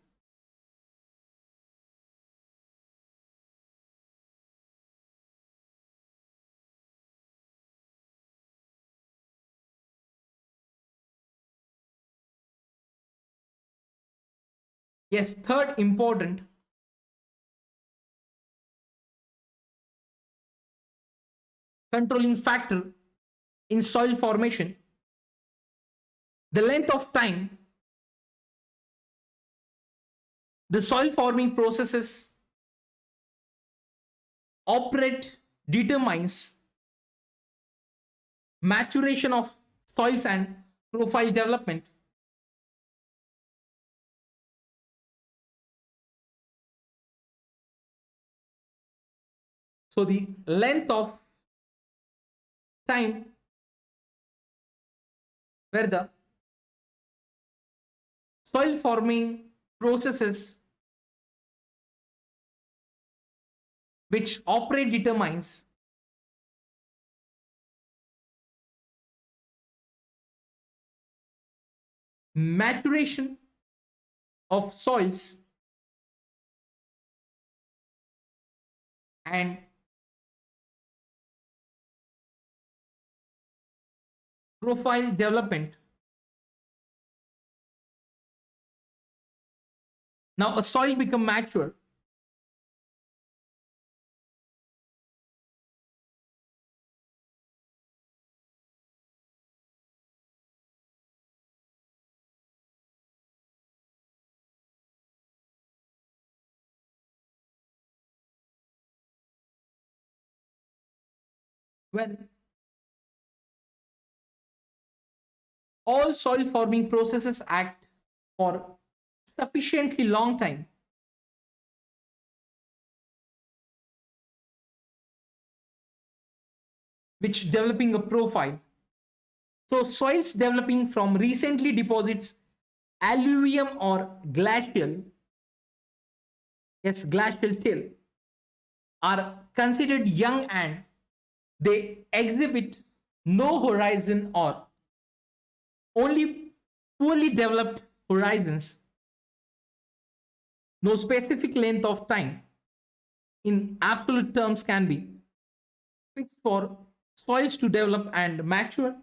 Yes, third important controlling factor in soil formation. The length of time the soil forming processes operate determines maturation of soils and profile development. So the length of time where the soil forming processes which operate determines maturation of soils and profile development. Now a soil become mature when all soil forming processes act for sufficiently long time which developing a profile. So soils developing from recently deposits alluvium or glacial, yes, glacial till, are considered young and they exhibit no horizon or only poorly developed horizons, no specific length of time in absolute terms can be fixed for soils to develop and mature.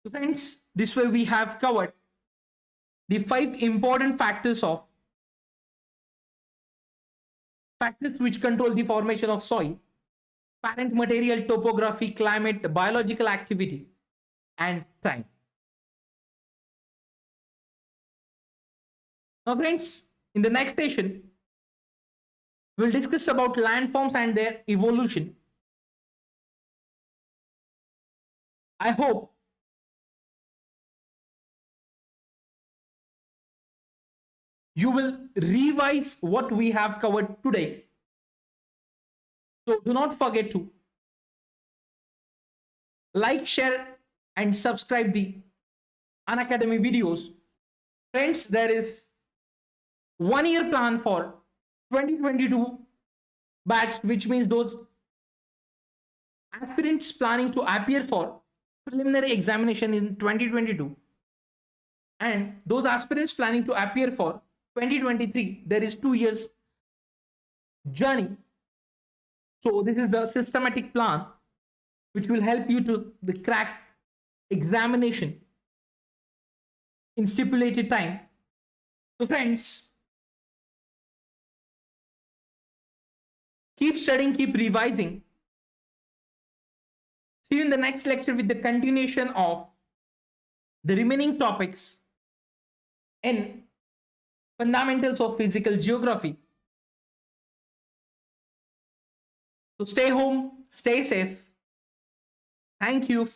So friends, this way we have covered the five important factors which control the formation of soil: parent material, topography, climate, biological activity, and time. Now friends, in the next session, we'll discuss about landforms and their evolution. I hope you will revise what we have covered today. So do not forget to like, share, and subscribe the Unacademy videos. Friends, there is 1 year plan for 2022 batch, which means those aspirants planning to appear for preliminary examination in 2022 and those aspirants planning to appear for 2023. There is 2 years journey So this is the systematic plan which will help you to the crack examination in stipulated time. So friends, keep studying, keep revising. See you in the next lecture with the continuation of the remaining topics in fundamentals of physical geography. So stay home, stay safe. Thank you.